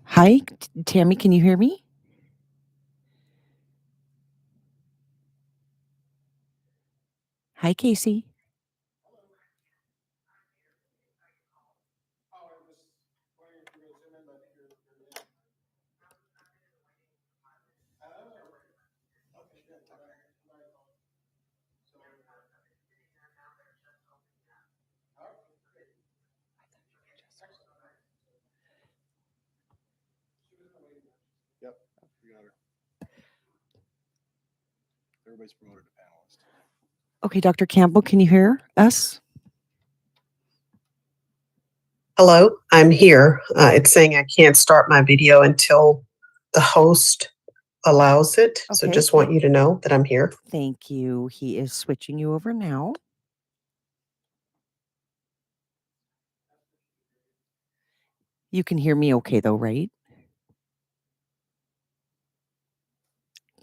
Hi, Tammy, can you hear me? Hi, Casey. Yep, we got her. Everybody's promoted to panelist. Okay, Dr. Campbell, can you hear us? Hello, I'm here. It's saying I can't start my video until the host allows it. So Okay. just want you to know that I'm here. Thank you. He is switching you over now. You can hear me okay, though, right?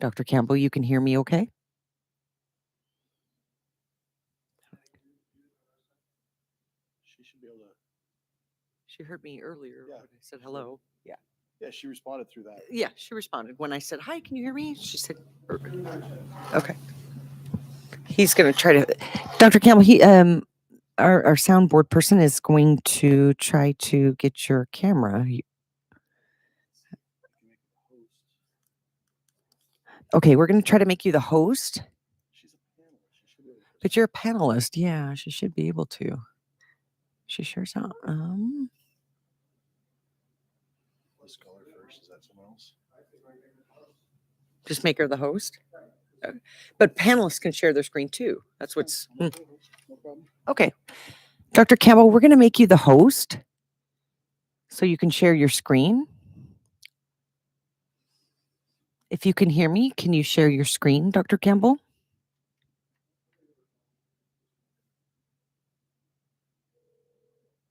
Dr. Campbell, you can hear me okay? She should be able to. She heard me earlier Yeah, when I said hello. Yeah. Yeah, she responded through that. Yeah, she responded. When I said, hi, can you hear me? She said, okay. He's going to try to, Dr. Campbell, our soundboard person is going to try to get your camera. Okay, we're going to try to make you the host. She's a panelist. She should be able to. But you're a panelist. Yeah, she should be able to. She sure's not. Let's call her first. Is that someone else? Just make her the host. But panelists can share their screen too. That's what's. No problem. Okay. Dr. Campbell, we're going to make you the host so you can share your screen. If you can hear me, can you share your screen, Dr. Campbell?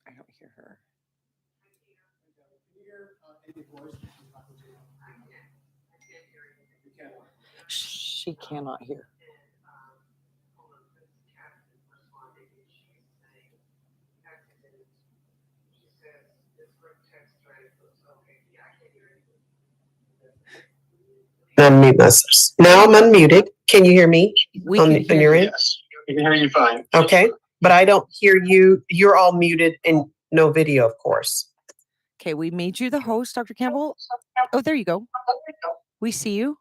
I don't hear her. She cannot hear. Unmute myself. Now I'm unmuted. Can you hear me? We can hear your you. end? Yes, we can hear you fine. Okay, but I don't hear you. You're all muted and no video, of course. Okay, we made you the host, Dr. Campbell. Oh, there you go. We see you.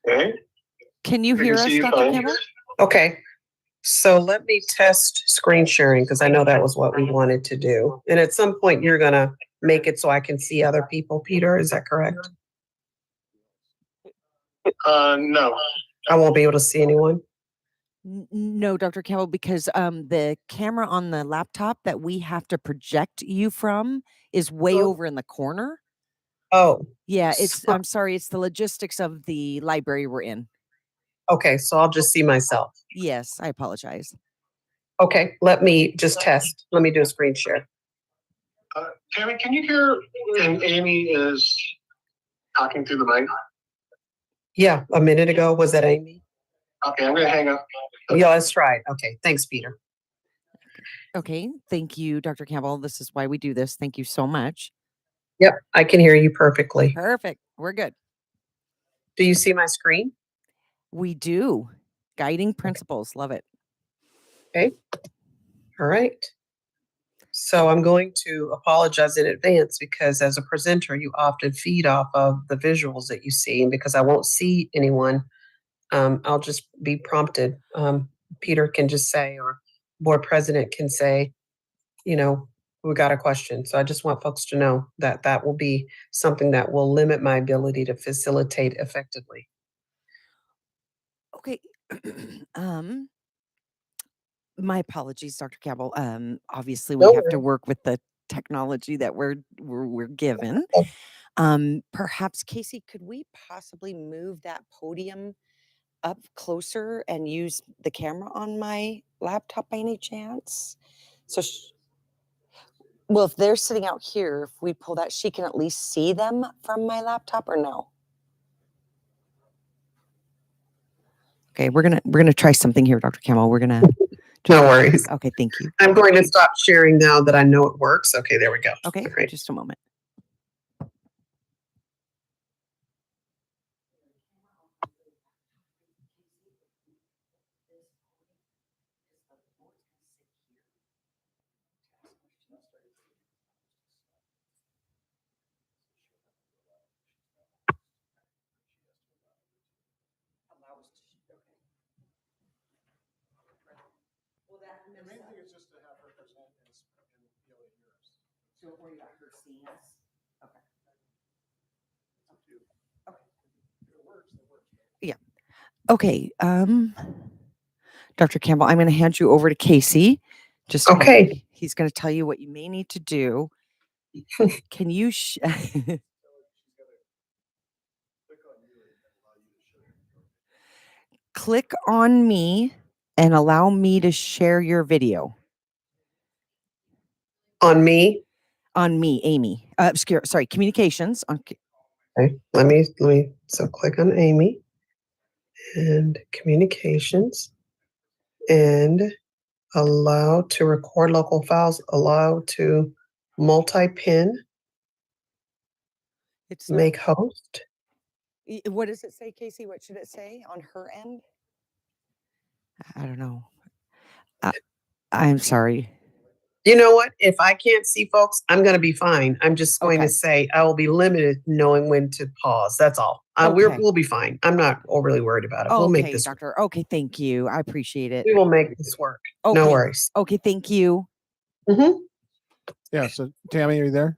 Okay. Can you hear us, Dr. Campbell? Okay, so let me test screen sharing because I know that was what we wanted to do. And at some point, you're going to make it so I can see other people, Peter. Is that correct? No. I won't be able to see anyone. No, Dr. Campbell, because the camera on the laptop that we have to project you from is way over in the corner. Oh, Yeah, I'm sorry, it's the logistics of the library we're in. okay. So I'll just see myself. Yes, I apologize. Okay, let me just test. Let me do a screen share. Tammy, can you hear when Amy is talking through the mic? Yeah, a minute ago. Was that Amy? Okay, I'm going to hang up. Yeah, let's try it. Okay, thanks, Peter. Okay, thank you, Dr. Campbell. This is why we do this. Thank you so much. Yep, I can hear you perfectly. Perfect. We're good. Do you see my screen? We do. Guiding principles. Love it. Okay. All right. So I'm going to apologize in advance because as a presenter, you often feed off of the visuals that you see. And because I won't see anyone, I'll just be prompted. Peter can just say, or board president can say, you know, we got a question. So I just want folks to know that that will be something that will limit my ability to facilitate effectively. Okay. My apologies, Dr. Campbell. Obviously, we No have to worries. work with the technology that we're given. Perhaps, Casey, could we possibly move that podium up closer and use the camera on my laptop by any chance? So, well, if they're sitting out here, if we pull that, she can at least see them from my laptop, or no? Okay, we're gonna try something here, Dr. Campbell. We're gonna No worries. Okay, thank you. I'm going to stop sharing now that I know it works. Okay, there we go. Okay, Great. just a moment. The main thing is just to have her present and be able to hear us. So worry about her seeing us? Okay. It's up to you. Okay. If it works, it works. Yeah. Okay. Dr. Campbell, I'm going to hand you over to Casey. Just Okay. he's going to tell you what you may need to do. Can you click on me and allow me to share your video? On me. On me, Amy. Sorry, communications. Okay. So click on Amy and communications and allow to record local files, allow to multi-pin, It's make host. what does it say, Casey? What should it say on her end? I don't know. I'm sorry. You know what? If I can't see folks, I'm going to be fine. I'm just going to Okay. say I will be limited knowing when to pause. That's all. Okay. We'll be fine. I'm not overly worried about it. We'll make Okay, this. doctor. Okay, thank you. I appreciate it. We will make this work. Okay. No worries. Okay, thank you. Yeah. So Tammy, are you there?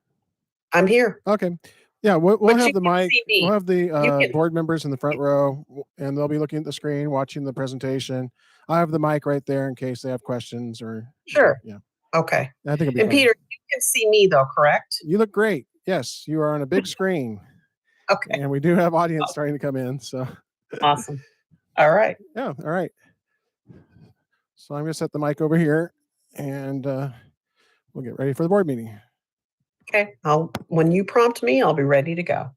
I'm here. Okay. Yeah, we'll But have you the can mic. see me. We'll have the can- board members in the front row, and they'll be looking at the screen, watching the presentation. I have the mic right there in case they have questions or. Sure. Yeah. Okay. I think it'll be And fun. Peter, you can see me though, correct? You look great. Yes, you are on a big screen. Okay. And we do have audience starting to come in. So. Awesome. All right. Yeah. All right. So I'm going to set the mic over here, and we'll get ready for the board meeting. Okay. When you prompt me, I'll be ready to go.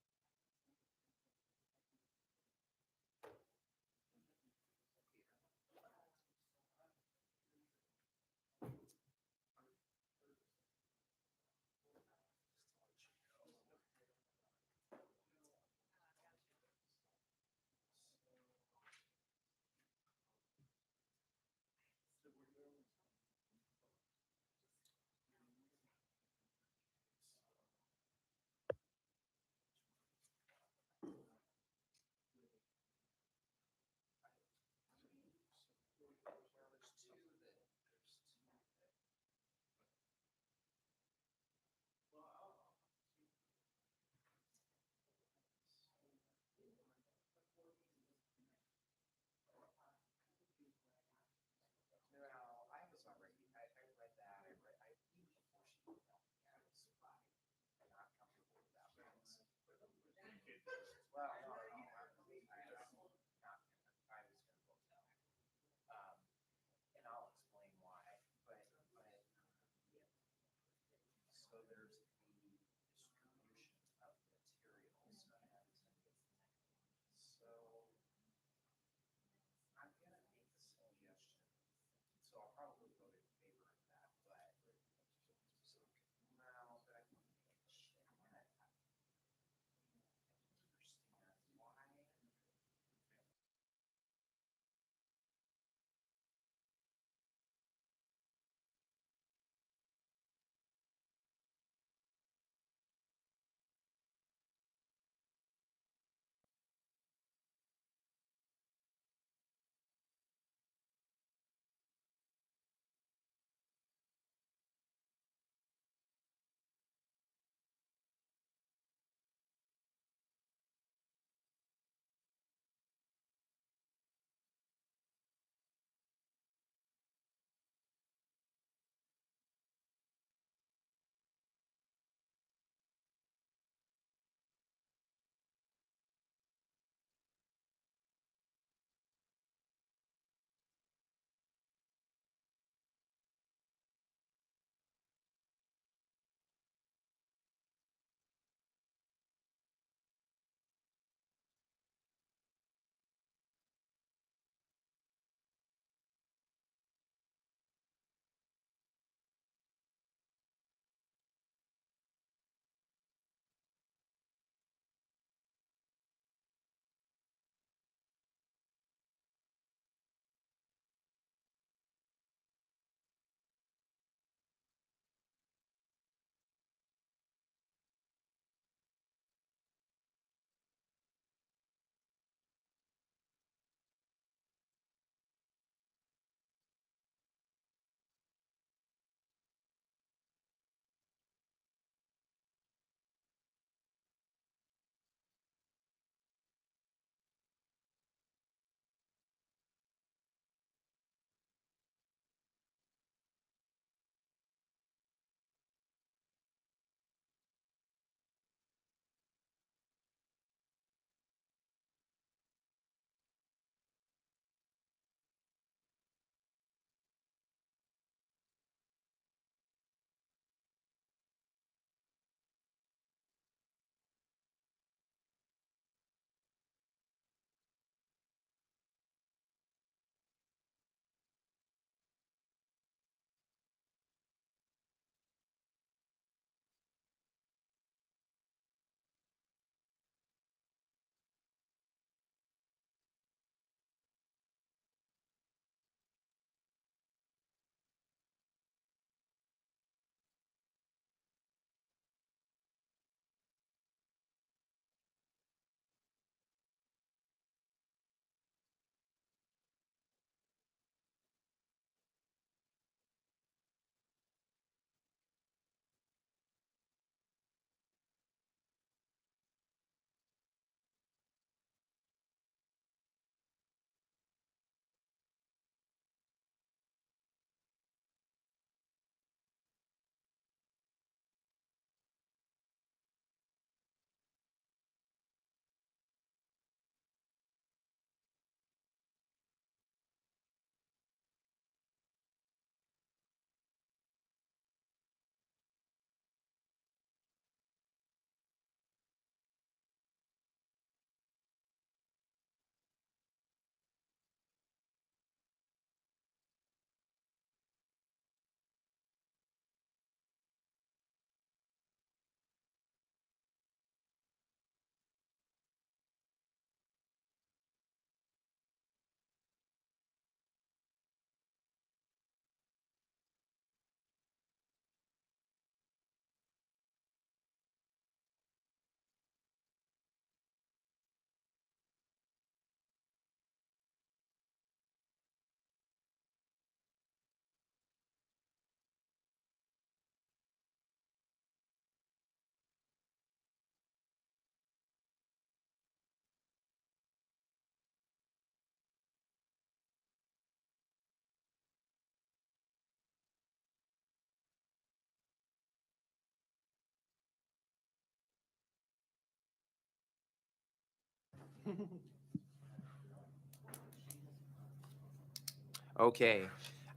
Okay,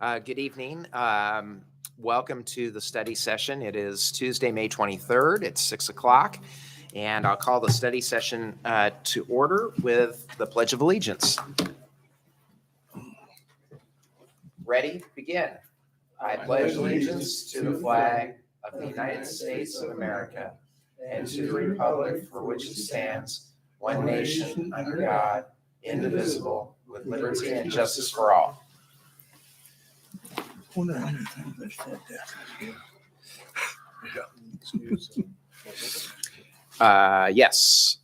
good evening. Welcome to the study session. It is Tuesday, May 23rd. It's 6 o'clock, and I'll call the study session to order with the Pledge of Allegiance. Ready? Begin. I pledge allegiance to the flag of the United States of America and to the republic for which it stands, one nation under God, indivisible, with liberty and justice for all. Yes.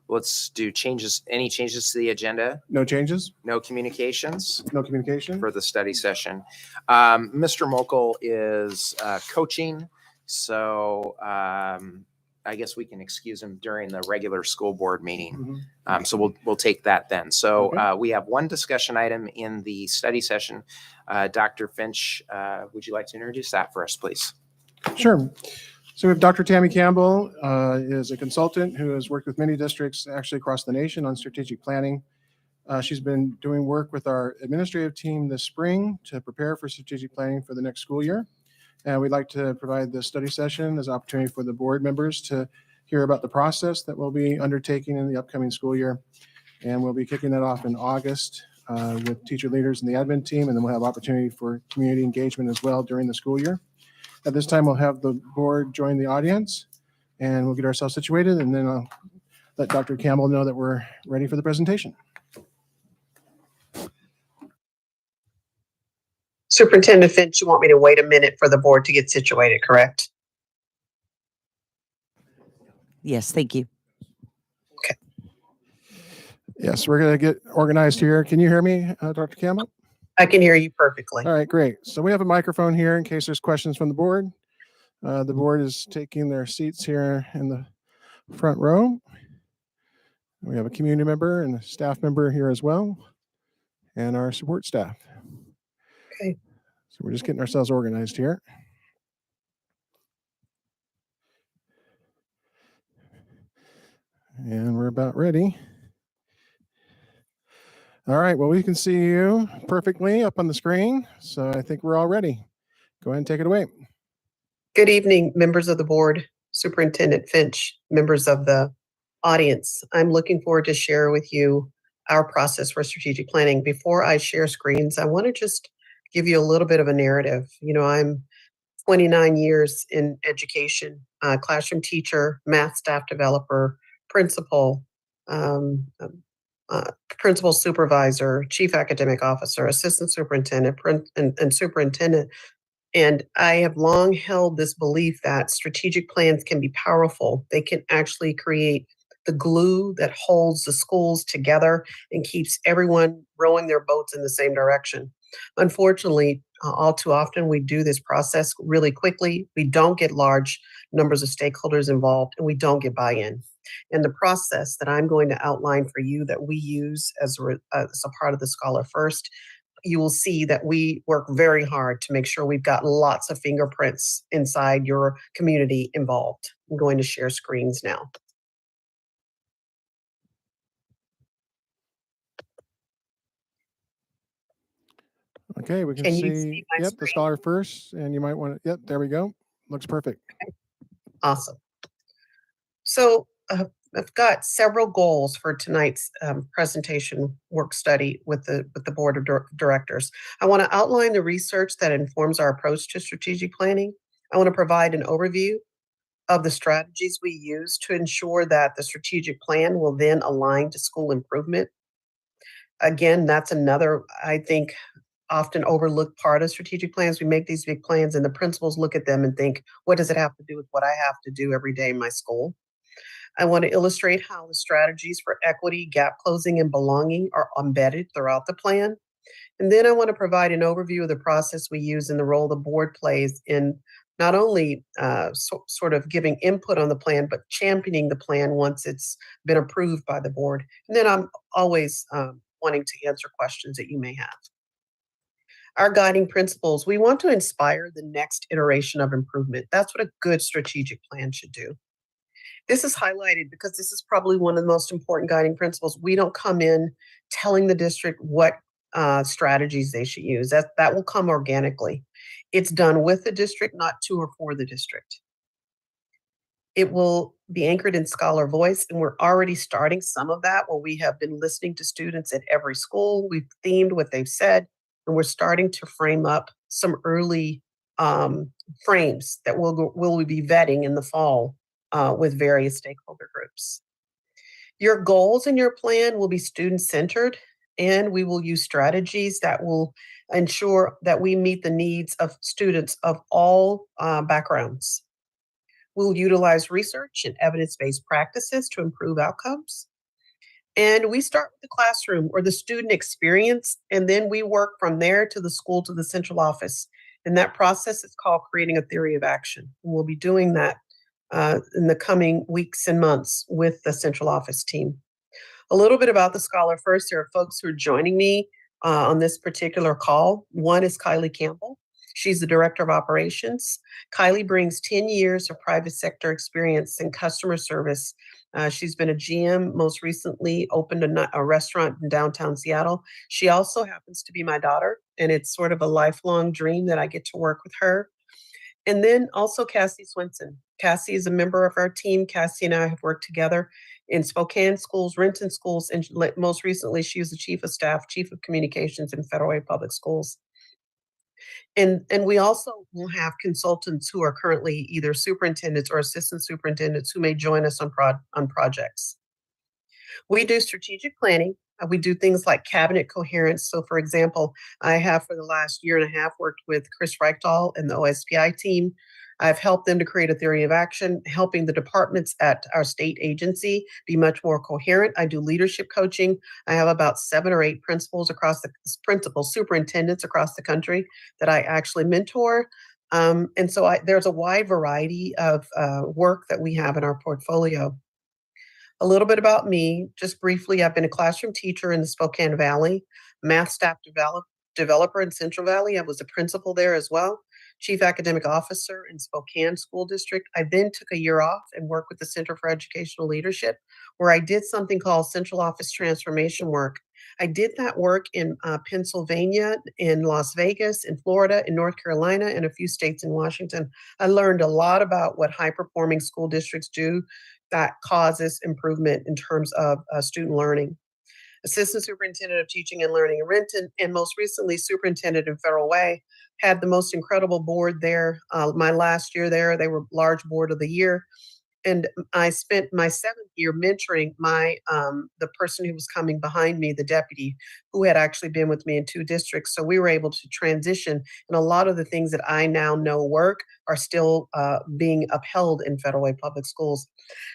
Let's do changes. Any changes to the agenda? No changes? No communications No communication? for the study session. Mr. Mokel is coaching, so I guess we can excuse him during the regular school board meeting. Mhm. So we'll take that then. So Okay. we have one discussion item in the study session. Dr. Finch, would you like to introduce that for us, please? Sure. So we have Dr. Tammy Campbell, is a consultant who has worked with many districts actually across the nation on strategic planning. She's been doing work with our administrative team this spring to prepare for strategic planning for the next school year. And we'd like to provide this study session as an opportunity for the board members to hear about the process that we'll be undertaking in the upcoming school year. And we'll be kicking that off in August with teacher leaders and the admin team, and then we'll have opportunity for community engagement as well during the school year. At this time, we'll have the board join the audience, and we'll get ourselves situated, and then I'll let Dr. Campbell know that we're ready for the presentation. Superintendent Finch, you want me to wait a minute for the board to get situated, correct? Yes, thank you. Yes, we're going to get organized here. Can you hear me, Dr. Campbell? I can hear you perfectly. All right, great. So we have a microphone here in case there's questions from the board. The board is taking their seats here in the front row. We have a community member and a staff member here as well, and our support staff. Okay. So we're just getting ourselves organized here. And we're about ready. All right, well, we can see you perfectly up on the screen, so I think we're all ready. Go ahead and take it away. Good evening, members of the board, Superintendent Finch, members of the audience. I'm looking forward to share with you our process for strategic planning. Before I share screens, I want to just give you a little bit of a narrative. You know, I'm 29 years in education, classroom teacher, math staff developer, principal, principal supervisor, chief academic officer, assistant superintendent, and superintendent. And I have long held this belief that strategic plans can be powerful. They can actually create the glue that holds the schools together and keeps everyone rowing their boats in the same direction. Unfortunately, all too often we do this process really quickly. We don't get large numbers of stakeholders involved, and we don't get buy-in. And the process that I'm going to outline for you that we use as a part of the Scholar First, you will see that we work very hard to make sure we've got lots of fingerprints inside your community involved. I'm going to share screens now. Okay, we can Can you see, see my the screen? Scholar First, and you might want to, yep, there we go. Looks perfect. Awesome. So I've got several goals for tonight's presentation work study with the board of directors. I want to outline the research that informs our approach to strategic planning. I want to provide an overview of the strategies we use to ensure that the strategic plan will then align to school improvement. Again, that's another, I think, often overlooked part of strategic plans. We make these big plans and the principals look at them and think, what does it have to do with what I have to do every day in my school? I want to illustrate how the strategies for equity, gap closing, and belonging are embedded throughout the plan. And then I want to provide an overview of the process we use and the role the board plays in not only sort of giving input on the plan, but championing the plan once it's been approved by the board. And then I'm always wanting to answer questions that you may have. Our guiding principles, we want to inspire the next iteration of improvement. That's what a good strategic plan should do. This is highlighted because this is probably one of the most important guiding principles. We don't come in telling the district what strategies they should use. That will come organically. It's done with the district, not to or for the district. It will be anchored in scholar voice, and we're already starting some of that where we have been listening to students at every school. We've themed what they've said, and we're starting to frame up some early frames that we'll be vetting in the fall with various stakeholder groups. Your goals and your plan will be student-centered, and we will use strategies that will ensure that we meet the needs of students of all backgrounds. We'll utilize research and evidence-based practices to improve outcomes. And we start with the classroom or the student experience, and then we work from there to the school to the central office. And that process is called creating a theory of action. And we'll be doing that in the coming weeks and months with the central office team. A little bit about the Scholar First. There are folks who are joining me on this particular call. One is Kylie Campbell. She's the Director of Operations. Kylie brings 10 years of private sector experience in customer service. She's been a GM, most recently opened a restaurant in downtown Seattle. She also happens to be my daughter, and it's sort of a lifelong dream that I get to work with her. And then also Cassie Swenson. Cassie is a member of our team. Cassie and I have worked together in Spokane schools, Renton schools, and most recently she was the Chief of Staff, Chief of Communications in Federal Way Public Schools. And we also will have consultants who are currently either superintendents or assistant superintendents who may join us on projects. We do strategic planning. We do things like cabinet coherence. So, for example, I have for the last year and a half worked with Chris Reichdahl and the OSPI team. I've helped them to create a theory of action, helping the departments at our state agency be much more coherent. I do leadership coaching. I have about 7 or 8 superintendents across the country that I actually mentor. And so there's a wide variety of work that we have in our portfolio. A little bit about me, just briefly, I've been a classroom teacher in the Spokane Valley, math staff developer in Central Valley. I was a principal there as well, chief academic officer in Spokane School District. I then took a year off and worked with the Center for Educational Leadership, where I did something called central office transformation work. I did that work in Pennsylvania, in Las Vegas, in Florida, in North Carolina, and a few states in Washington. I learned a lot about what high-performing school districts do that causes improvement in terms of student learning. Assistant Superintendent of Teaching and Learning in Renton, and most recently Superintendent in Federal Way. Had the most incredible board there. My last year there, they were large board of the year. And I spent my 7th year mentoring the person who was coming behind me, the deputy, who had actually been with me in 2 districts. So we were able to transition, and a lot of the things that I now know work are still being upheld in Federal Way Public Schools.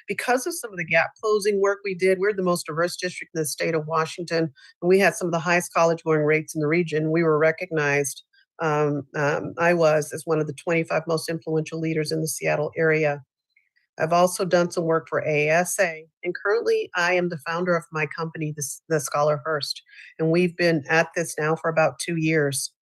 Because of some of the gap closing work we did, we're the most diverse district in the state of Washington, and we had some of the highest college going rates in the region. We were recognized, I was, as one of the 25 most influential leaders in the Seattle area. I've also done some work for AASA, and currently I am the founder of my company, the Scholar First, and we've been at this now for about 2 years,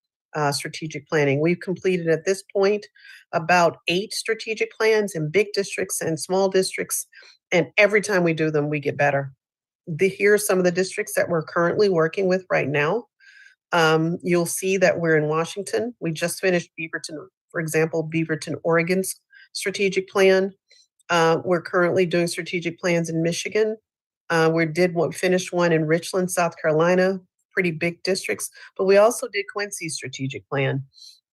strategic planning. We've completed at this point about 8 strategic plans in big districts and small districts, and every time we do them, we get better. Here are some of the districts that we're currently working with right now. You'll see that we're in Washington. We just finished Beaverton, for example, Beaverton, Oregon's strategic plan. We're currently doing strategic plans in Michigan. Finished one in Richland, South Carolina, pretty big districts, but we also did Quincy's strategic plan.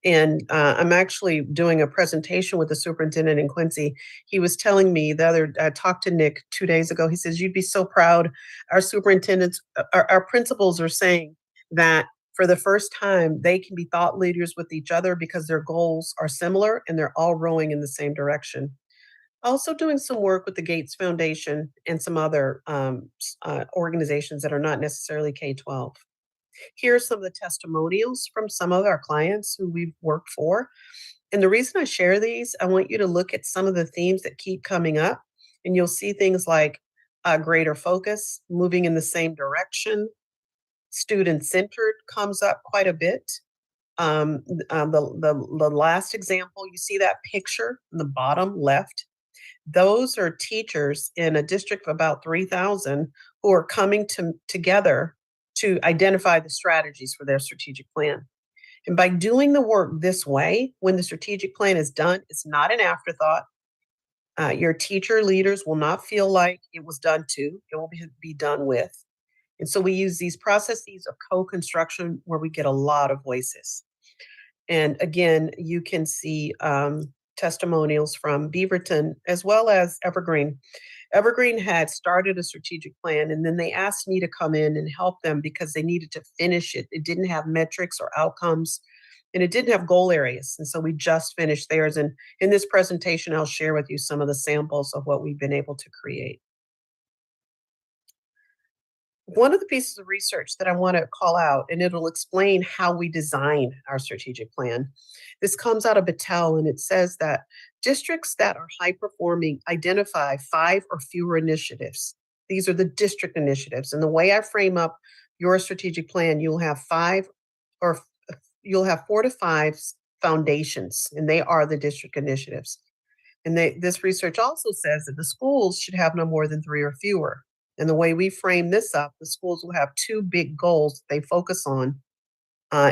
And I'm actually doing a presentation with the superintendent in Quincy. He was telling me I talked to Nick 2 days ago. He says, "You'd be so proud. Our superintendents, our principals are saying that for the first time, they can be thought leaders with each other because their goals are similar and they're all rowing in the same direction." Also doing some work with the Gates Foundation and some other organizations that are not necessarily K-12. Here are some of the testimonials from some of our clients who we've worked for. And the reason I share these, I want you to look at some of the themes that keep coming up, and you'll see things like greater focus, moving in the same direction, student-centered comes up quite a bit. The last example, you see that picture in the bottom left. Those are teachers in a district of about 3,000 who are coming together to identify the strategies for their strategic plan. And by doing the work this way, when the strategic plan is done, it's not an afterthought. Your teacher leaders will not feel like it was done to, it will be done with. And so we use these processes of co-construction where we get a lot of voices. And again, you can see testimonials from Beaverton as well as Evergreen. Evergreen had started a strategic plan, and then they asked me to come in and help them because they needed to finish it. It didn't have metrics or outcomes, and it didn't have goal areas. And so we just finished theirs. And in this presentation, I'll share with you some of the samples of what we've been able to create. One of the pieces of research that I want to call out, and it'll explain how we design our strategic plan. This comes out of Battelle, and it says that districts that are high performing identify 5 or fewer initiatives. These are the district initiatives. And the way I frame up your strategic plan, you'll have 4 to 5 foundations, and they are the district initiatives. And this research also says that the schools should have no more than 3 or fewer. And the way we frame this up, the schools will have 2 big goals they focus on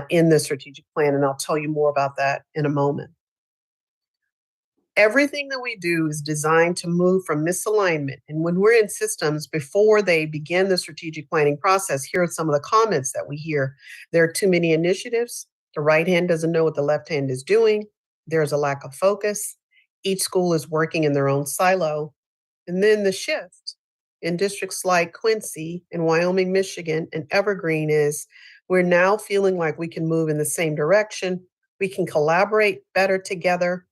in the strategic plan. And I'll tell you more about that in a moment. Everything that we do is designed to move from misalignment. And when we're in systems, before they begin the strategic planning process, here are some of the comments that we hear. There are too many initiatives. The right hand doesn't know what the left hand is doing. There's a lack of focus. Each school is working in their own silo. And then the shift in districts like Quincy and Wyoming, Michigan, and Evergreen is we're now feeling like we can move in the same direction. We can collaborate better together.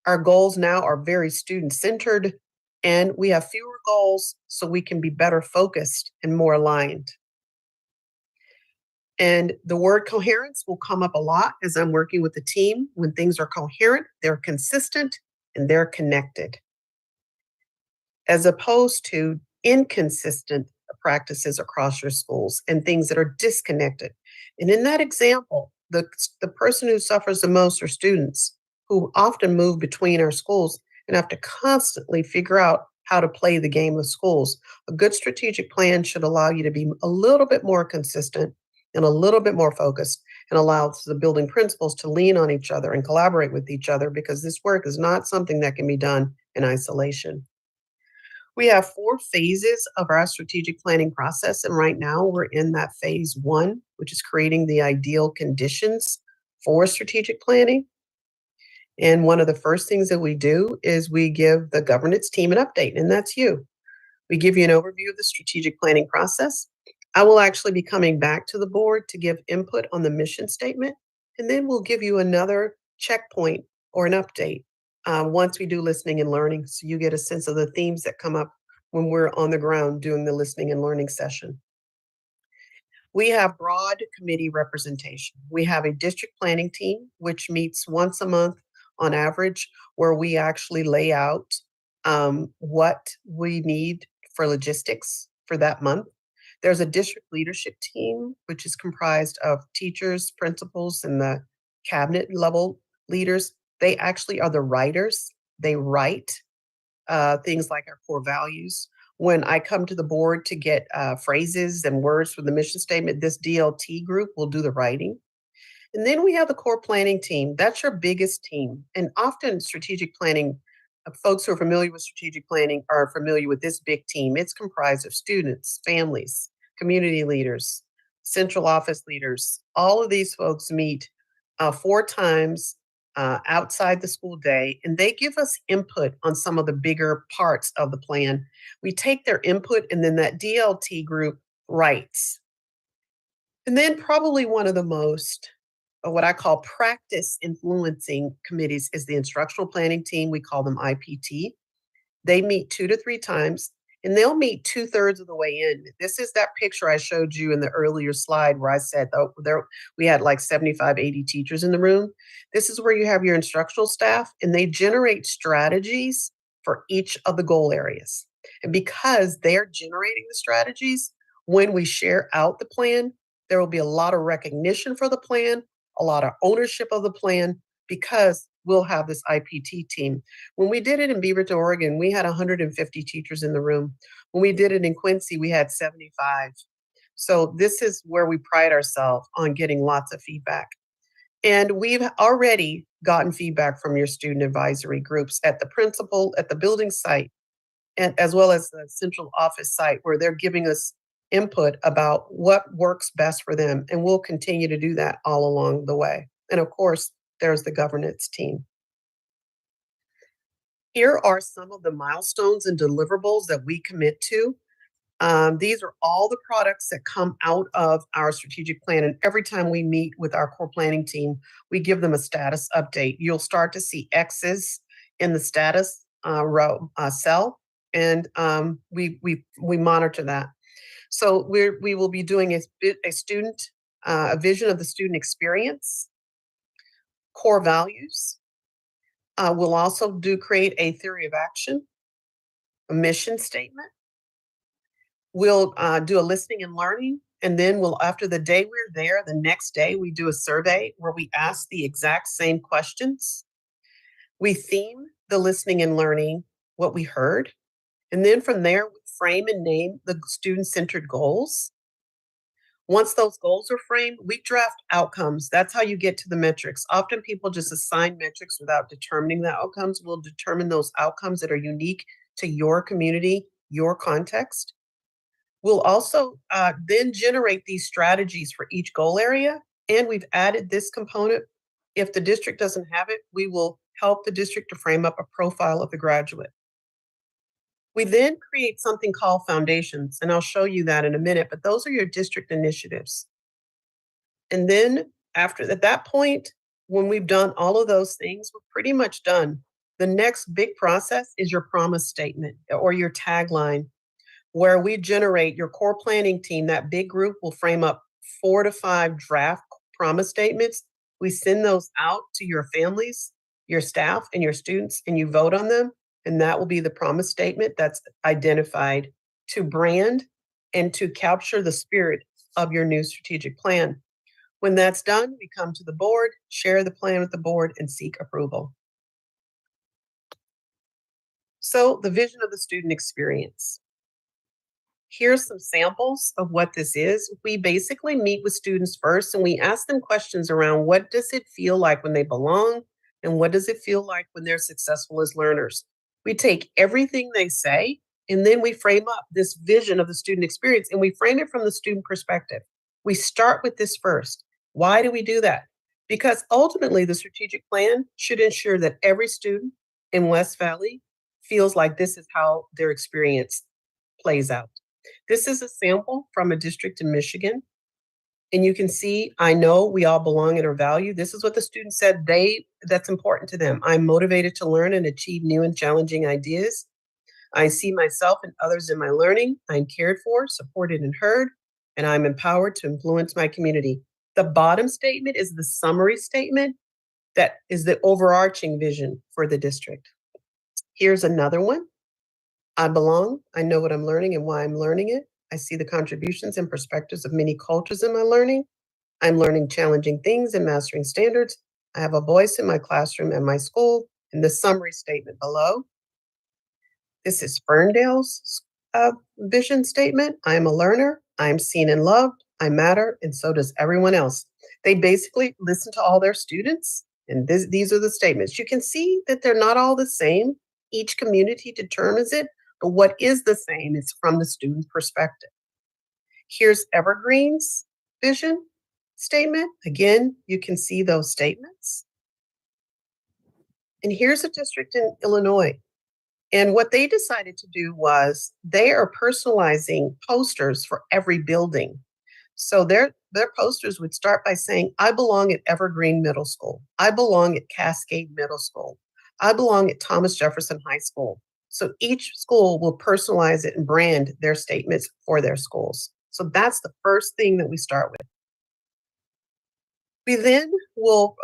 Our goals now are very student-centered, and we have fewer goals so we can be better focused and more aligned. And the word coherence will come up a lot as I'm working with the team. When things are coherent, they're consistent, and they're connected, as opposed to inconsistent practices across your schools and things that are disconnected. And in that example, the person who suffers the most are students who often move between our schools and have to constantly figure out how to play the game of schools. A good strategic plan should allow you to be a little bit more consistent and a little bit more focused, and allows the building principals to lean on each other and collaborate with each other, because this work is not something that can be done in isolation. We have 4 phases of our strategic planning process, and right now we're in that phase 1, which is creating the ideal conditions for strategic planning. And one of the first things that we do is we give the governance team an update, and that's you. We give you an overview of the strategic planning process. I will actually be coming back to the board to give input on the mission statement, and then we'll give you another checkpoint or an update once we do listening and learning, so you get a sense of the themes that come up when we're on the ground doing the listening and learning session. We have broad committee representation. We have a district planning team, which meets once a month on average, where we actually lay out what we need for logistics for that month. There's a district leadership team, which is comprised of teachers, principals, and the cabinet level leaders. They actually are the writers. They write things like our core values. When I come to the board to get phrases and words for the mission statement, this DLT group will do the writing. And then we have the core planning team. That's your biggest team. And often strategic planning, folks who are familiar with strategic planning are familiar with this big team. It's comprised of students, families, community leaders, central office leaders. All of these folks meet 4 times outside the school day, and they give us input on some of the bigger parts of the plan. We take their input, and then that DLT group writes. And then probably one of the most what I call practice influencing committees is the instructional planning team. We call them IPT. They meet 2 to 3 times, and they'll meet 2/3 of the way in. This is that picture I showed you in the earlier slide where I said we had like 75, 80 teachers in the room. This is where you have your instructional staff, and they generate strategies for each of the goal areas. And because they're generating the strategies, when we share out the plan, there will be a lot of recognition for the plan, a lot of ownership of the plan, because we'll have this IPT team. When we did it in Beaverton, Oregon, we had 150 teachers in the room. When we did it in Quincy, we had 75. So this is where we pride ourselves on getting lots of feedback. And we've already gotten feedback from your student advisory groups at the principal, at the building site, and as well as the central office site, where they're giving us input about what works best for them. And we'll continue to do that all along the way. And of course, there's the governance team. Here are some of the milestones and deliverables that we commit to. These are all the products that come out of our strategic plan. And every time we meet with our core planning team, we give them a status update. You'll start to see X's in the status row cell, and we monitor that. So we will be doing a vision of the student experience, core values. We'll also create a theory of action, a mission statement. We'll do a listening and learning, and then after the day we're there, the next day we do a survey where we ask the exact same questions. We theme the listening and learning, what we heard, and then from there, we frame and name the student-centered goals. Once those goals are framed, we draft outcomes. That's how you get to the metrics. Often people just assign metrics without determining the outcomes. We'll determine those outcomes that are unique to your community, your context. We'll also then generate these strategies for each goal area. And we've added this component. If the district doesn't have it, we will help the district to frame up a profile of the graduate. We then create something called foundations, and I'll show you that in a minute, but those are your district initiatives. And then at that point, when we've done all of those things, we're pretty much done. The next big process is your promise statement or your tagline, where we generate your core planning team. That big group will frame up 4 to 5 draft promise statements. We send those out to your families, your staff, and your students, and you vote on them. And that will be the promise statement that's identified to brand and to capture the spirit of your new strategic plan. When that's done, we come to the board, share the plan with the board, and seek approval. So the vision of the student experience. Here's some samples of what this is. We basically meet with students first and we ask them questions around what does it feel like when they belong and what does it feel like when they're successful as learners. We take everything they say and then we frame up this vision of the student experience and we frame it from the student perspective. We start with this first. Why do we do that? Because ultimately the strategic plan should ensure that every student in West Valley feels like this is how their experience plays out. This is a sample from a district in Michigan. And you can see, I know we all belong and are valued. This is what the students said that's important to them. I'm motivated to learn and achieve new and challenging ideas. I see myself and others in my learning. I'm cared for, supported, and heard, and I'm empowered to influence my community. The bottom statement is the summary statement that is the overarching vision for the district. Here's another one. I belong. I know what I'm learning and why I'm learning it. I see the contributions and perspectives of many cultures in my learning. I'm learning challenging things and mastering standards. I have a voice in my classroom and my school. And the summary statement below. This is Ferndale's vision statement. I am a learner. I'm seen and loved. I matter, and so does everyone else. They basically listen to all their students, and these are the statements. You can see that they're not all the same. Each community determines it, but what is the same is from the student perspective. Here's Evergreen's vision statement. Again, you can see those statements. And here's a district in Illinois. And what they decided to do was they are personalizing posters for every building. So their posters would start by saying, I belong at Evergreen Middle School. I belong at Cascade Middle School. I belong at Thomas Jefferson High School. So each school will personalize it and brand their statements for their schools. So that's the first thing that we start with. We then will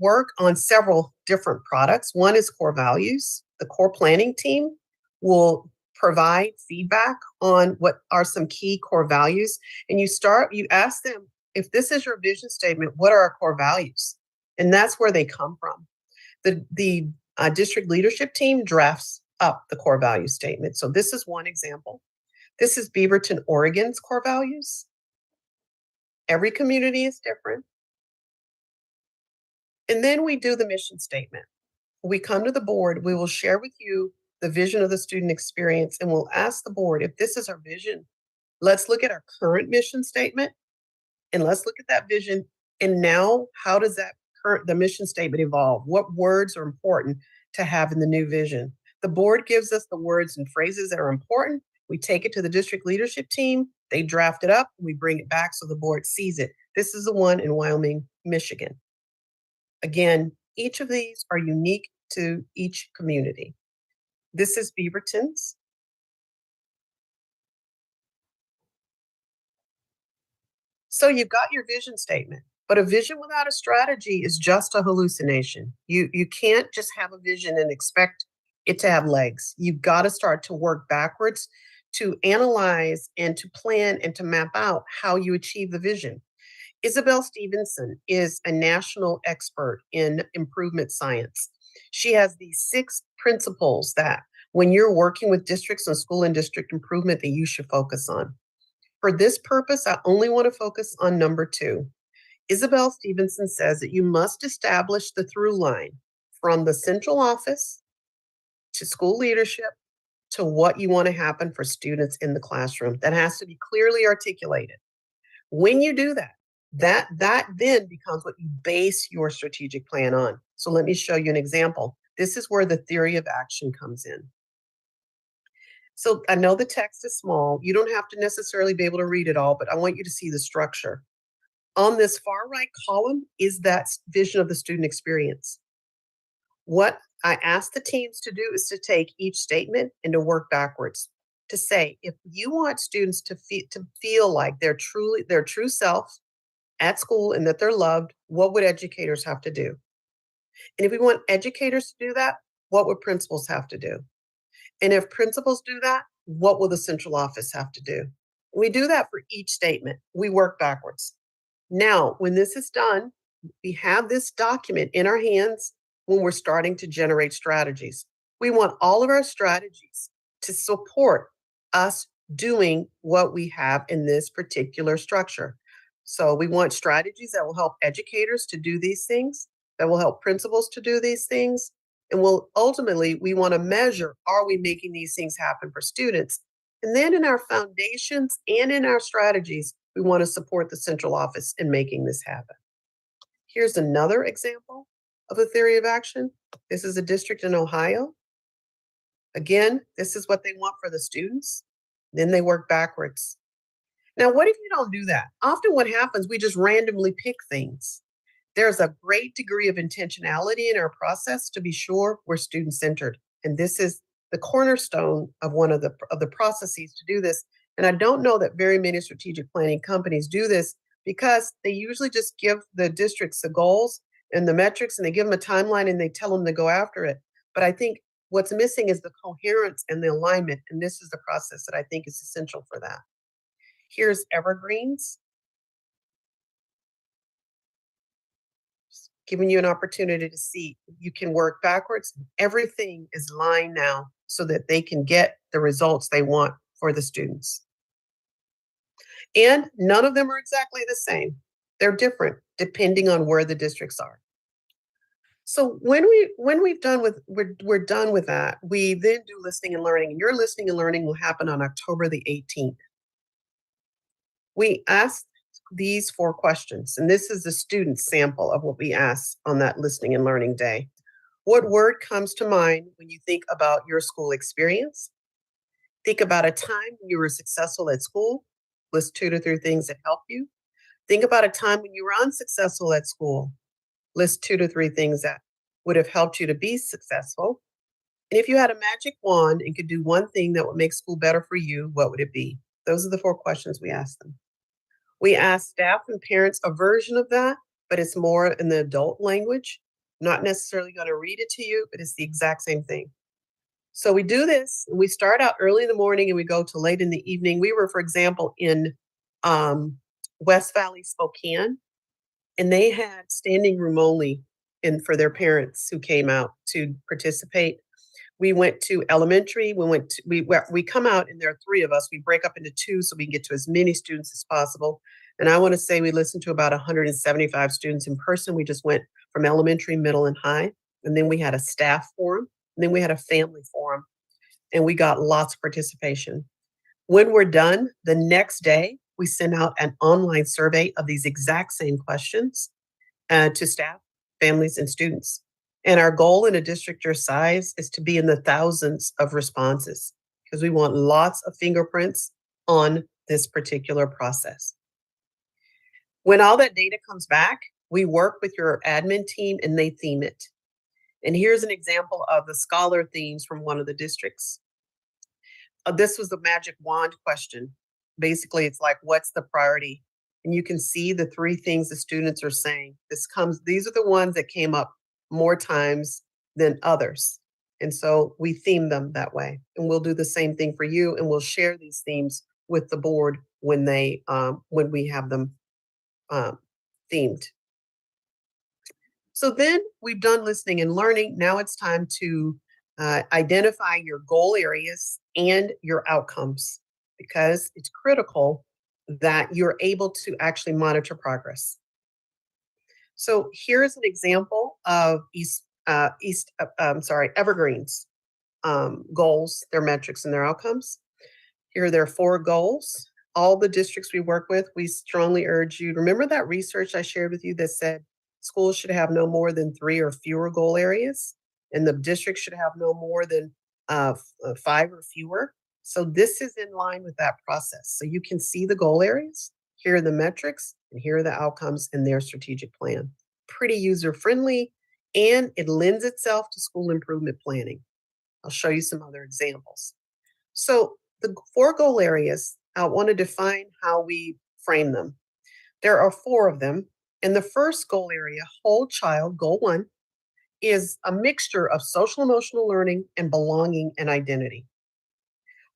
work on several different products. One is core values. The core planning team will provide feedback on what are some key core values. And you ask them, if this is your vision statement, what are our core values? And that's where they come from. The district leadership team drafts up the core value statement. So this is one example. This is Beaverton, Oregon's core values. Every community is different. And then we do the mission statement. When we come to the board, we will share with you the vision of the student experience, and we'll ask the board, if this is our vision, let's look at our current mission statement and let's look at that vision. And now, how does the mission statement evolve? What words are important to have in the new vision? The board gives us the words and phrases that are important. We take it to the district leadership team. They draft it up. And we bring it back so the board sees it. This is the one in Wyoming, Michigan. Again, each of these are unique to each community. This is Beaverton's. So you've got your vision statement, but a vision without a strategy is just a hallucination. You can't just have a vision and expect it to have legs. You've got to start to work backwards to analyze and to plan and to map out how you achieve the vision. Isabel Stevenson is a national expert in improvement science. She has these 6 principles that when you're working with districts on school and district improvement that you should focus on. For this purpose, I only want to focus on number 2. Isabel Stevenson says that you must establish the through line from the central office to school leadership to what you want to happen for students in the classroom. That has to be clearly articulated. When you do that, that then becomes what you base your strategic plan on. So let me show you an example. This is where the theory of action comes in. So I know the text is small. You don't have to necessarily be able to read it all, but I want you to see the structure. On this far right column is that vision of the student experience. What I ask the teams to do is to take each statement and to work backwards. To say, if you want students to feel like they're their true self at school and that they're loved, what would educators have to do? And if we want educators to do that, what would principals have to do? And if principals do that, what will the central office have to do? We do that for each statement. We work backwards. Now, when this is done, we have this document in our hands when we're starting to generate strategies. We want all of our strategies to support us doing what we have in this particular structure. So we want strategies that will help educators to do these things, that will help principals to do these things. And ultimately, we want to measure, are we making these things happen for students? And then in our foundations and in our strategies, we want to support the central office in making this happen. Here's another example of a theory of action. This is a district in Ohio. Again, this is what they want for the students. Then they work backwards. Now, what if you don't do that? Often what happens, we just randomly pick things. There's a great degree of intentionality in our process to be sure we're student-centered. And this is the cornerstone of one of the processes to do this. And I don't know that very many strategic planning companies do this because they usually just give the districts the goals and the metrics and they give them a timeline and they tell them to go after it. But I think what's missing is the coherence and the alignment. And this is the process that I think is essential for that. Here's evergreens. Just giving you an opportunity to see you can work backwards. Everything is lined now so that they can get the results they want for the students. And none of them are exactly the same. They're different depending on where the districts are. So when we're done with that, we then do listening and learning. And your listening and learning will happen on October the 18th. We asked these 4 questions, and this is the student sample of what we asked on that listening and learning day. What word comes to mind when you think about your school experience? Think about a time when you were successful at school. List 2 to 3 things that helped you. Think about a time when you were unsuccessful at school. List 2 to 3 things that would have helped you to be successful. And if you had a magic wand and could do one thing that would make school better for you, what would it be? Those are the 4 questions we asked them. We asked staff and parents a version of that, but it's more in the adult language. I'm not necessarily going to read it to you, but it's the exact same thing. So we do this, and we start out early in the morning and we go to late in the evening. We were, for example, in West Valley, Spokane, and they had standing room only and for their parents who came out to participate. We went to elementary. We come out and there are 3 of us. We break up into 2 so we can get to as many students as possible. And I want to say we listened to about 175 students in person. We just went from elementary, middle, and high. And then we had a staff forum. And then we had a family forum. And we got lots of participation. When we're done, the next day, we send out an online survey of these exact same questions to staff, families, and students. And our goal in a district your size is to be in the thousands of responses because we want lots of fingerprints on this particular process. When all that data comes back, we work with your admin team and they theme it. And here's an example of the scholar themes from one of the districts. This was the magic wand question. Basically, it's like, what's the priority? And you can see the 3 things the students are saying. These are the ones that came up more times than others. And so we theme them that way. And we'll do the same thing for you. And we'll share these themes with the board when we have them themed. So then we've done listening and learning. Now it's time to identify your goal areas and your outcomes because it's critical that you're able to actually monitor progress. So here's an example of Evergreen's goals, their metrics, and their outcomes. Here are their 4 goals. All the districts we work with, we strongly urge you. Remember that research I shared with you that said schools should have no more than 3 or fewer goal areas, and the district should have no more than 5 or fewer. So this is in line with that process. So you can see the goal areas, here are the metrics, and here are the outcomes in their strategic plan. Pretty user-friendly, and it lends itself to school improvement planning. I'll show you some other examples. So the 4 goal areas, I want to define how we frame them. There are 4 of them. And the first goal area, whole child, goal 1, is a mixture of social emotional learning and belonging and identity.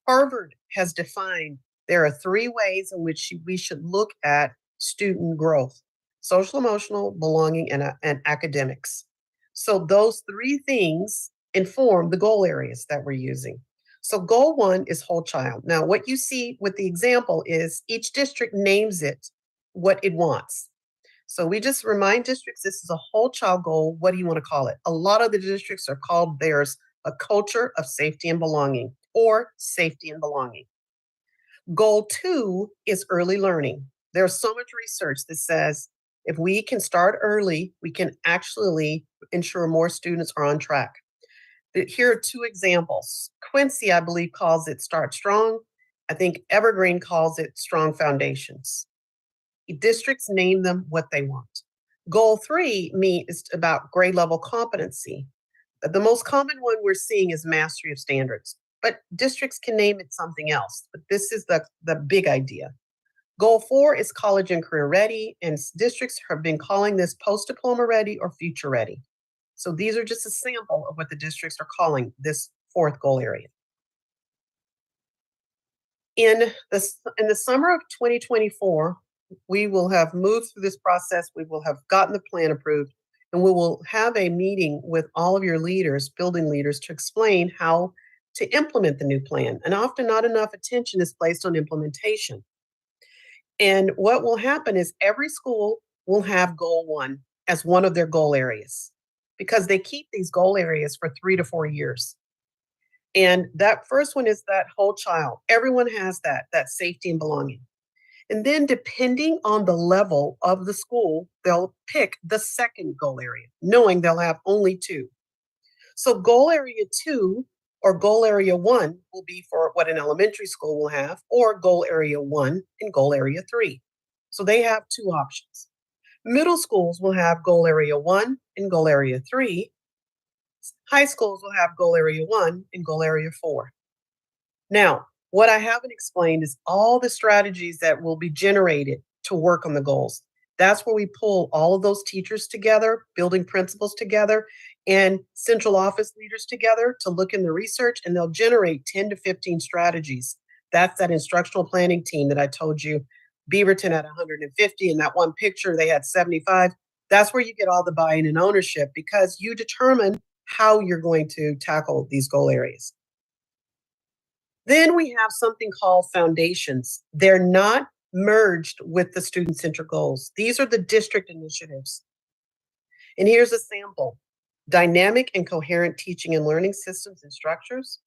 Harvard has defined there are 3 ways in which we should look at student growth: social emotional, belonging, and academics. So those 3 things inform the goal areas that we're using. So goal 1 is whole child. Now, what you see with the example is each district names it what it wants. So we just remind districts this is a whole child goal. What do you want to call it? A lot of the districts are called theirs a culture of safety and belonging, or safety and belonging. Goal 2 is early learning. There's so much research that says if we can start early, we can actually ensure more students are on track. Here are 2 examples. Quincy, I believe, calls it Start Strong. I think Evergreen calls it Strong Foundations. Districts name them what they want. Goal 3 is about grade level competency. The most common one we're seeing is mastery of standards, but districts can name it something else. But this is the big idea. Goal 4 is college and career ready, and districts have been calling this post-diploma ready or future ready. So these are just a sample of what the districts are calling this 4th goal area. In the summer of 2024, we will have moved through this process. We will have gotten the plan approved, and we will have a meeting with all of your leaders, building leaders, to explain how to implement the new plan. And often not enough attention is placed on implementation. And what will happen is every school will have goal 1 as one of their goal areas because they keep these goal areas for 3 to 4 years. And that first one is that whole child. Everyone has that safety and belonging. And then depending on the level of the school, they'll pick the second goal area, knowing they'll have only 2. So goal area 2 or goal area 1 will be for what an elementary school will have, or goal area 1 and goal area 3. So they have 2 options. Middle schools will have goal area 1 and goal area 3. High schools will have goal area 1 and goal area 4. Now, what I haven't explained is all the strategies that will be generated to work on the goals. That's where we pull all of those teachers together, building principals together, and central office leaders together to look in the research, and they'll generate 10 to 15 strategies. That's that instructional planning team that I told you. Beaverton had 150. In that one picture, they had 75. That's where you get all the buy-in and ownership because you determine how you're going to tackle these goal areas. Then we have something called foundations. They're not merged with the student-centered goals. These are the district initiatives. And here's a sample. Dynamic and coherent teaching and learning systems and structures.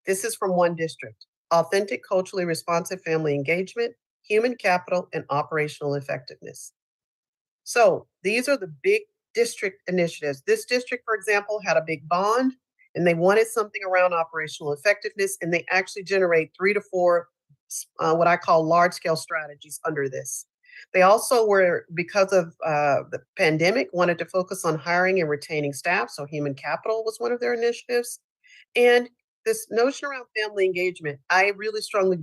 This is from one district. Authentic, culturally responsive family engagement, human capital, and operational effectiveness. So these are the big district initiatives. This district, for example, had a big bond and they wanted something around operational effectiveness, and they actually generate 3 to 4 what I call large scale strategies under this. They also were, because of the pandemic, wanted to focus on hiring and retaining staff. So human capital was one of their initiatives. And this notion around family engagement, I really strongly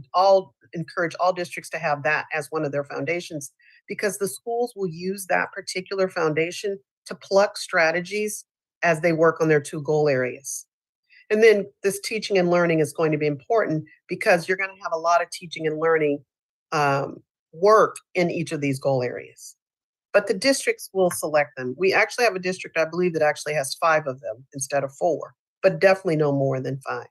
encourage all districts to have that as one of their foundations because the schools will use that particular foundation to pluck strategies as they work on their 2 goal areas. And then this teaching and learning is going to be important because you're going to have a lot of teaching and learning work in each of these goal areas. But the districts will select them. We actually have a district, I believe, that actually has 5 of them instead of 4, but definitely no more than 5.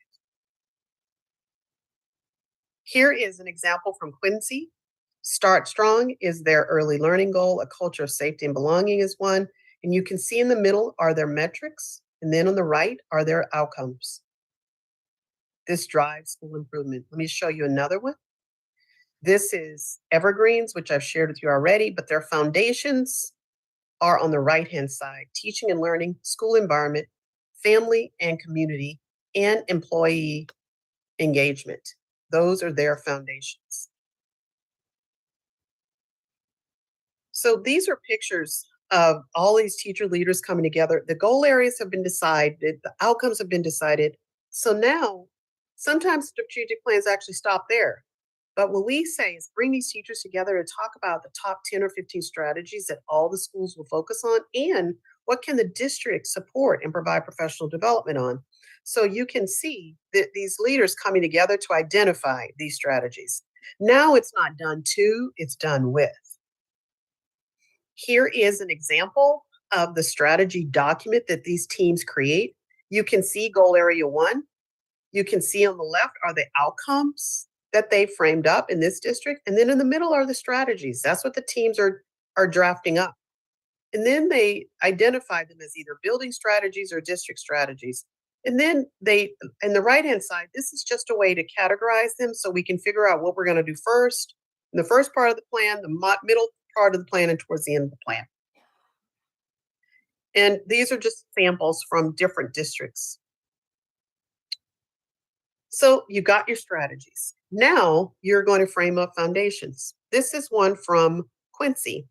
Here is an example from Quincy. Start Strong is their early learning goal. A culture of safety and belonging is one. And you can see in the middle are their metrics, and then on the right are their outcomes. This drives school improvement. Let me show you another one. This is Evergreens, which I've shared with you already, but their foundations are on the right-hand side: teaching and learning, school environment, family and community, and employee engagement. Those are their foundations. So these are pictures of all these teacher leaders coming together. The goal areas have been decided, the outcomes have been decided. So now, sometimes strategic plans actually stop there. But what we say is bring these teachers together to talk about the top 10 or 15 strategies that all the schools will focus on and what can the district support and provide professional development on. So you can see that these leaders coming together to identify these strategies. Now it's not done to, it's done with. Here is an example of the strategy document that these teams create. You can see goal area 1. You can see on the left are the outcomes that they framed up in this district. And then in the middle are the strategies. That's what the teams are drafting up. And then they identify them as either building strategies or district strategies. And then they, in the right-hand side, this is just a way to categorize them so we can figure out what we're going to do first, in the first part of the plan, the middle part of the plan, and towards the end of the plan. And these are just samples from different districts. So you got your strategies. Now you're going to frame up foundations. This is one from Quincy.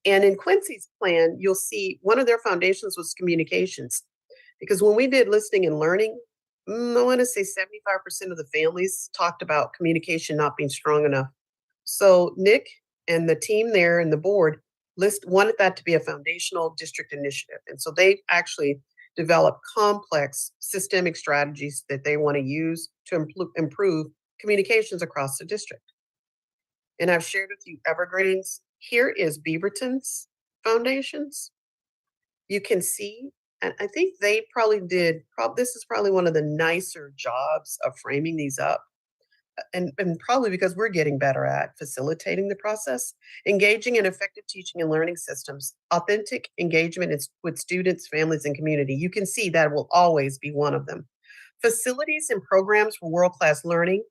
And in Quincy's plan, you'll see one of their foundations was communications. Because when we did listening and learning, I want to say 75% of the families talked about communication not being strong enough. So Nick and the team there and the board wanted that to be a foundational district initiative. And so they actually developed complex systemic strategies that they want to use to improve communications across the district. And I've shared with you Evergreens. Here is Beaverton's foundations. You can see, and I think they probably this is probably one of the nicer jobs of framing these up. And probably because we're getting better at facilitating the process, engaging in effective teaching and learning systems, authentic engagement with students, families, and community. You can see that will always be one of them. Facilities and programs for world-class learning,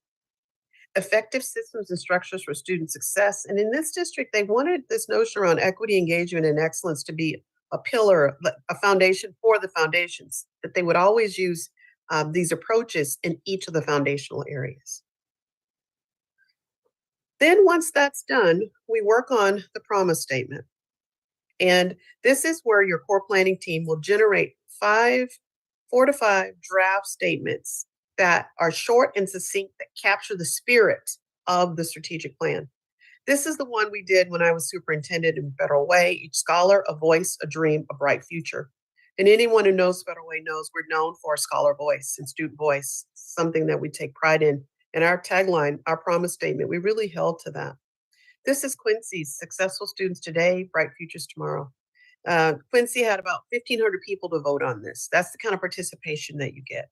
effective systems and structures for student success. And in this district, they wanted this notion around equity, engagement, and excellence to be a pillar, a foundation for the foundations, that they would always use these approaches in each of the foundational areas. Then once that's done, we work on the promise statement. And this is where your core planning team will generate 4 to 5 draft statements that are short and succinct that capture the spirit of the strategic plan. This is the one we did when I was superintendent in Federal Way: each scholar, a voice, a dream, a bright future. And anyone who knows Federal Way knows we're known for scholar voice and student voice, something that we take pride in. And our tagline, our promise statement, we really held to that. This is Quincy's: successful students today, bright futures tomorrow. Quincy had about 1,500 people to vote on this. That's the kind of participation that you get.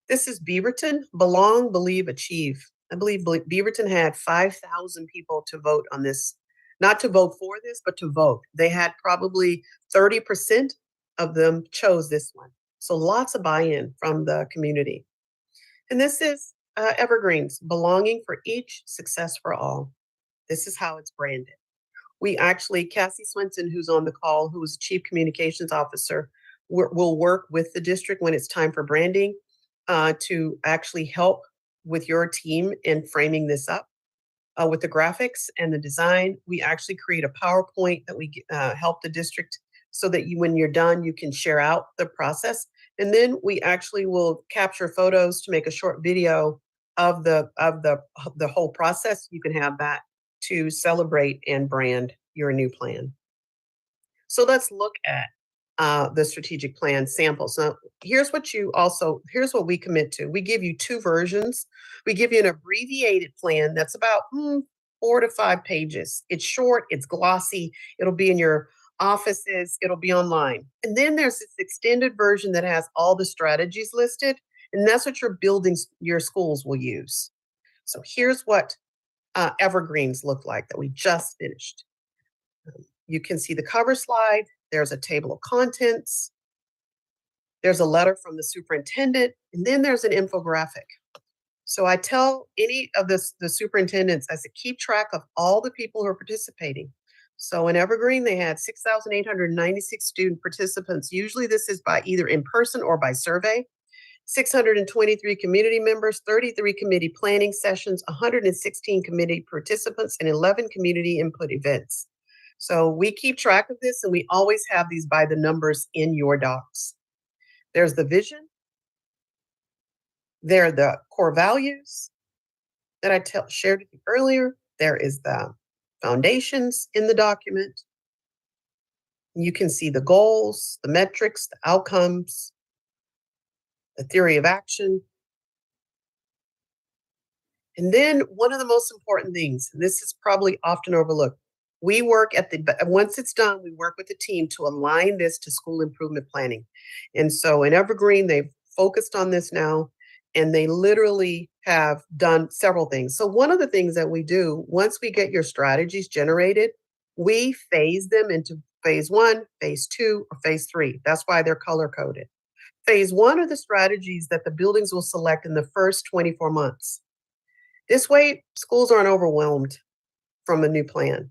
This is Beaverton, belong, believe, achieve. I believe Beaverton had 5,000 people to vote on this, not to vote for this, but to vote. They had probably 30% of them chose this one. So lots of buy-in from the community. And this is Evergreens, belonging for each, success for all. This is how it's branded. We actually, Cassie Swenson, who's on the call, who is Chief Communications Officer, will work with the district when it's time for branding to actually help with your team in framing this up. With the graphics and the design, we actually create a PowerPoint that we help the district so that you, when you're done, you can share out the process. And then we actually will capture photos to make a short video of the whole process. You can have that to celebrate and brand your new plan. So let's look at the strategic plan samples. Now, here's what we commit to. We give you two versions. We give you an abbreviated plan that's about 4 to 5 pages. It's short, it's glossy, it'll be in your offices, it'll be online. And then there's this extended version that has all the strategies listed, and that's what your buildings, your schools will use. So here's what evergreens look like that we just finished. You can see the cover slide. There's a table of contents. There's a letter from the superintendent, and then there's an infographic. So I tell any of the superintendents, I said, keep track of all the people who are participating. So in Evergreen, they had 6,896 student participants. Usually this is by either in person or by survey. 623 community members, 33 committee planning sessions, 116 committee participants, and 11 community input events. So we keep track of this, and we always have these by the numbers in your docs. There's the vision. There are the core values that I shared with you earlier. There is the foundations in the document. You can see the goals, the metrics, the outcomes, the theory of action. And then one of the most important things, and this is probably often overlooked, we work once it's done, we work with the team to align this to school improvement planning. And so in Evergreen, they've focused on this now, and they literally have done several things. So one of the things that we do, once we get your strategies generated, we phase them into phase 1, phase 2, or phase 3. That's why they're color coded. Phase 1 are the strategies that the buildings will select in the first 24 months. This way, schools aren't overwhelmed from a new plan.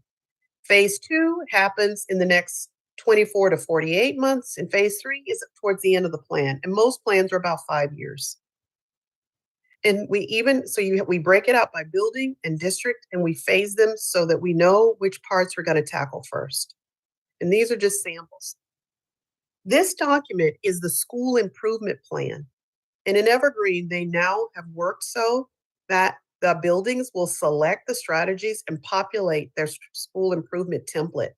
Phase 2 happens in the next 24 to 48 months, and phase 3 is towards the end of the plan. And most plans are about 5 years. And we break it out by building and district, and we phase them so that we know which parts we're going to tackle first. And these are just samples. This document is the school improvement plan. And in Evergreen, they now have worked so that the buildings will select the strategies and populate their school improvement template.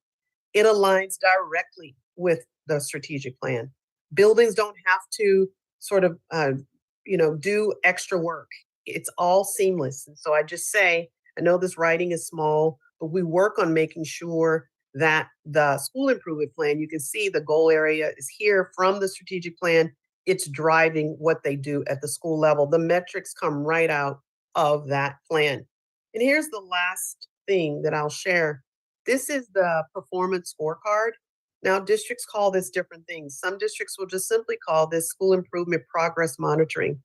It aligns directly with the strategic plan. Buildings don't have to sort of, do extra work. It's all seamless. And so I just say, I know this writing is small, but we work on making sure that the school improvement plan, you can see the goal area is here from the strategic plan. It's driving what they do at the school level. The metrics come right out of that plan. And here's the last thing that I'll share. This is the performance scorecard. Now, districts call this different things. Some districts will just simply call this school improvement progress monitoring.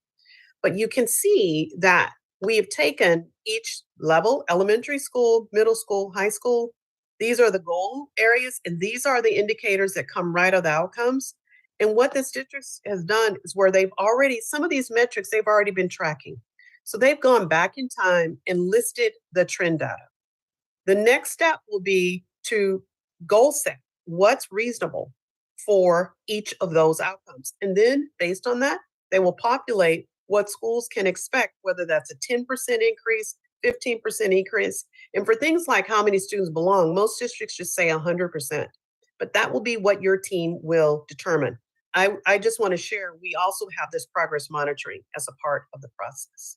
But you can see that we have taken each level, elementary school, middle school, high school. These are the goal areas, and these are the indicators that come right out of the outcomes. And what this district has done is where some of these metrics they've already been tracking. So they've gone back in time and listed the trend data. The next step will be to goal set what's reasonable for each of those outcomes. And then based on that, they will populate what schools can expect, whether that's a 10% increase, 15% increase. And for things like how many students belong, most districts just say 100%. But that will be what your team will determine. I just want to share, we also have this progress monitoring as a part of the process.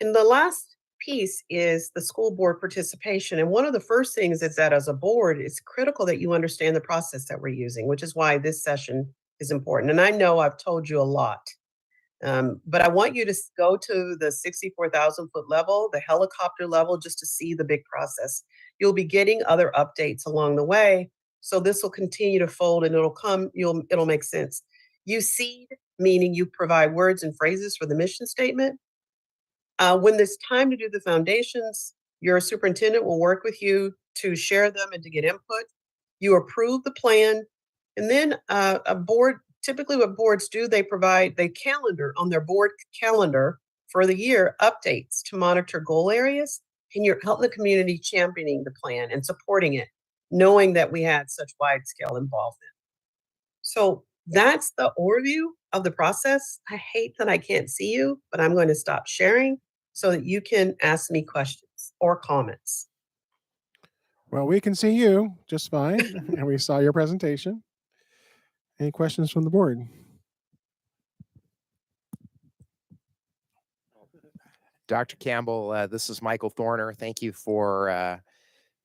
And the last piece is the school board participation. And one of the first things is that as a board, it's critical that you understand the process that we're using, which is why this session is important. And I know I've told you a lot, but I want you to go to the 64,000 foot level, the helicopter level, just to see the big process. You'll be getting other updates along the way. So this will continue to fold and it'll make sense. You seed, meaning you provide words and phrases for the mission statement. When it's time to do the foundations, your superintendent will work with you to share them and to get input. You approve the plan, and then a board, typically what boards do, they provide the calendar on their board calendar for the year updates to monitor goal areas, and you're helping the community championing the plan and supporting it, knowing that we had such wide scale involvement. So that's the overview of the process. I hate that I can't see you, but I'm going to stop sharing so that you can ask me questions or comments. Well, we can see you just fine, and we saw your presentation. Any questions from the board? Dr. Campbell, this is Michael Thorner. Thank you for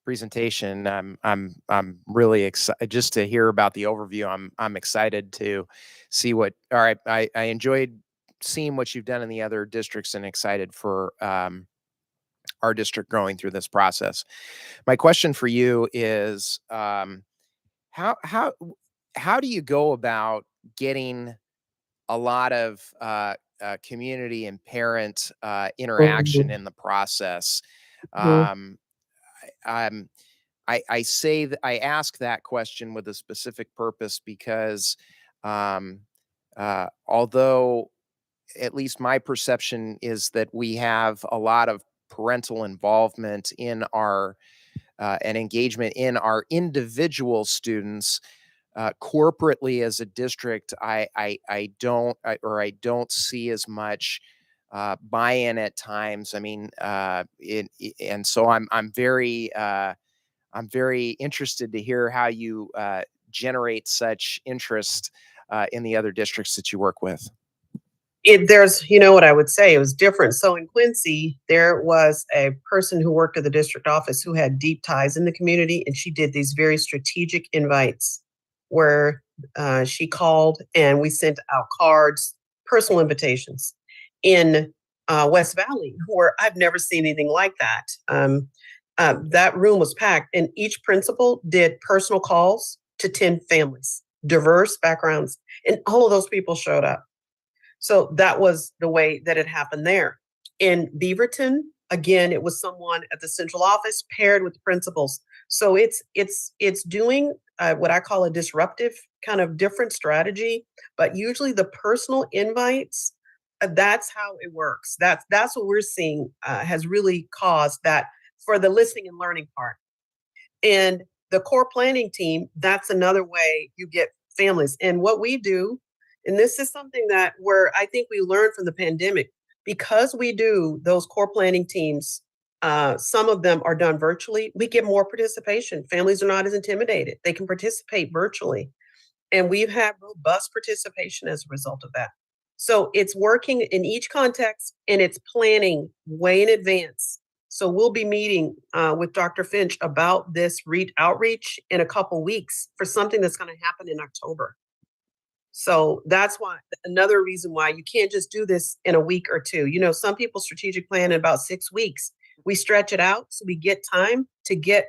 presentation. I'm really excited just to hear about the overview. I'm excited to see what. All right, I enjoyed seeing what you've done in the other districts and excited for our district going through this process. My question for you is how do you go about getting a lot of community and parent interaction in the process? Um, I'm I say that I ask that question with a specific purpose because although at least my perception is that we have a lot of parental involvement in our and engagement in our individual students, corporately as a district, I don't see as much buy-in at times. I mean, and so I'm very interested to hear how you generate such interest in the other districts that you work with. There's, you know what I would say, it was different. So in Quincy, there was a person who worked at the district office who had deep ties in the community, and she did these very strategic invites where she called and we sent out cards, personal invitations. In West Valley, where I've never seen anything like that. That room was packed, and each principal did personal calls to 10 families, diverse backgrounds, and all of those people showed up. So that was the way that it happened there. In Beaverton, again, it was someone at the central office paired with the principals. So it's doing what I call a disruptive kind of different strategy, but usually the personal invites, that's how it works. That's what we're seeing has really caused that for the listening and learning part. And the core planning team, that's another way you get families. And what we do, and this is something that where I think we learned from the pandemic, because we do those core planning teams, some of them are done virtually, we get more participation. Families are not as intimidated. They can participate virtually. And we've had robust participation as a result of that. So it's working in each context and it's planning way in advance. So we'll be meeting with Dr. Finch about this outreach in a couple weeks for something that's going to happen in October. So that's why another reason why you can't just do this in a week or two. You know, some people strategic plan in about 6 weeks. We stretch it out so we get time to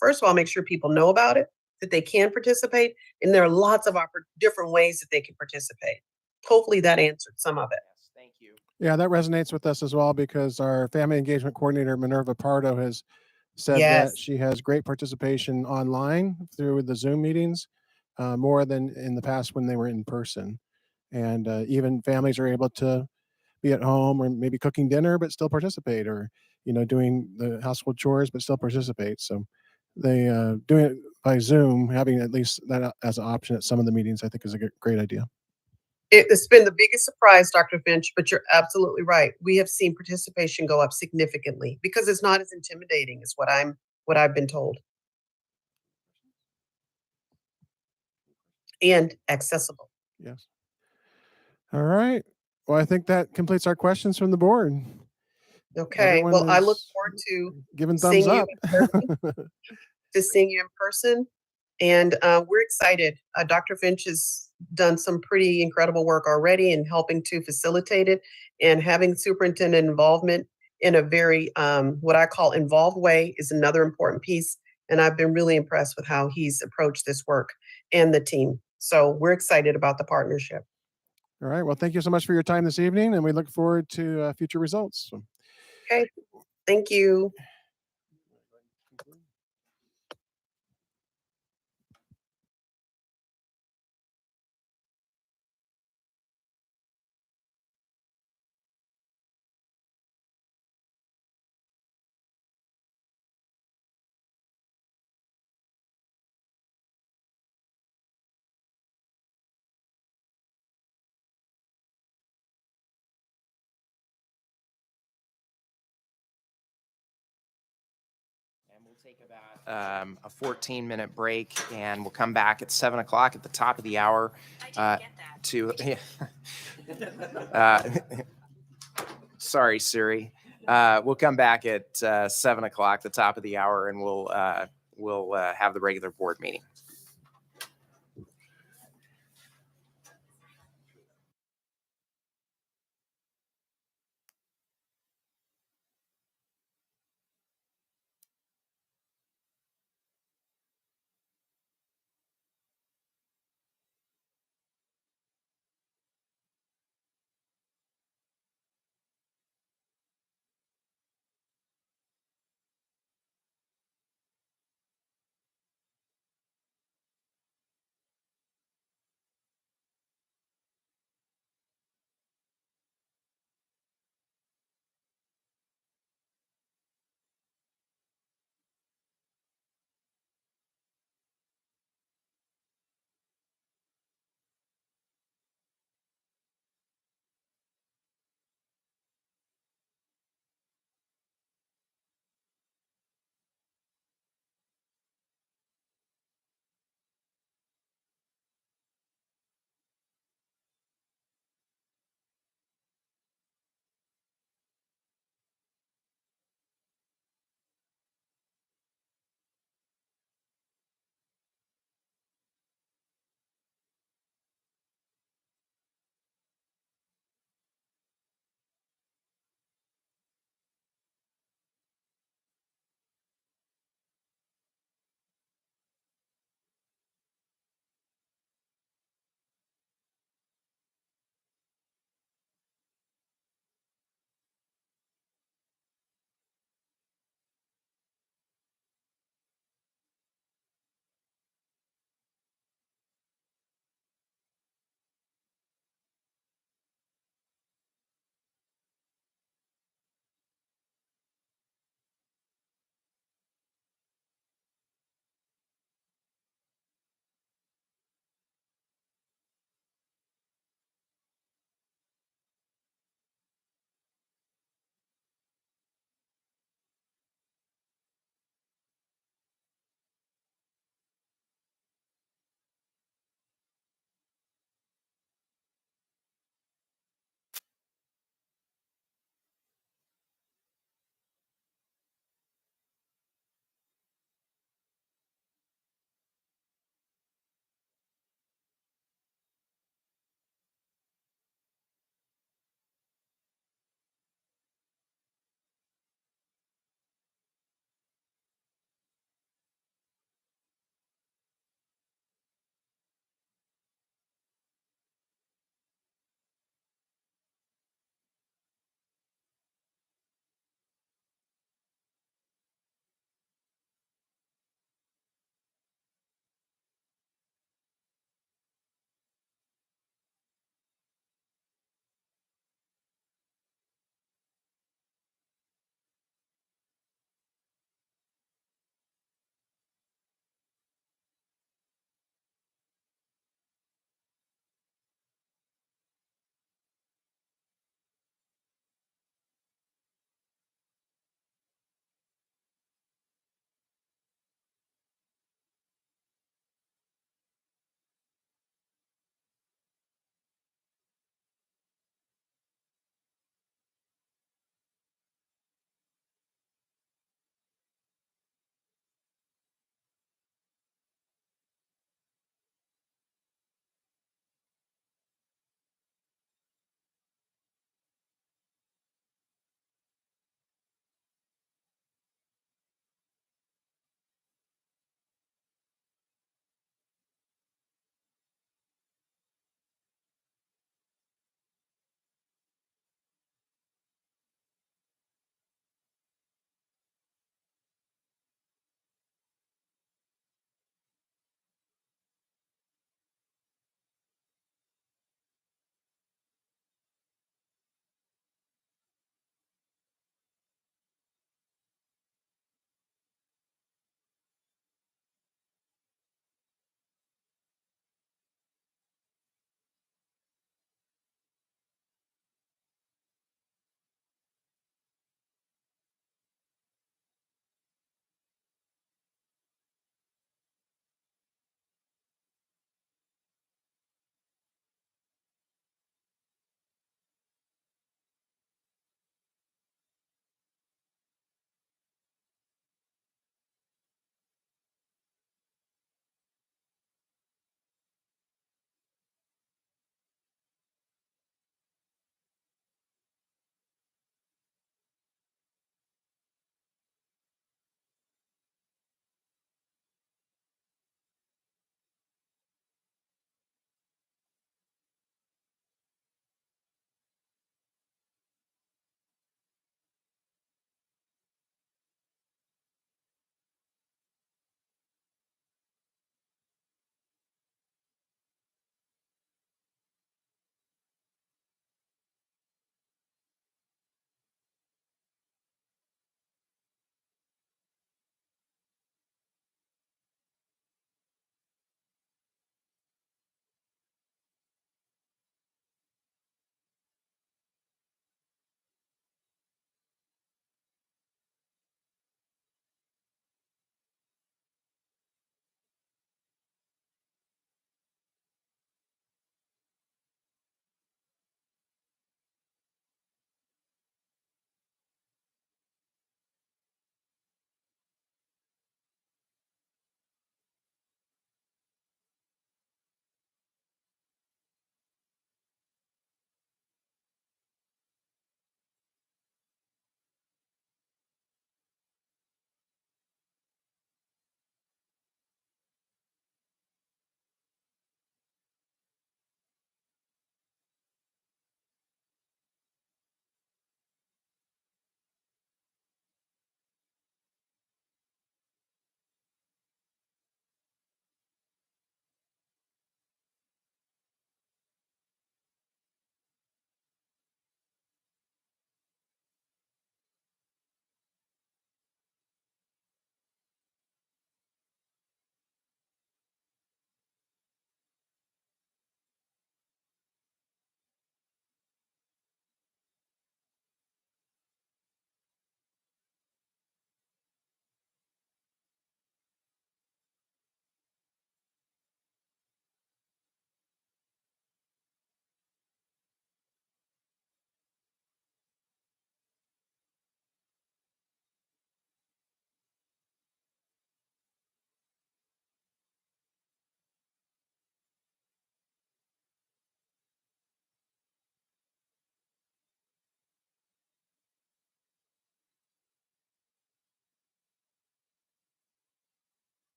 first of all, make sure people know about it, that they can participate. And there are lots of different ways that they can participate. Hopefully that answered some of it. Yes, thank you. Yeah, that resonates with us as well because our family engagement coordinator, Minerva Pardo, has said that Yes. she has great participation online through the Zoom meetings, more than in the past when they were in person. And even families are able to be at home or maybe cooking dinner, but still participate, or, doing the household chores, but still participate. So they doing it by Zoom, having at least that as an option at some of the meetings, I think is a great idea. It's been the biggest surprise, Dr. Finch, but you're absolutely right. We have seen participation go up significantly because it's not as intimidating as what I've been told. And accessible. Yes. All right. Well, I think that completes our questions from the board. Okay, Everyone well, I look is forward to giving thumbs seeing you up. in person. And we're excited. Dr. Finch has done some pretty incredible work already in helping to facilitate it, and having superintendent involvement in a very, what I call involved way is another important piece. And I've been really impressed with how he's approached this work and the team. So we're excited about the partnership. All right. Well, thank you so much for your time this evening, and we look forward to future results. So- Okay, thank you. And we'll take about a 14-minute break, and we'll come back at 7 o'clock at the top of the hour. To sorry, Siri. We'll come back at 7 o'clock, the top of the hour, and we'll have the regular board meeting.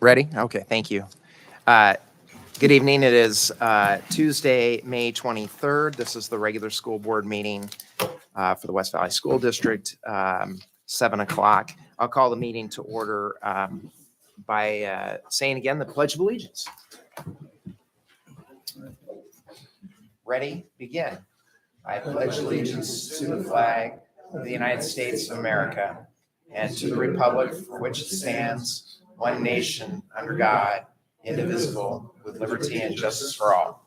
Ready? Okay, thank you. Good evening. It is Tuesday, May 23rd. This is the regular school board meeting for the West Valley School District, 7 o'clock. I'll call the meeting to order by saying again the Pledge of Allegiance. Ready? Begin. I pledge allegiance to the flag of the United States of America and to the republic for which it stands, one nation, under God, indivisible, with liberty and justice for all.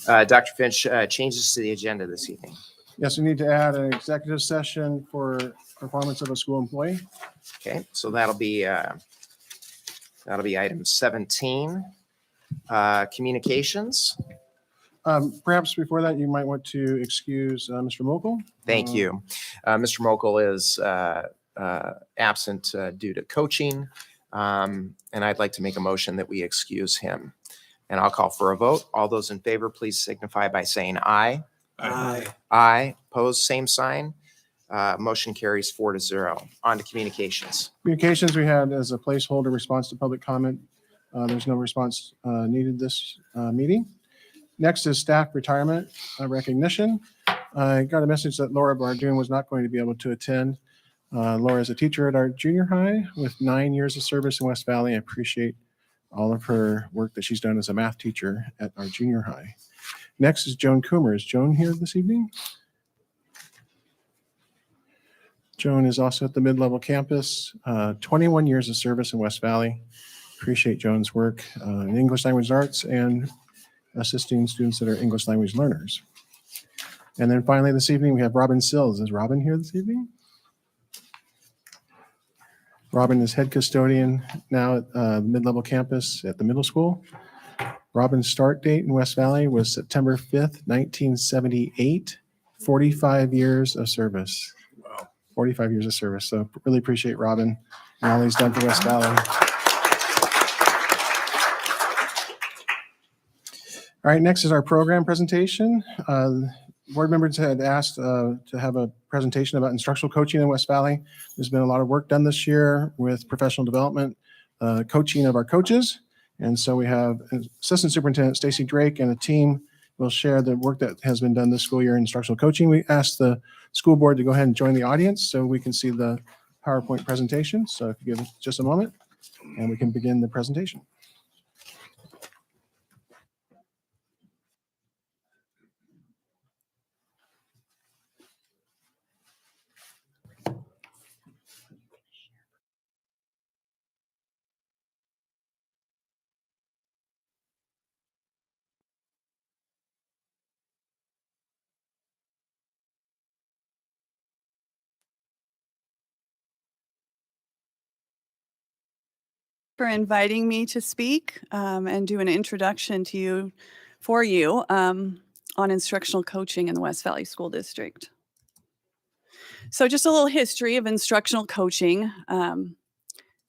Dr. Finch, changes to the agenda this evening. Yes, we need to add an executive session for performance of a school employee. Okay, so that'll be item 17. Communications. Perhaps before that, you might want to excuse Mr. Mokel. Thank you. Mr. Mokel is absent due to coaching, and I'd like to make a motion that we excuse him. And I'll call for a vote. All those in favor, please signify by saying aye. Aye. Aye. Opposed, same sign. Motion carries 4-0. On to communications. Communications we had as a placeholder response to public comment. There's no response needed this meeting. Next is staff retirement recognition. I got a message that Laura Bardoon was not going to be able to attend. Laura is a teacher at our junior high with 9 years of service in West Valley. I appreciate all of her work that she's done as a math teacher at our junior high. Next is Joan Coomer. Is Joan here this evening? Joan is also at the mid-level campus, 21 years of service in West Valley. Appreciate Joan's work in English language arts and assisting students that are English language learners. And then finally this evening, we have Robin Sills. Is Robin here this evening? Robin is head custodian now at the mid-level campus at the middle school. Robin's start date in West Valley was September 5th, 1978, 45 years of service. Wow. 45 years of service. So really appreciate Robin and all he's done for West Valley. All right, next is our program presentation. Board members had asked to have a presentation about instructional coaching in West Valley. There's been a lot of work done this year with professional development, coaching of our coaches. And so we have Assistant Superintendent Stacy Drake and a team will share the work that has been done this school year in instructional coaching. We asked the school board to go ahead and join the audience so we can see the PowerPoint presentation. So if you give us just a moment and we can begin the presentation. For inviting me to speak and do an introduction to you on instructional coaching in the West Valley School District. So just a little history of instructional coaching.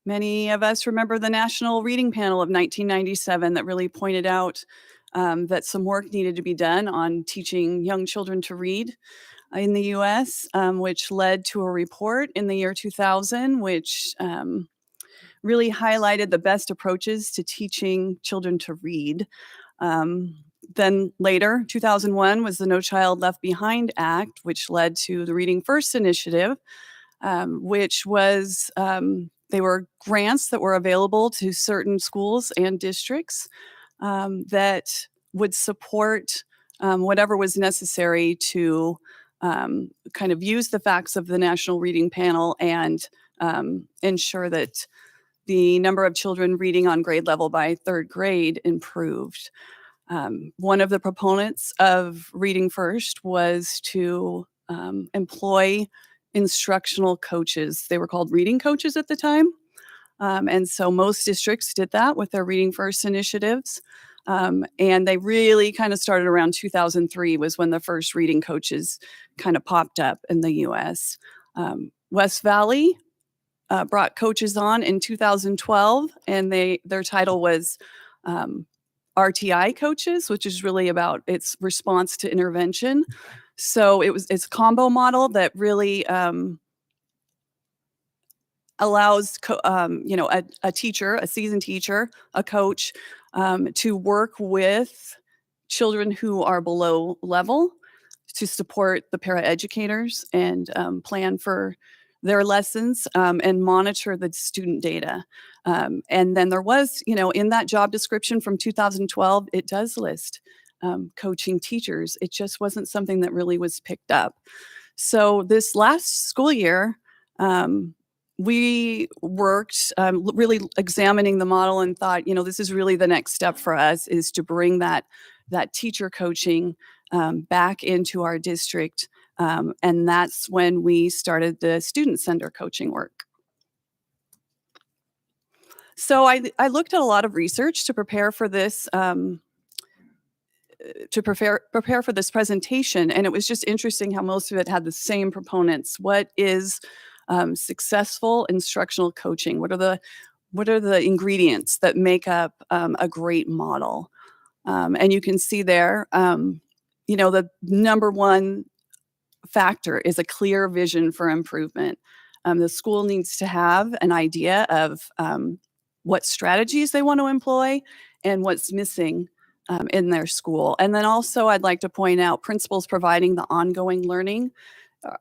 Many of us remember the National Reading Panel of 1997 that really pointed out that some work needed to be done on teaching young children to read in the U.S., which led to a report in the year 2000, which really highlighted the best approaches to teaching children to read. Then later, 2001 was the No Child Left Behind Act, which led to the Reading First initiative, which was, they were grants that were available to certain schools and districts that would support whatever was necessary to kind of use the facts of the National Reading Panel and ensure that the number of children reading on grade level by third grade improved. One of the proponents of Reading First was to employ instructional coaches. They were called reading coaches at the time. And so most districts did that with their Reading First initiatives. And they really kind of started around 2003 was when the first reading coaches kind of popped up in the US. West Valley brought coaches on in 2012, and their title was RTI coaches, which is really about its response to intervention. So it's a combo model that really allows a teacher, a seasoned teacher, a coach to work with children who are below level to support the paraeducators and plan for their lessons and monitor the student data. And then there was, in that job description from 2012, it does list coaching teachers. It just wasn't something that really was picked up. So this last school year, we worked really examining the model and thought, this is really the next step for us is to bring that teacher coaching back into our district. And that's when we started the student center coaching work. So I looked at a lot of research to prepare for this prepare for this presentation, and it was just interesting how most of it had the same proponents. What is successful instructional coaching? What are the ingredients that make up a great model? And you can see there, the number one factor is a clear vision for improvement. The school needs to have an idea of what strategies they want to employ and what's missing in their school. And then also I'd like to point out principals providing the ongoing learning.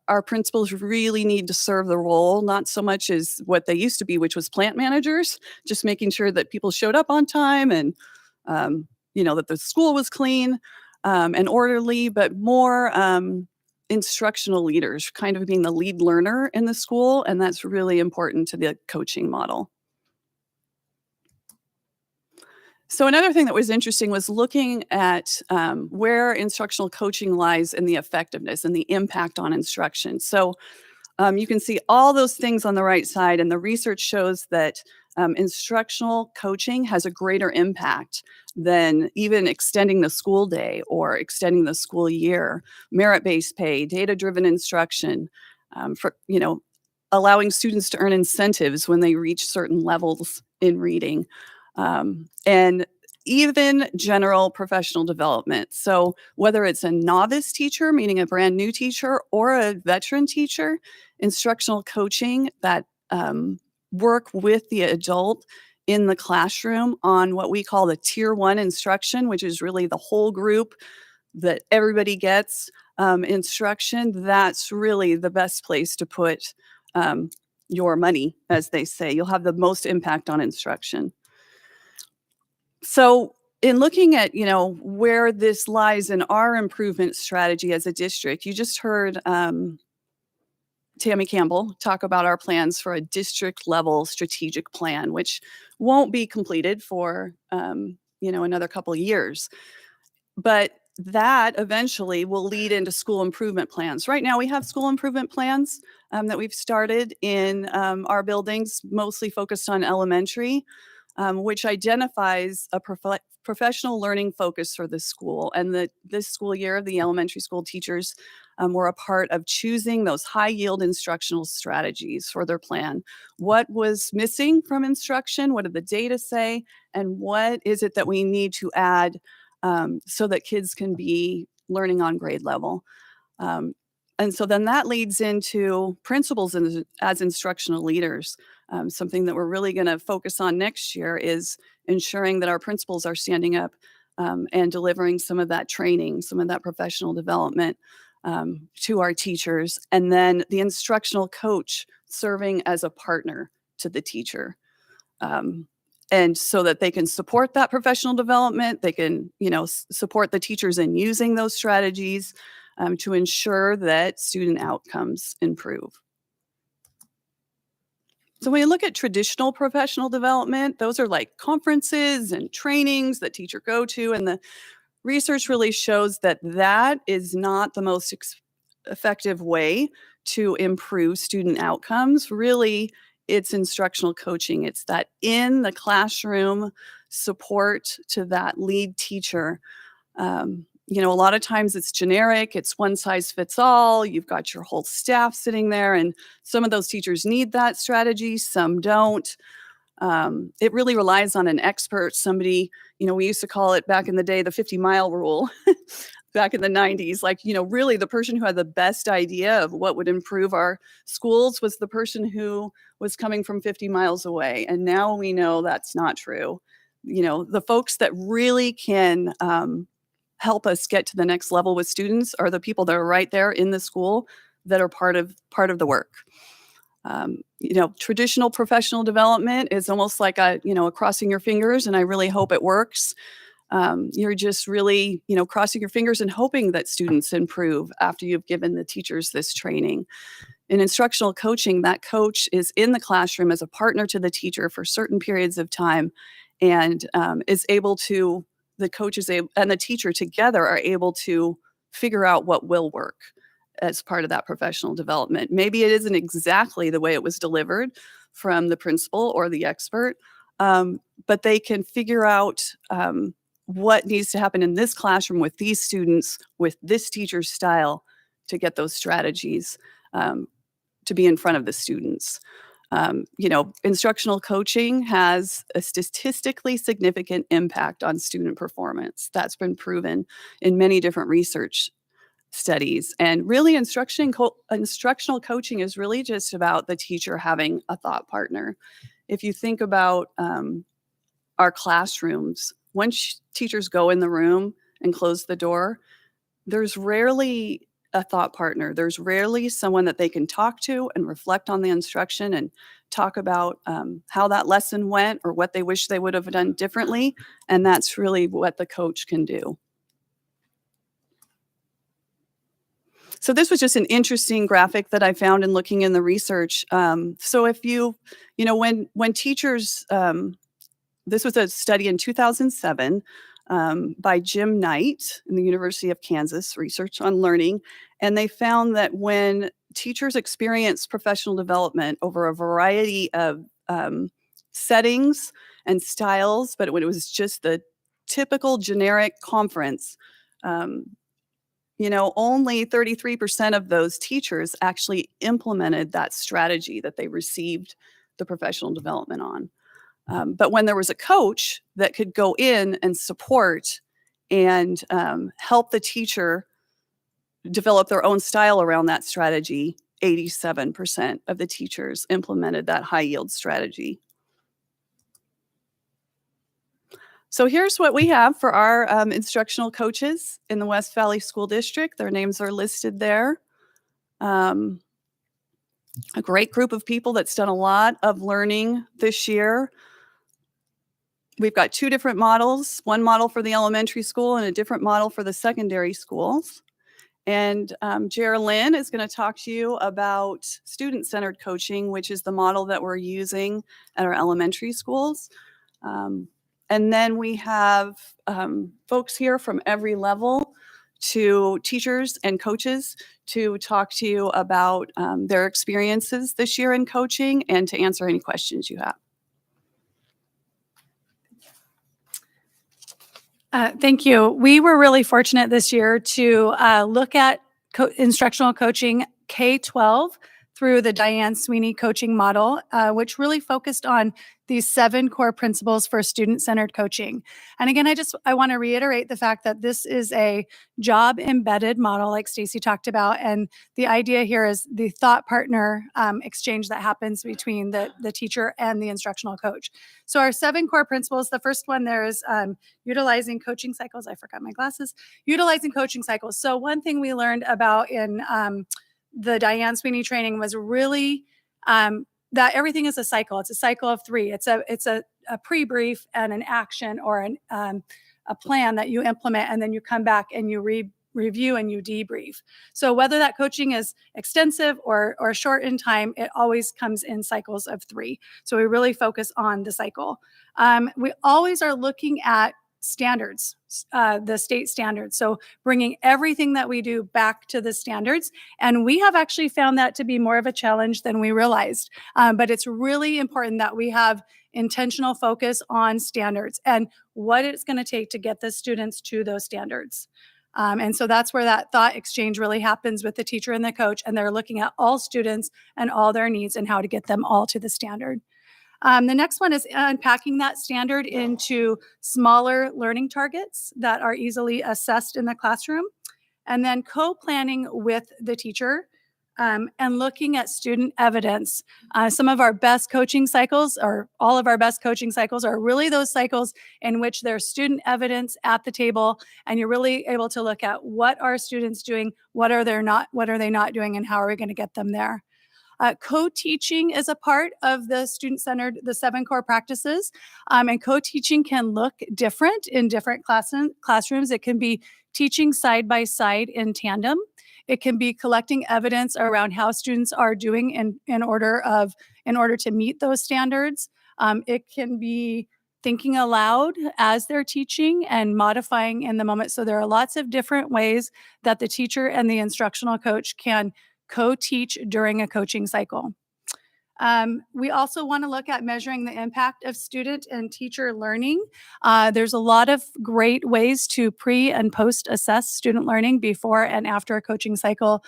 Our principals really need to serve the role, not so much as what they used to be, which was plant managers, just making sure that people showed up on time and, that the school was clean and orderly, but more instructional leaders, kind of being the lead learner in the school. And that's really important to the coaching model. So another thing that was interesting was looking at where instructional coaching lies in the effectiveness and the impact on instruction. So you can see all those things on the right side, and the research shows that instructional coaching has a greater impact than even extending the school day or extending the school year, merit-based pay, data-driven instruction, for allowing students to earn incentives when they reach certain levels in reading. And even general professional development. So whether it's a novice teacher, meaning a brand new teacher, or a veteran teacher, instructional coaching that work with the adult in the classroom on what we call the tier 1 instruction, which is really the whole group that everybody gets instruction. That's really the best place to put your money, as they say. You'll have the most impact on instruction. So in looking at, where this lies in our improvement strategy as a district, you just heard Tammy Campbell talk about our plans for a district level strategic plan, which won't be completed for, another couple of years. But that eventually will lead into school improvement plans. Right now we have school improvement plans that we've started in our buildings, mostly focused on elementary, which identifies a professional learning focus for the school. And this school year, the elementary school teachers were a part of choosing those high yield instructional strategies for their plan. What was missing from instruction? What did the data say? And what is it that we need to add so that kids can be learning on grade level? And so then that leads into principals as instructional leaders. Something that we're really going to focus on next year is ensuring that our principals are standing up and delivering some of that training, some of that professional development to our teachers. And then the instructional coach serving as a partner to the teacher. And so that they can support that professional development, they can, support the teachers in using those strategies to ensure that student outcomes improve. So when you look at traditional professional development, those are like conferences and trainings that teachers go to, and the research really shows that that is not the most effective way to improve student outcomes. Really, it's instructional coaching. It's that in the classroom support to that lead teacher. You know, a lot of times it's generic, it's one size fits all. You've got your whole staff sitting there, and some of those teachers need that strategy, some don't. It really relies on an expert, somebody, you know, we used to call it back in the day the 50-mile rule. Back in the 90s, like, you know, really the person who had the best idea of what would improve our schools was the person who was coming from 50 miles away. And now we know that's not true. You know, the folks that really can help us get to the next level with students are the people that are right there in the school that are part of the work. You know, traditional professional development is almost like a crossing your fingers, and I really hope it works. You're just really, you know, crossing your fingers and hoping that students improve after you've given the teachers this training. In instructional coaching, that coach is in the classroom as a partner to the teacher for certain periods of time, and is able to, the coach is able, and the teacher together are able to figure out what will work as part of that professional development. Maybe it isn't exactly the way it was delivered from the principal or the expert, but they can figure out what needs to happen in this classroom with these students, with this teacher's style, to get those strategies to be in front of the students. You know, instructional coaching has a statistically significant impact on student performance. That's been proven in many different research studies. And really, instructional coaching is really just about the teacher having a thought partner. If you think about our classrooms, once teachers go in the room and close the door, there's rarely a thought partner. There's rarely someone that they can talk to and reflect on the instruction and talk about how that lesson went or what they wish they would have done differently. And that's really what the coach can do. So this was just an interesting graphic that I found in looking in the research. So if you know, when teachers, this was a study in 2007 by Jim Knight in the University of Kansas, Research on Learning. And they found that when teachers experience professional development over a variety of settings and styles, but when it was just the typical generic conference, you know, only 33% of those teachers actually implemented that strategy that they received the professional development on. But when there was a coach that could go in and support and help the teacher develop their own style around that strategy, 87% of the teachers implemented that high yield strategy. So here's what we have for our instructional coaches in the West Valley School District. Their names are listed there. A great group of people that's done a lot of learning this year. We've got two different models, one model for the elementary school and a different model for the secondary schools. And Geraldine is going to talk to you about student-centered coaching, which is the model that we're using at our elementary schools. And then we have folks here from every level, to teachers and coaches, to talk to you about their experiences this year in coaching and to answer any questions you have. Thank you. We were really fortunate this year to look at instructional coaching K-12 through the Diane Sweeney coaching model, which really focused on these 7 core principles for student-centered coaching. And again, I want to reiterate the fact that this is a job-embedded model, like Stacy talked about, and the idea here is the thought partner exchange that happens between the teacher and the instructional coach. So our 7 core principles, the first one there is utilizing coaching cycles. I forgot my glasses. Utilizing coaching cycles. So one thing we learned about in the Diane Sweeney training was really that everything is a cycle. It's a cycle of 3. It's a pre-brief and an action or a plan that you implement, and then you come back and you review and you debrief. So whether that coaching is extensive or short in time, it always comes in cycles of 3. So we really focus on the cycle. We always are looking at standards, the state standards. So bringing everything that we do back to the standards. And we have actually found that to be more of a challenge than we realized. But it's really important that we have intentional focus on standards and what it's going to take to get the students to those standards. And so that's where that thought exchange really happens with the teacher and the coach. And they're looking at all students and all their needs and how to get them all to the standard. The next one is unpacking that standard into smaller learning targets that are easily assessed in the classroom. And then co-planning with the teacher and looking at student evidence. Some of our best coaching cycles, or all of our best coaching cycles, are really those cycles in which there's student evidence at the table, and you're really able to look at what are students doing, what are they not doing, and how are we going to get them there. Co-teaching is a part of the student-centered, the 7 core practices, and co-teaching can look different in different classrooms. It can be teaching side by side in tandem. It can be collecting evidence around how students are doing in order to meet those standards. It can be thinking aloud as they're teaching and modifying in the moment. So there are lots of different ways that the teacher and the instructional coach can co-teach during a coaching cycle. We also want to look at measuring the impact of student and teacher learning. There's a lot of great ways to pre and post assess student learning before and after a coaching cycle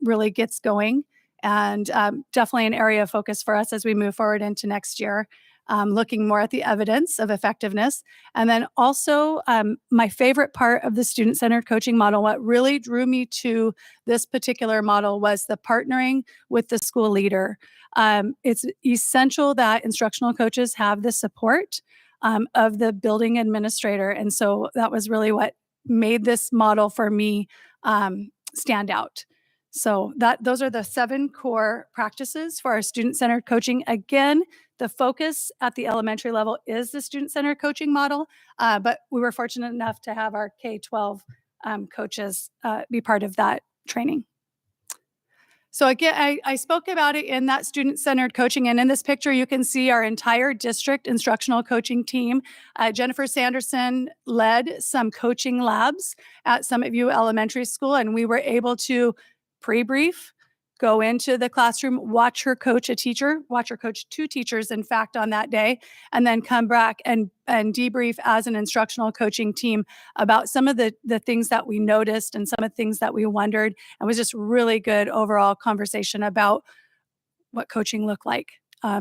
really gets going. And definitely an area of focus for us as we move forward into next year. Looking more at the evidence of effectiveness. And then also my favorite part of the student-centered coaching model, what really drew me to this particular model was the partnering with the school leader. It's essential that instructional coaches have the support of the building administrator. And so that was really what made this model for me stand out. So those are the 7 core practices for our student-centered coaching. Again, the focus at the elementary level is the student-centered coaching model, but we were fortunate enough to have our K-12 coaches be part of that training. So again, I spoke about it in that student-centered coaching, and in this picture, you can see our entire district instructional coaching team. Jennifer Sanderson led some coaching labs at Summit View Elementary School, and we were able to pre-brief, go into the classroom, watch her coach 2 teachers, in fact, on that day, and then come back and debrief as an instructional coaching team about some of the things that we noticed and some of the things that we wondered. It was just really good overall conversation about what coaching looked like.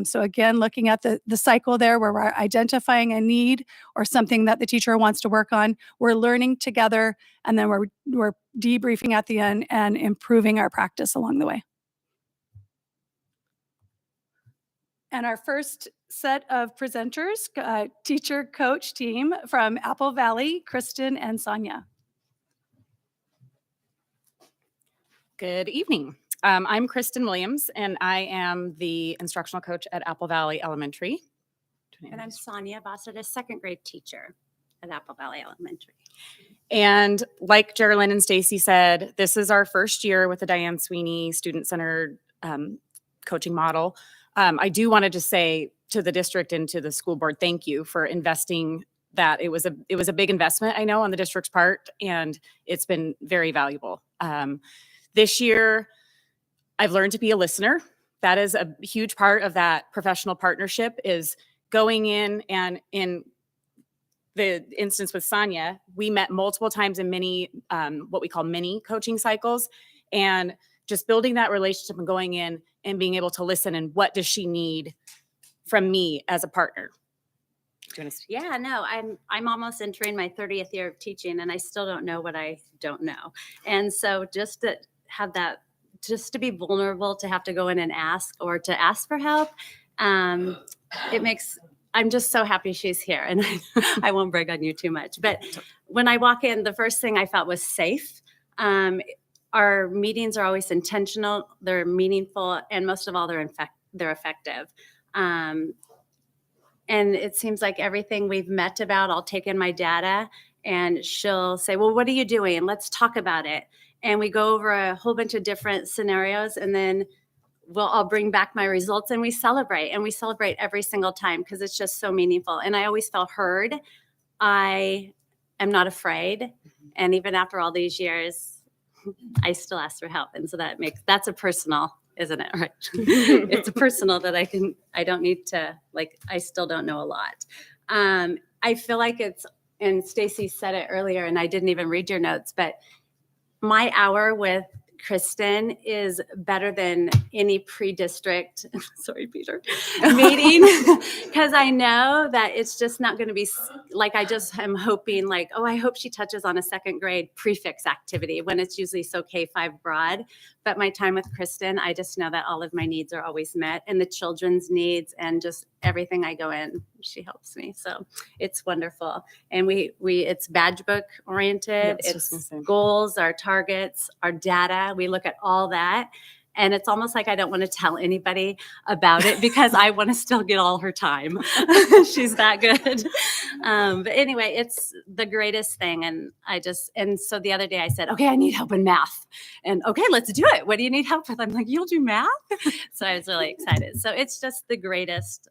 So again, looking at the cycle there where we're identifying a need or something that the teacher wants to work on, we're learning together, and then we're debriefing at the end and improving our practice along the way. And our first set of presenters, teacher coach team from Apple Valley, Kristen and Sonia. Good evening. I'm Kristen Williams, and I am the instructional coach at Apple Valley Elementary. And I'm Sonia Bassett, a 2nd grade teacher at Apple Valley Elementary. And like Geraldine and Stacy said, this is our first year with the Diane Sweeney student-centered coaching model. I do want to just say to the district and to the school board, thank you for investing that. It was a big investment, I know, on the district's part, and it's been very valuable. This year, I've learned to be a listener. That is a huge part of that professional partnership, is going in, and in the instance with Sonia, we met multiple times in many, what we call mini coaching cycles, and just building that relationship and going in and being able to listen and what does she need from me as a partner. Yeah, no, I'm almost entering my 30th year of teaching, and I still don't know what I don't know. And so just to have that, just to be vulnerable, to have to go in and ask, or to ask for help, I'm just so happy she's here, and I won't brag on you too much. But when I walk in, the first thing I felt was safe. Our meetings are always intentional, they're meaningful, and most of all, they're effective. And it seems like everything we've met about, I'll take in my data, and she'll say, well, what are you doing? Let's talk about it. And we go over a whole bunch of different scenarios, and then I'll bring back my results, and we celebrate every single time, because it's just so meaningful. And I always felt heard. I am not afraid. And even after all these years, I still ask for help. And so that's a personal, isn't it? Right. It's a personal that I don't need to, like, I still don't know a lot. I feel like and Stacy said it earlier, and I didn't even read your notes, but my hour with Kristen is better than any pre-district, sorry, Peter, meeting, because I know that it's just not going to be like, I just am hoping like, oh, I hope she touches on a second grade prefix activity when it's usually so K-5 broad. But my time with Kristen, I just know that all of my needs are always met, and the children's needs, and just everything I go in, she helps me. So it's wonderful. And it's badge book oriented. Yeah, it's It's goals, our targets, our data. We look at all that. And it's almost like I don't want to tell anybody about it because I want to still get all her time. She's that good. But anyway, it's the greatest thing. And so the other day I said, okay, I need help in math. And okay, let's do it. What do you need help with? I'm like, you'll do math? So I was really excited. So it's just the greatest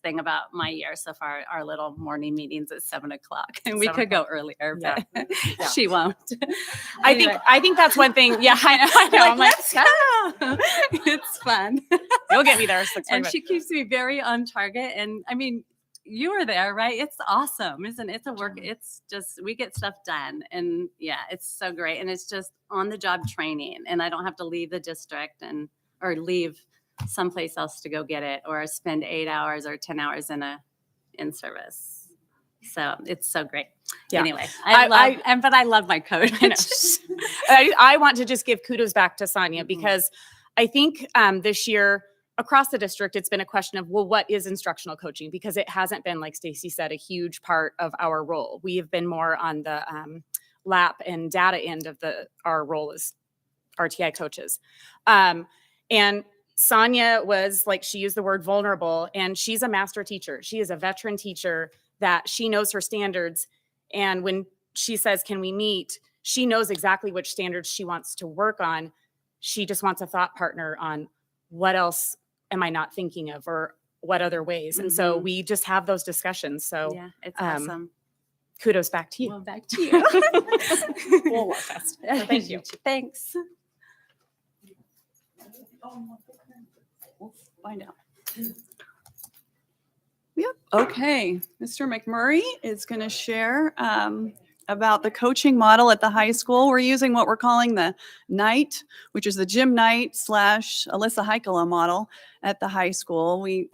thing about my year so far, our little morning meetings at 7:00, and we could go earlier, but Yeah. she won't. I think that's one thing. Yeah, I know. I'm like, let's go. It's fun. you'll get me there. 6:45. And she keeps me very on target. And I mean, you were there, right? It's awesome, isn't it? It's a work. It's just, we get stuff done. And yeah, it's so great. And it's just on the job training. And I don't have to leave the district or leave someplace else to go get it, or spend 8 hours or 10 hours in service. So it's so great. Yeah. Anyway, I love my coach. I want to just give kudos back to Sonia, because I think this year across the district, it's been a question of, well, what is instructional coaching? Because it hasn't been, like Stacy said, a huge part of our role. We have been more on the lap and data end of our role as RTI coaches. And Sonia was, like, she used the word vulnerable, and she's a master teacher. She is a veteran teacher that she knows her standards. And when she says, can we meet? She knows exactly which standards she wants to work on. She just wants a thought partner on what else am I not thinking of, or what other ways. And so we just have those discussions. So Yeah, it's awesome. kudos back to you. Well, back to you. We'll walk fast. So thank you. Thanks. We'll find out. Yep. Okay. Mr. McMurray is going to share about the coaching model at the high school. We're using what we're calling the NIGHT, which is the Jim Knight / Alyssa Heikkila model at the high school. We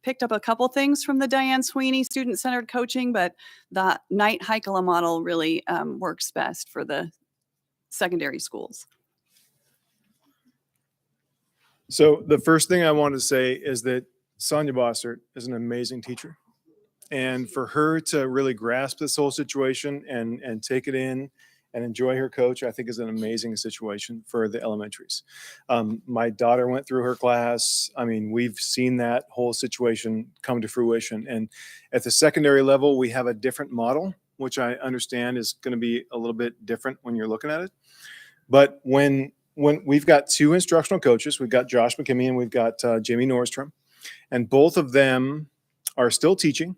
picked up a couple things from the Diane Sweeney student-centered coaching, but the Knight Heikkila model really works best for the secondary schools. So the first thing I want to say is that Sonia Bossert is an amazing teacher. And for her to really grasp this whole situation and take it in and enjoy her coach, I think is an amazing situation for the elementaries. My daughter went through her class. I mean, we've seen that whole situation come to fruition. And at the secondary level, we have a different model, which I understand is going to be a little bit different when you're looking at it. But when we've got two instructional coaches, we've got Josh McKimmey and we've got Jamie Nordstrom, and both of them are still teaching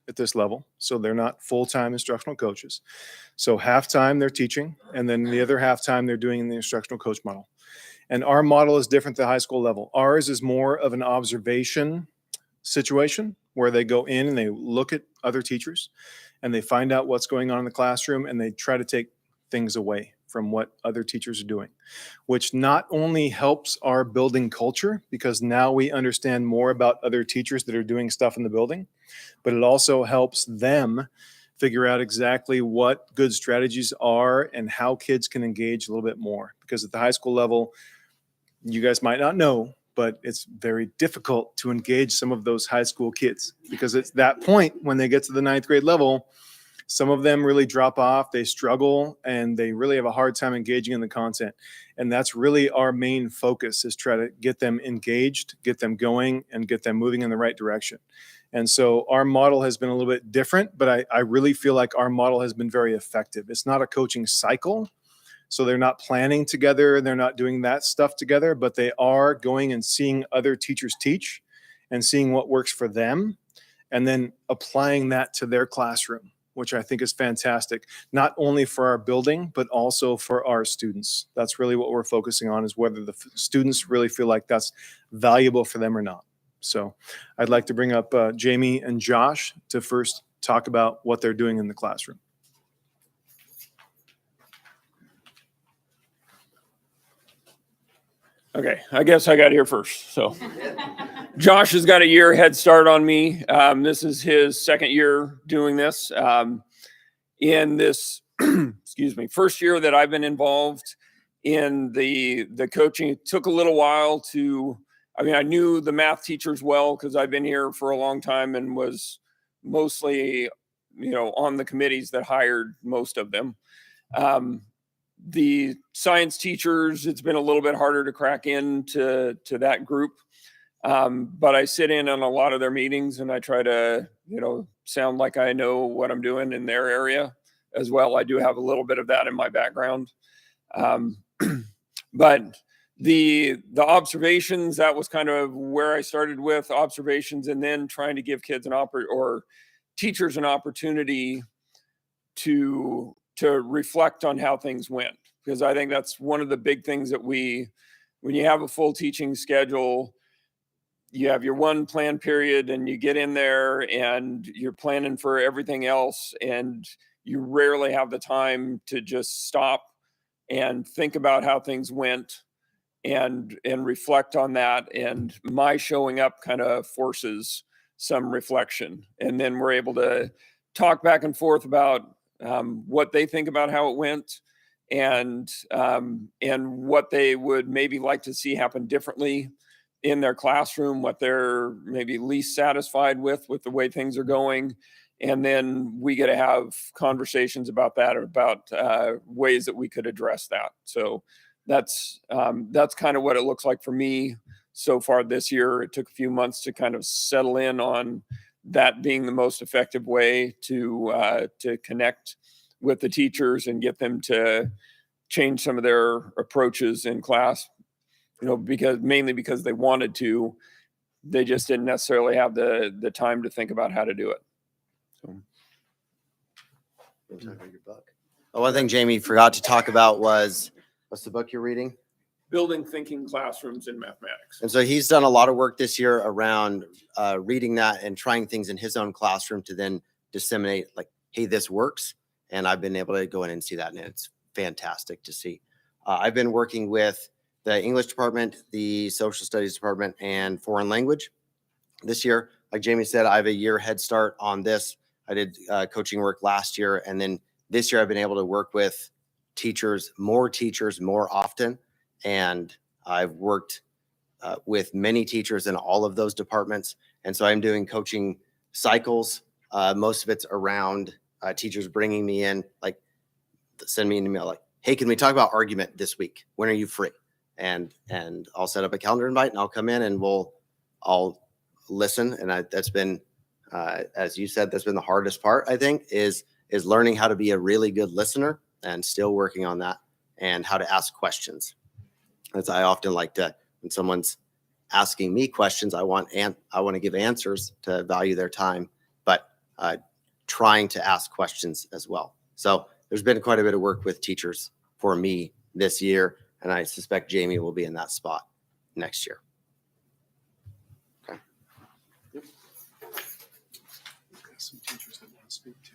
at this level. So they're not full-time instructional coaches. So half-time they're teaching, and then the other half-time they're doing the instructional coach model. And our model is different at the high school level. Ours is more of an observation situation where they go in and they look at other teachers and they find out what's going on in the classroom, and they try to take things away from what other teachers are doing, which not only helps our building culture, because now we understand more about other teachers that are doing stuff in the building, but it also helps them figure out exactly what good strategies are and how kids can engage a little bit more. Because at the high school level, you guys might not know, but it's very difficult to engage some of those high school kids, because it's that point when they get to the 9th grade level, some of them really drop off, they struggle, and they really have a hard time engaging in the content. And that's really our main focus, is try to get them engaged, get them going, and get them moving in the right direction. And so our model has been a little bit different, but I really feel like our model has been very effective. It's not a coaching cycle. So they're not planning together, they're not doing that stuff together, but they are going and seeing other teachers teach and seeing what works for them, and then applying that to their classroom, which I think is fantastic, not only for our building, but also for our students. That's really what we're focusing on, is whether the students really feel like that's valuable for them or not. So I'd like to bring up Jamie and Josh to first talk about what they're doing in the classroom. Okay, I guess I got here first. So Josh has got a year head start on me. This is his second year doing this. In this, excuse me, first year that I've been involved in the coaching, it took a little while to, I mean, I knew the math teachers well because I've been here for a long time and was mostly, on the committees that hired most of them. The science teachers, it's been a little bit harder to crack into that group. But I sit in on a lot of their meetings and I try to, sound like I know what I'm doing in their area as well. I do have a little bit of that in my background. But the observations, that was kind of where I started with observations, and then trying to give kids or teachers an opportunity to reflect on how things went. Because I think that's one of the big things that when you have a full teaching schedule, you have your one plan period and you get in there and you're planning for everything else, and you rarely have the time to just stop and think about how things went and reflect on that. And my showing up kind of forces some reflection. And then we're able to talk back and forth about what they think about how it went, and what they would maybe like to see happen differently in their classroom, what they're maybe least satisfied with the way things are going. And then we get to have conversations about that, about ways that we could address that. So that's kind of what it looks like for me so far this year. It took a few months to kind of settle in on that being the most effective way to connect with the teachers and get them to change some of their approaches in class, mainly because they wanted to, they just didn't necessarily have the time to think about how to do it. So. Your book. Oh, one thing Jamie forgot to talk about was, what's the book you're reading? Building Thinking Classrooms in Mathematics. And so he's done a lot of work this year around reading that and trying things in his own classroom to then disseminate, like, hey, this works. And I've been able to go in and see that, and it's fantastic to see. I've been working with the English department, the social studies department, and foreign language this year. Like Jamie said, I have a year head start on this. I did coaching work last year, and then this year I've been able to work with teachers more often. And I've worked with many teachers in all of those departments. And so I'm doing coaching cycles. Most of it's around teachers bringing me in, like, send me an email like, hey, can we talk about argument this week? When are you free? And I'll set up a calendar invite and I'll come in and I'll listen. And that's been, as you said, that's been the hardest part, I think, is learning how to be a really good listener, and still working on that, and how to ask questions. As I often like to, when someone's asking me questions, I want to give answers to value their time, but trying to ask questions as well. So there's been quite a bit of work with teachers for me this year, and I suspect Jamie will be in that spot next year. Okay. Yep. Some teachers that want to speak to.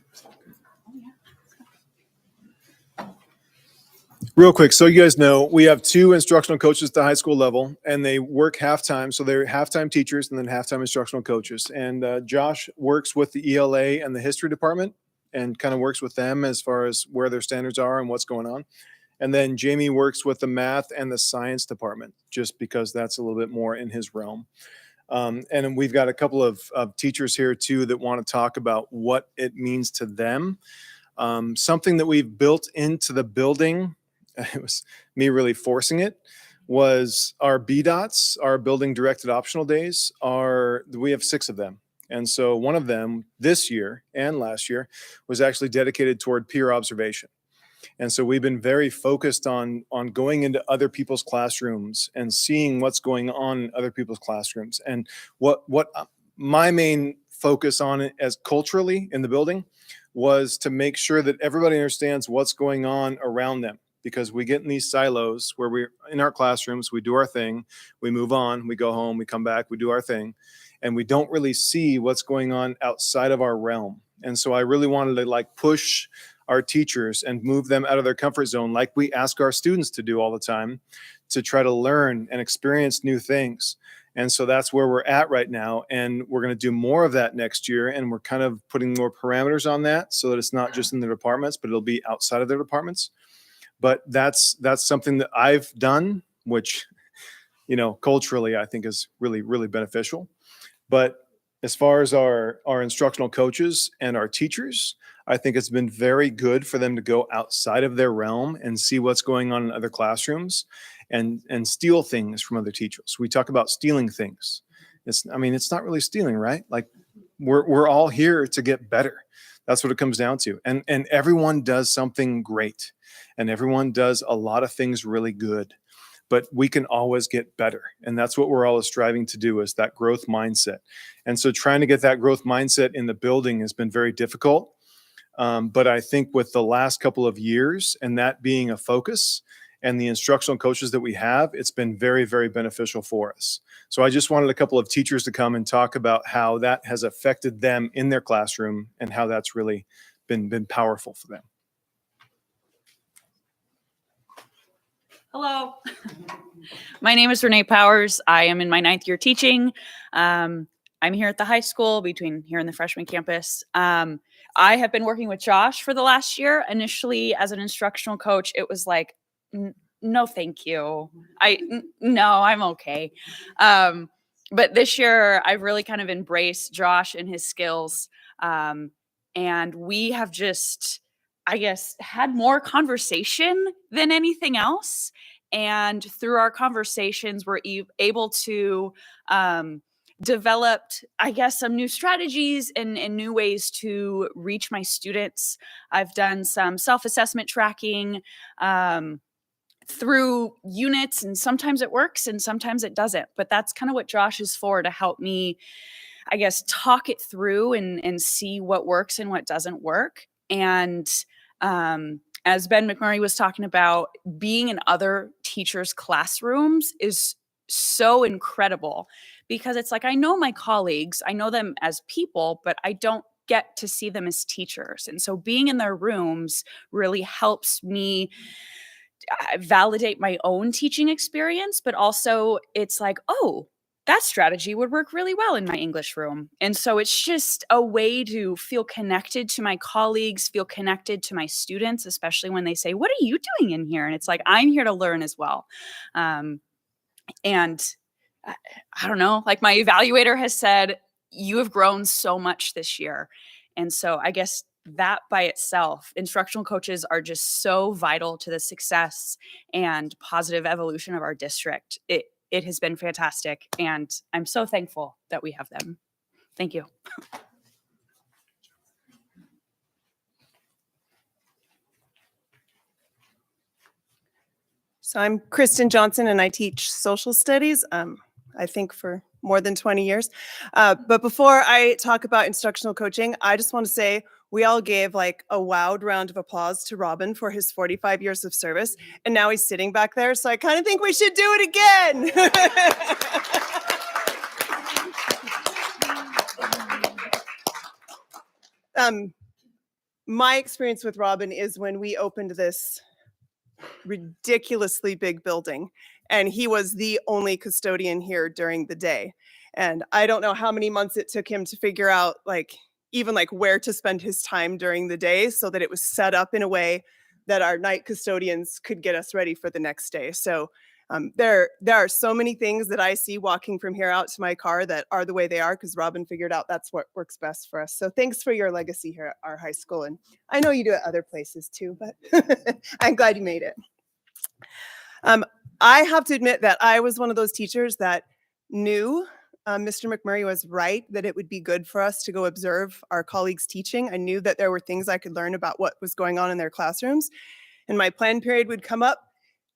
Real quick, so you guys know, we have 2 instructional coaches at the high school level, and they work half-time. So they're half-time teachers and then half-time instructional coaches. And Josh works with the ELA and the history department, and kind of works with them as far as where their standards are and what's going on. And then Jamie works with the math and the science department, just because that's a little bit more in his realm. And we've got a couple of teachers here too that want to talk about what it means to them. Something that we've built into the building, it was me really forcing it, was our BDOTs, our building directed optional days. We have 6 of them. And so one of them this year and last year was actually dedicated toward peer observation. And so we've been very focused on going into other people's classrooms and seeing what's going on in other people's classrooms. And what my main focus on it as culturally in the building was to make sure that everybody understands what's going on around them, because we get in these silos where we're in our classrooms, we do our thing, we move on, we go home, we come back, we do our thing, and we don't really see what's going on outside of our realm. And so I really wanted to like push our teachers and move them out of their comfort zone, like we ask our students to do all the time, to try to learn and experience new things. And so that's where we're at right now. And we're going to do more of that next year. And we're kind of putting more parameters on that so that it's not just in the departments, but it'll be outside of their departments. But that's something that I've done, which, you know, culturally, I think is really, really beneficial. But as far as our instructional coaches and our teachers, I think it's been very good for them to go outside of their realm and see what's going on in other classrooms and steal things from other teachers. We talk about stealing things. It's not really stealing, right? Like we're all here to get better. That's what it comes down to. And everyone does something great, and everyone does a lot of things really good, but we can always get better. And that's what we're always striving to do, is that growth mindset. And so trying to get that growth mindset in the building has been very difficult. But I think with the last couple of years and that being a focus and the instructional coaches that we have, it's been very, very beneficial for us. So I just wanted a couple of teachers to come and talk about how that has affected them in their classroom and how that's really been powerful for them. Hello. My name is Renee Powers. I am in my 9th year teaching. I'm here at the high school between here and the freshman campus. I have been working with Josh for the last year. Initially, as an instructional coach, it was like, no, thank you. No, I'm okay. But this year, I've really kind of embraced Josh and his skills. And we have just, I guess, had more conversation than anything else. And through our conversations, we're able to developed, I guess, some new strategies and new ways to reach my students. I've done some self-assessment tracking through units, and sometimes it works and sometimes it doesn't. But that's kind of what Josh is for, to help me, I guess, talk it through and see what works and what doesn't work. And as Ben McMurray was talking about, being in other teachers' classrooms is so incredible, because it's like, I know my colleagues, I know them as people, but I don't get to see them as teachers. And so being in their rooms really helps me validate my own teaching experience, but also it's like, oh, that strategy would work really well in my English room. And so it's just a way to feel connected to my colleagues, feel connected to my students, especially when they say, what are you doing in here? And it's like, I'm here to learn as well. And I don't know, like my evaluator has said, you have grown so much this year. And so I guess that by itself, instructional coaches are just so vital to the success and positive evolution of our district. It has been fantastic, and I'm so thankful that we have them. Thank you. So I'm Kristen Johnson, and I teach social studies, I think for more than 20 years. But before I talk about instructional coaching, I just want to say we all gave like a wowed round of applause to Robin for his 45 years of service. And now he's sitting back there. So I kind of think we should do it again. My experience with Robin is when we opened this ridiculously big building, and he was the only custodian here during the day. And I don't know how many months it took him to figure out even where to spend his time during the day, so that it was set up in a way that our night custodians could get us ready for the next day. So there are so many things that I see walking from here out to my car that are the way they are, because Robin figured out that's what works best for us. So thanks for your legacy here at our high school. And I know you do it other places too, but I'm glad you made it. I have to admit that I was one of those teachers that knew Mr. McMurray was right, that it would be good for us to go observe our colleagues teaching. I knew that there were things I could learn about what was going on in their classrooms. And my plan period would come up,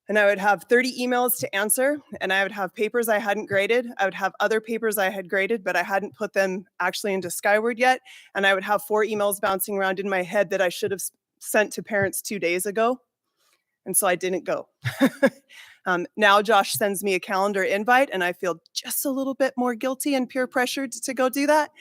and I would have 30 emails to answer, and I would have papers I hadn't graded. I would have other papers I had graded, but I hadn't put them actually into Skyward yet. And I would have 4 emails bouncing around in my head that I should have sent to parents 2 days ago. And so I didn't go. Now Josh sends me a calendar invite, and I feel just a little bit more guilty and peer pressured to go do that.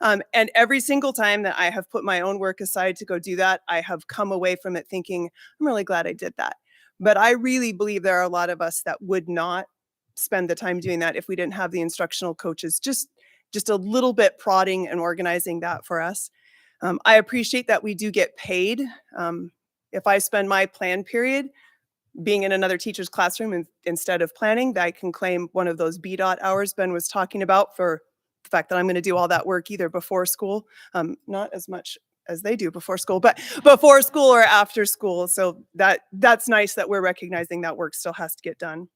And every single time that I have put my own work aside to go do that, I have come away from it thinking, I'm really glad I did that. But I really believe there are a lot of us that would not spend the time doing that if we didn't have the instructional coaches just a little bit prodding and organizing that for us. I appreciate that we do get paid. If I spend my plan period being in another teacher's classroom instead of planning, that I can claim one of those B.dot hours Ben was talking about for the fact that I'm going to do all that work either before school, not as much as they do before school, but before school or after school. So that's nice that we're recognizing that work still has to get done.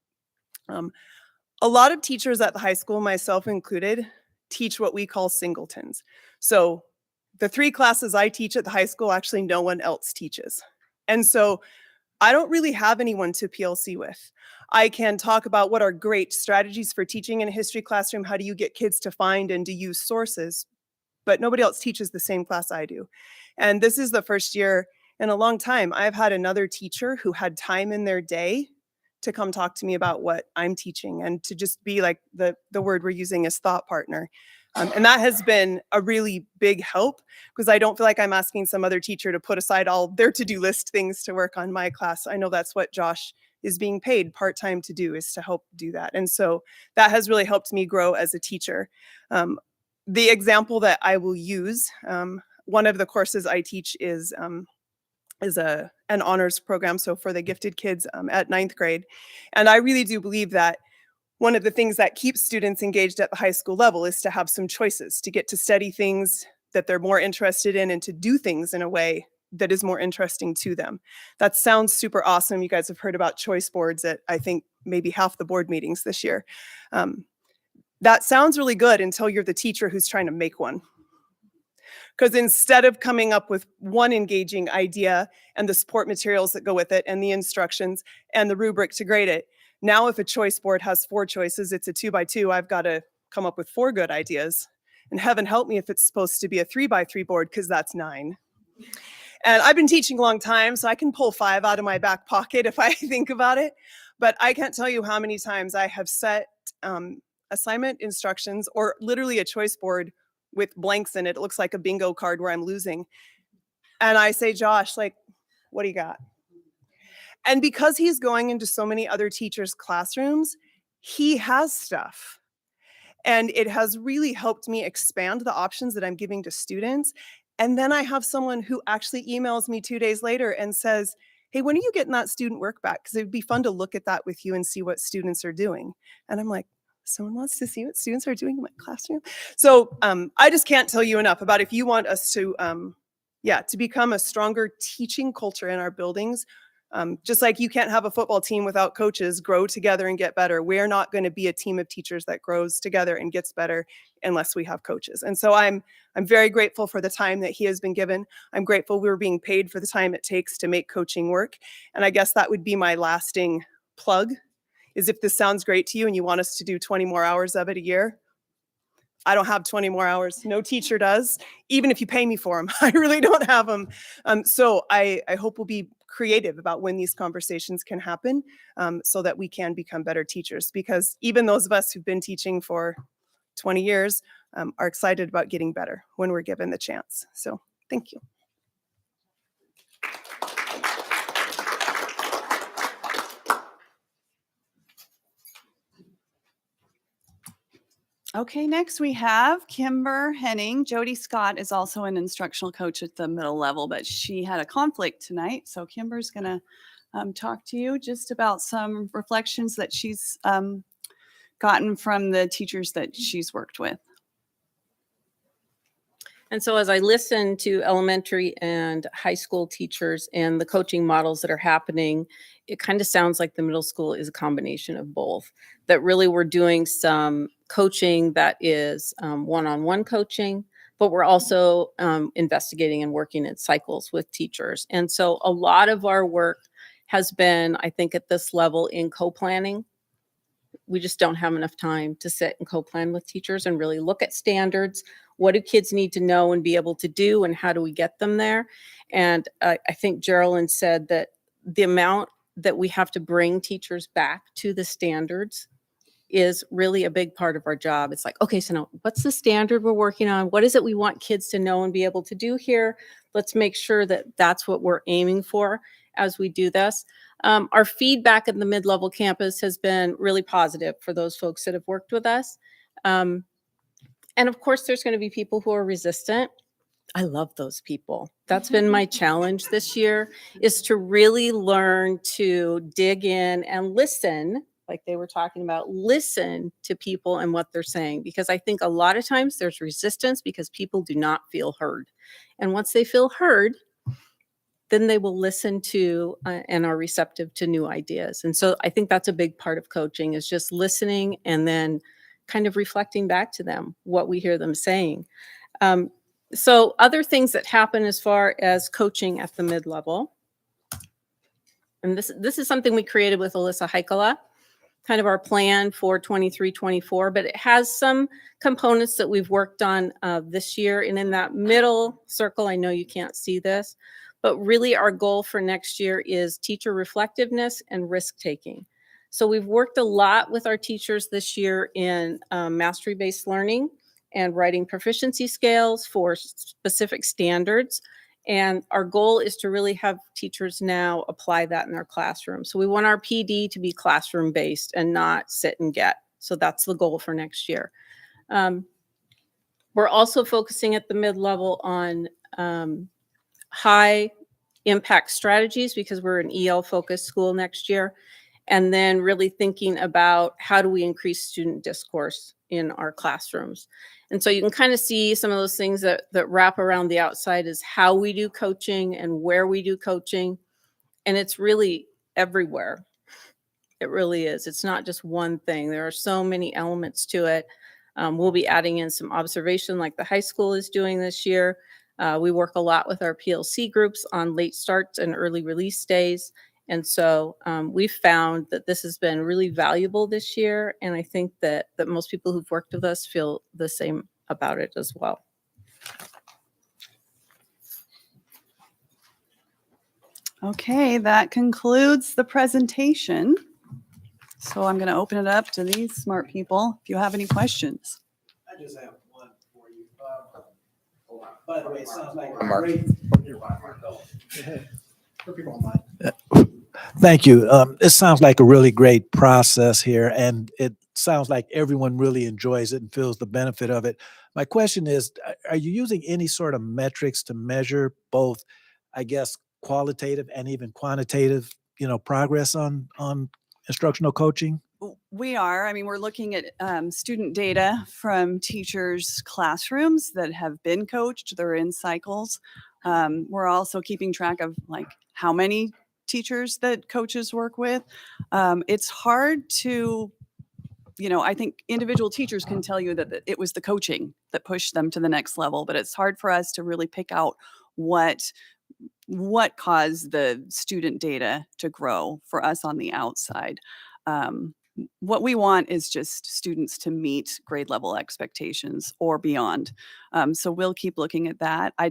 A lot of teachers at the high school, myself included, teach what we call singletons. So the 3 classes I teach at the high school, actually no one else teaches. And so I don't really have anyone to PLC with. I can talk about what are great strategies for teaching in a history classroom. How do you get kids to find and to use sources? But nobody else teaches the same class I do. And this is the first year in a long time I've had another teacher who had time in their day to come talk to me about what I'm teaching and to just be like the word we're using is thought partner. And that has been a really big help because I don't feel like I'm asking some other teacher to put aside all their to-do list things to work on my class. I know that's what Josh is being paid part-time to do, is to help do that. And so that has really helped me grow as a teacher. The example that I will use, one of the courses I teach is an honors program, so for the gifted kids at 9th grade. And I really do believe that one of the things that keeps students engaged at the high school level is to have some choices, to get to study things that they're more interested in and to do things in a way that is more interesting to them. That sounds super awesome. You guys have heard about choice boards at, I think, maybe half the board meetings this year. That sounds really good until you're the teacher who's trying to make one. Because instead of coming up with one engaging idea and the support materials that go with it and the instructions and the rubric to grade it, now if a choice board has 4 choices, it's a 2x2, I've got to come up with 4 good ideas. And heaven help me if it's supposed to be a 3x3 board, because that's 9. And I've been teaching a long time, so I can pull 5 out of my back pocket if I think about it. But I can't tell you how many times I have set assignment instructions or literally a choice board with blanks in it. It looks like a bingo card where I'm losing. And I say, Josh, like, what do you got? And because he's going into so many other teachers' classrooms, he has stuff. And it has really helped me expand the options that I'm giving to students. And then I have someone who actually emails me 2 days later and says, hey, when are you getting that student work back? Because it'd be fun to look at that with you and see what students are doing. And I'm like, someone wants to see what students are doing in my classroom. So I just can't tell you enough about if you want us to become a stronger teaching culture in our buildings. Just like you can't have a football team without coaches grow together and get better. We're not going to be a team of teachers that grows together and gets better unless we have coaches. And so I'm very grateful for the time that he has been given. I'm grateful we're being paid for the time it takes to make coaching work. And I guess that would be my lasting plug, is if this sounds great to you and you want us to do 20 more hours of it a year. I don't have 20 more hours. No teacher does, even if you pay me for them. I really don't have them. So I hope we'll be creative about when these conversations can happen so that we can become better teachers. Because even those of us who've been teaching for 20 years are excited about getting better when we're given the chance. So thank you. Okay, next we have Kimber Henning. Jody Scott is also an instructional coach at the middle level, but she had a conflict tonight. So Kimber's going to talk to you just about some reflections that she's gotten from the teachers that she's worked with. And so as I listen to elementary and high school teachers and the coaching models that are happening, it kind of sounds like the middle school is a combination of both. That really we're doing some coaching that is one-on-one coaching, but we're also investigating and working in cycles with teachers. And so a lot of our work has been, I think, at this level in co-planning. We just don't have enough time to sit and co-plan with teachers and really look at standards. What do kids need to know and be able to do, and how do we get them there? And I think Geraldine said that the amount that we have to bring teachers back to the standards is really a big part of our job. It's like, okay, so now what's the standard we're working on? What is it we want kids to know and be able to do here? Let's make sure that that's what we're aiming for as we do this. Our feedback at the mid-level campus has been really positive for those folks that have worked with us. And of course, there's going to be people who are resistant. I love those people. That's been my challenge this year, is to really learn to dig in and listen, like they were talking about, listen to people and what they're saying. Because I think a lot of times there's resistance because people do not feel heard. And once they feel heard, then they will listen to and are receptive to new ideas. And so I think that's a big part of coaching, is just listening and then kind of reflecting back to them what we hear them saying. So other things that happen as far as coaching at the mid-level, and this is something we created with Alyssa Heikala, kind of our plan for 23-24, but it has some components that we've worked on this year. And in that middle circle, I know you can't see this, but really our goal for next year is teacher reflectiveness and risk-taking. So we've worked a lot with our teachers this year in mastery-based learning and writing proficiency scales for specific standards. And our goal is to really have teachers now apply that in their classroom. So we want our PD to be classroom-based and not sit and get. So that's the goal for next year. We're also focusing at the mid-level on high impact strategies, because we're an EL-focused school next year. And then really thinking about how do we increase student discourse in our classrooms. And so you can kind of see some of those things that wrap around the outside is how we do coaching and where we do coaching. And it's really everywhere. It really is. It's not just one thing. There are so many elements to it. We'll be adding in some observation like the high school is doing this year. We work a lot with our PLC groups on late starts and early release days. And so we've found that this has been really valuable this year. And I think that most people who've worked with us feel the same about it as well. Okay, that concludes the presentation. So I'm going to open it up to these smart people if you have any questions. I just have one for you. By the way, it sounds like a Mark. great. For people online. Thank you. It sounds like a really great process here, and it sounds like everyone really enjoys it and feels the benefit of it. My question is, are you using any sort of metrics to measure both, I guess, qualitative and even quantitative, progress on instructional coaching? We are. I mean, we're looking at student data from teachers' classrooms that have been coached. They're in cycles. We're also keeping track of like how many teachers that coaches work with. It's hard to, I think individual teachers can tell you that it was the coaching that pushed them to the next level, but it's hard for us to really pick out what caused the student data to grow for us on the outside. What we want is just students to meet grade level expectations or beyond. So we'll keep looking at that. I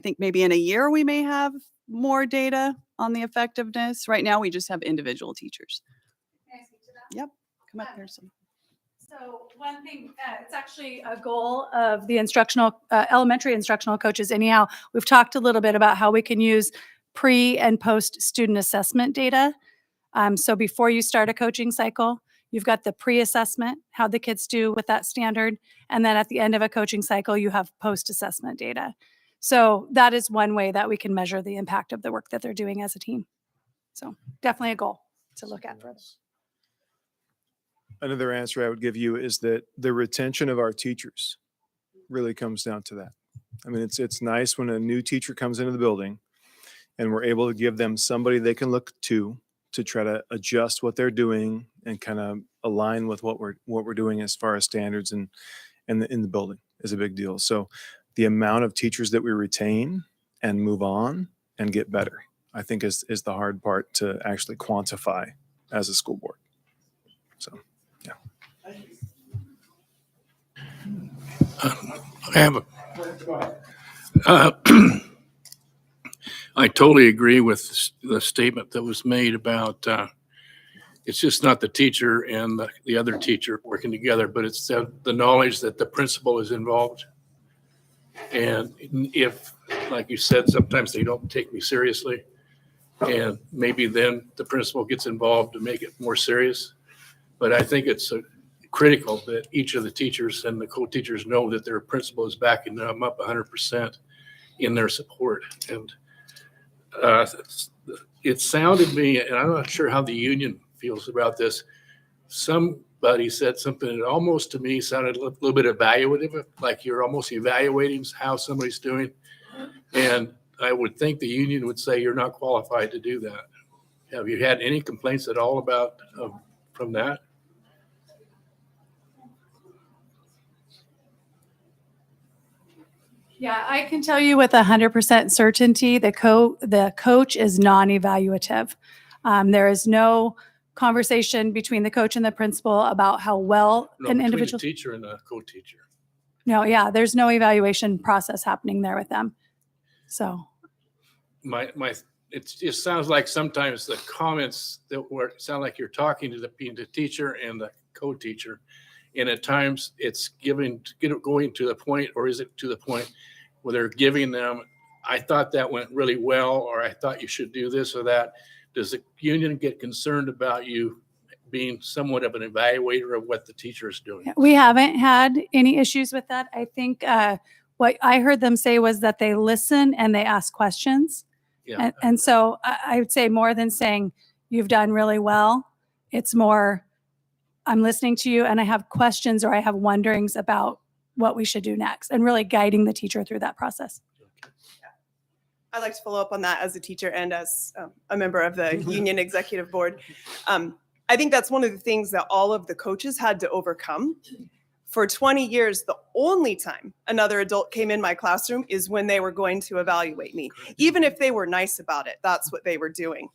think maybe in a year we may have more data on the effectiveness. Right now we just have individual teachers. Can I speak to that? Yep. Come up here. So one thing, it's actually a goal of the elementary instructional coaches anyhow. We've talked a little bit about how we can use pre and post student assessment data. So before you start a coaching cycle, you've got the pre-assessment, how the kids do with that standard. And then at the end of a coaching cycle, you have post-assessment data. So that is one way that we can measure the impact of the work that they're doing as a team. So definitely a goal to look at further. Another answer I would give you is that the retention of our teachers really comes down to that. I mean, it's nice when a new teacher comes into the building and we're able to give them somebody they can look to try to adjust what they're doing and kind of align with what we're doing as far as standards and in the building is a big deal. So the amount of teachers that we retain and move on and get better, I think is the hard part to actually quantify as a school board. So, yeah. I have I totally agree with the statement that was made about it's just not the teacher and the other teacher working together, but it's the knowledge that the principal is involved. And if, like you said, sometimes they don't take me seriously, and maybe then the principal gets involved to make it more serious. But I think it's critical that each of the teachers and the co-teachers know that their principal is backing them up 100% in their support. And it sounded to me, and I'm not sure how the union feels about this, somebody said something that almost to me sounded a little bit evaluative, like you're almost evaluating how somebody's doing. And I would think the union would say you're not qualified to do that. Have you had any complaints at all about from that? Yeah, I can tell you with 100% certainty, the coach is non-evaluative. There is no conversation between the coach and the principal about how well No, an between individual. the teacher and the co-teacher. No, yeah, there's no evaluation process happening there with them. So It just sounds like sometimes the comments that sound like you're talking to the teacher and the co-teacher, and at times it's going to the point, or is it to the point where they're giving them, I thought that went really well, or I thought you should do this or that. Does the union get concerned about you being somewhat of an evaluator of what the teacher is doing? we haven't had any issues with that. I think what I heard them say was that they listen and they ask questions. Yeah. And so I would say more than saying you've done really well, it's more I'm listening to you and I have questions or I have wonderings about what we should do next, and really guiding the teacher through that process. I'd like to follow up on that as a teacher and as a member of the union executive board. I think that's one of the things that all of the coaches had to overcome. For 20 years, the only time another adult came in my classroom is when they were going to evaluate me. Even if they were nice about it, that's what they were doing.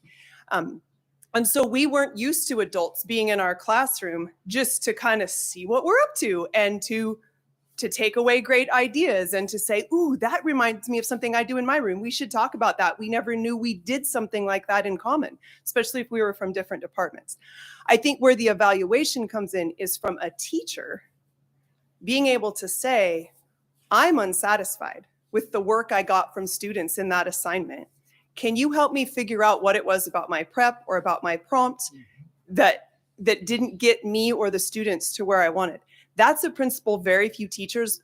And so we weren't used to adults being in our classroom just to kind of see what we're up to and to take away great ideas and to say, ooh, that reminds me of something I do in my room. We should talk about that. We never knew we did something like that in common, especially if we were from different departments. I think where the evaluation comes in is from a teacher being able to say, I'm unsatisfied with the work I got from students in that assignment. Can you help me figure out what it was about my prep or about my prompt that didn't get me or the students to where I wanted? That's a principle very few teachers,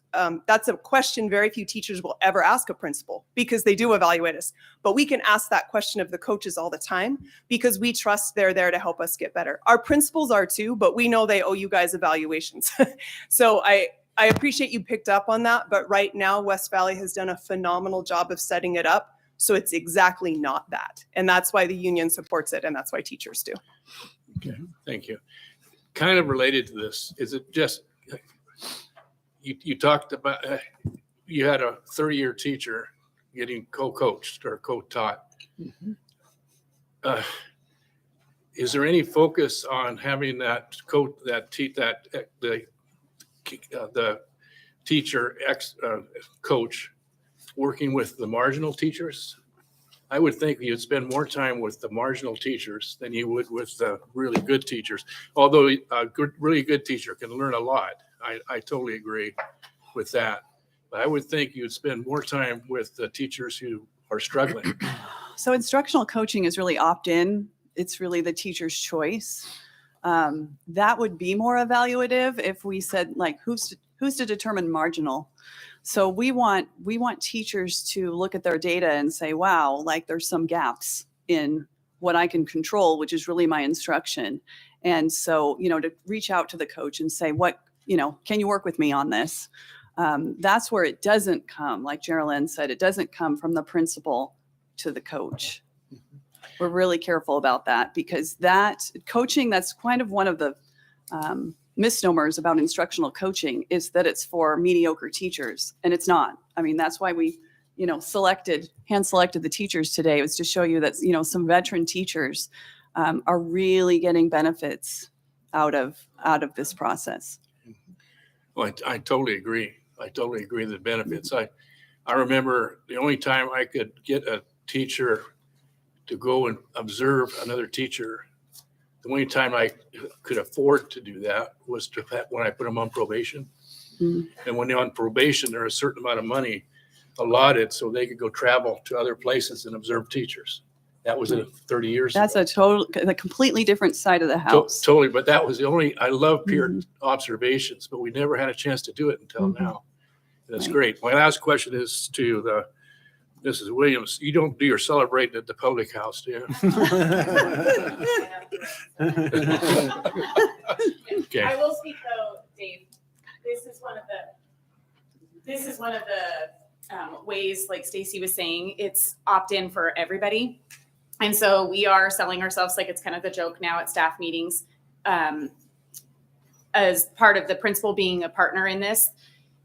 that's a question very few teachers will ever ask a principal, because they do evaluate us. But we can ask that question of the coaches all the time because we trust they're there to help us get better. Our principals are too, but we know they owe you guys evaluations. So I appreciate you picked up on that, but right now West Valley has done a phenomenal job of setting it up. So it's exactly not that. And that's why the union supports it, and that's why teachers do. Okay, thank you. Kind of related to this, is it just, you talked about, you had a 30-year teacher getting co-coached or co-taught. Is there any focus on having the teacher coach working with the marginal teachers? I would think you'd spend more time with the marginal teachers than you would with the really good teachers. Although a really good teacher can learn a lot. I totally agree with that. But I would think you'd spend more time with the teachers who are struggling. So instructional coaching is really opt-in. It's really the teacher's choice. That would be more evaluative if we said, like, who's to determine marginal? So we want teachers to look at their data and say, wow, like there's some gaps in what I can control, which is really my instruction. And so, to reach out to the coach and say, can you work with me on this? That's where it doesn't come, like Geraldine said, it doesn't come from the principal to the coach. We're really careful about that, because that coaching, that's kind of one of the misnomers about instructional coaching, is that it's for mediocre teachers, and it's not. I mean, that's why we hand selected the teachers today. It was to show you that, some veteran teachers are really getting benefits out of this process. Well, I totally agree. I totally agree with the benefits. I remember the only time I could get a teacher to go and observe another teacher, the only time I could afford to do that was when I put them on probation. And when they're on probation, there's a certain amount of money allotted so they could go travel to other places and observe teachers. That was 30 years That's ago. a completely different side of the house. Totally, but that was the only, I love peer observations, but we never had a chance to do it until now. And that's great. My last question is to Mrs. Williams. You don't do your celebrating at the public house, do you? Okay. I will speak though, Dave. This is one of the ways, like Stacy was saying, it's opt-in for everybody. And so we are selling ourselves like it's kind of the joke now at staff meetings, as part of the principal being a partner in this.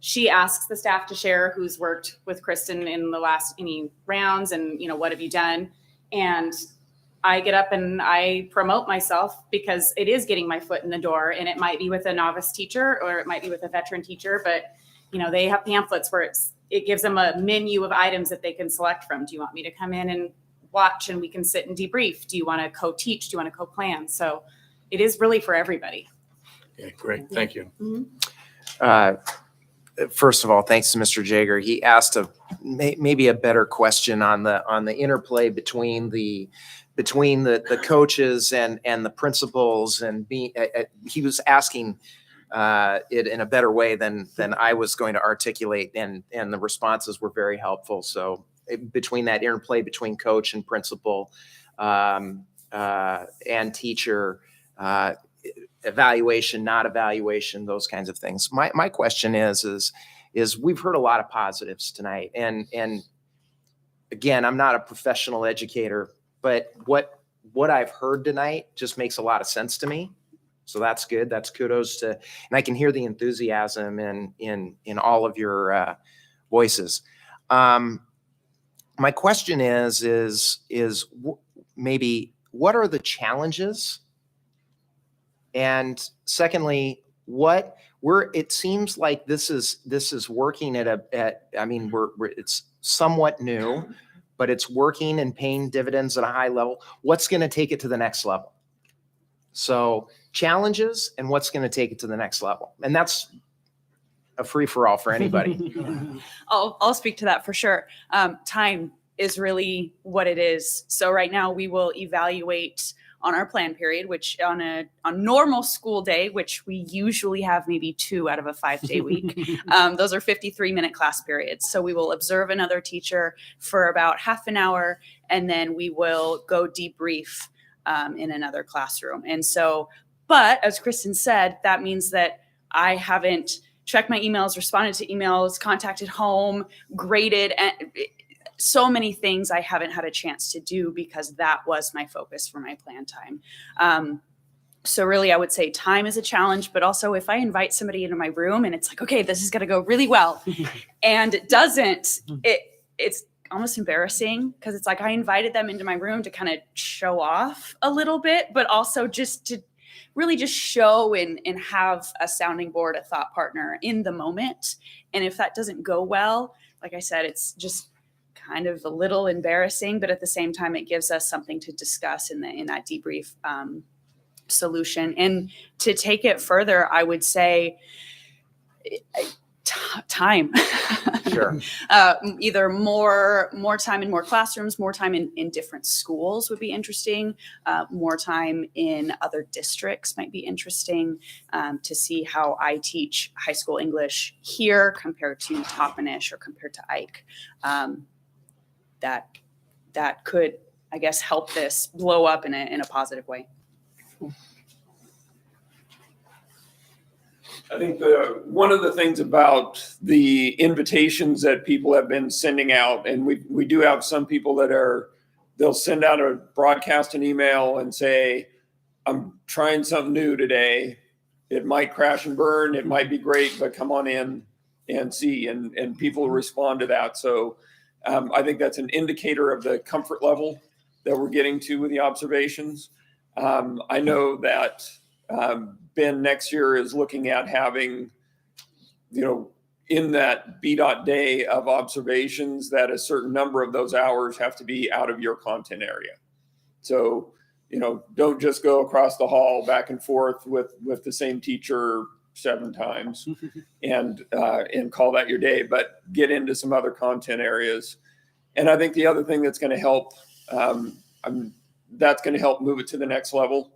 She asks the staff to share who's worked with Kristen in the last any rounds and, what have you done? And I get up and I promote myself because it is getting my foot in the door, and it might be with a novice teacher or it might be with a veteran teacher, but they have pamphlets where it gives them a menu of items that they can select from. Do you want me to come in and watch and we can sit and debrief? Do you want to co-teach? Do you want to co-plan? So it is really for everybody. Yeah, great. Thank you. First of all, thanks to Mr. Jager. He asked maybe a better question on the interplay between the coaches and the principals, and he was asking it in a better way than I was going to articulate, and the responses were very helpful. So between that interplay between coach and principal and teacher, evaluation, not evaluation, those kinds of things. My question is we've heard a lot of positives tonight, and again, I'm not a professional educator, but what I've heard tonight just makes a lot of sense to me. So that's good. That's kudos to, and I can hear the enthusiasm in all of your voices. My question is maybe what are the challenges? And secondly, it seems like this is working it's somewhat new, but it's working and paying dividends at a high level. What's going to take it to the next level? So challenges and what's going to take it to the next level. And that's a free for all for anybody. I'll speak to that for sure. Time is really what it is. So right now we will evaluate on our plan period, which on a normal school day, which we usually have maybe 2 out of a 5-day week. Those are 53-minute class periods. So we will observe another teacher for about half an hour, and then we will go debrief in another classroom. And so, but as Kristen said, that means that I haven't checked my emails, responded to emails, contacted home, graded, and so many things I haven't had a chance to do because that was my focus for my plan time. So really, I would say time is a challenge, but also if I invite somebody into my room and it's like, okay, this is going to go really well, and it doesn't, it's almost embarrassing because it's like I invited them into my room to kind of show off a little bit, but also just to really just show and have a sounding board, a thought partner in the moment. And if that doesn't go well, like I said, it's just kind of a little embarrassing, but at the same time, it gives us something to discuss in that debrief solution. And to take it further, I would say time. Sure. Either more time in more classrooms, more time in different schools would be interesting. More time in other districts might be interesting to see how I teach high school English here compared to Toppenish or compared to Ike. That could, I guess, help this blow up in a positive way. I think one of the things about the invitations that people have been sending out, and we do have some people they'll send out a broadcast an email and say, I'm trying something new today. It might crash and burn. It might be great, but come on in and see. And people respond to that. So I think that's an indicator of the comfort level that we're getting to with the observations. I know that Ben next year is looking at having, in that BDOT day of observations, that a certain number of those hours have to be out of your content area. So, don't just go across the hall back and forth with the same teacher 7 times and call that your day, but get into some other content areas. And I think the other thing that's going to help, that's going to help move it to the next level,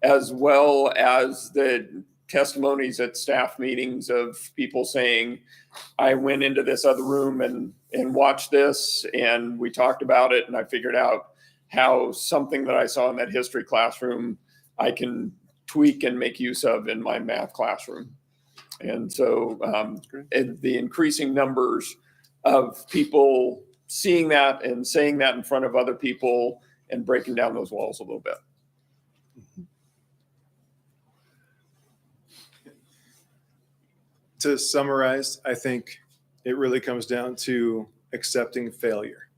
as well as the testimonies at staff meetings of people saying, I went into this other room and watched this, and we talked about it, and I figured out how something that I saw in that history classroom I can tweak and make use of in my math classroom. And so the increasing numbers of people seeing that and saying that in front of other people and breaking down those walls a little bit. To summarize, I think it really comes down to accepting failure.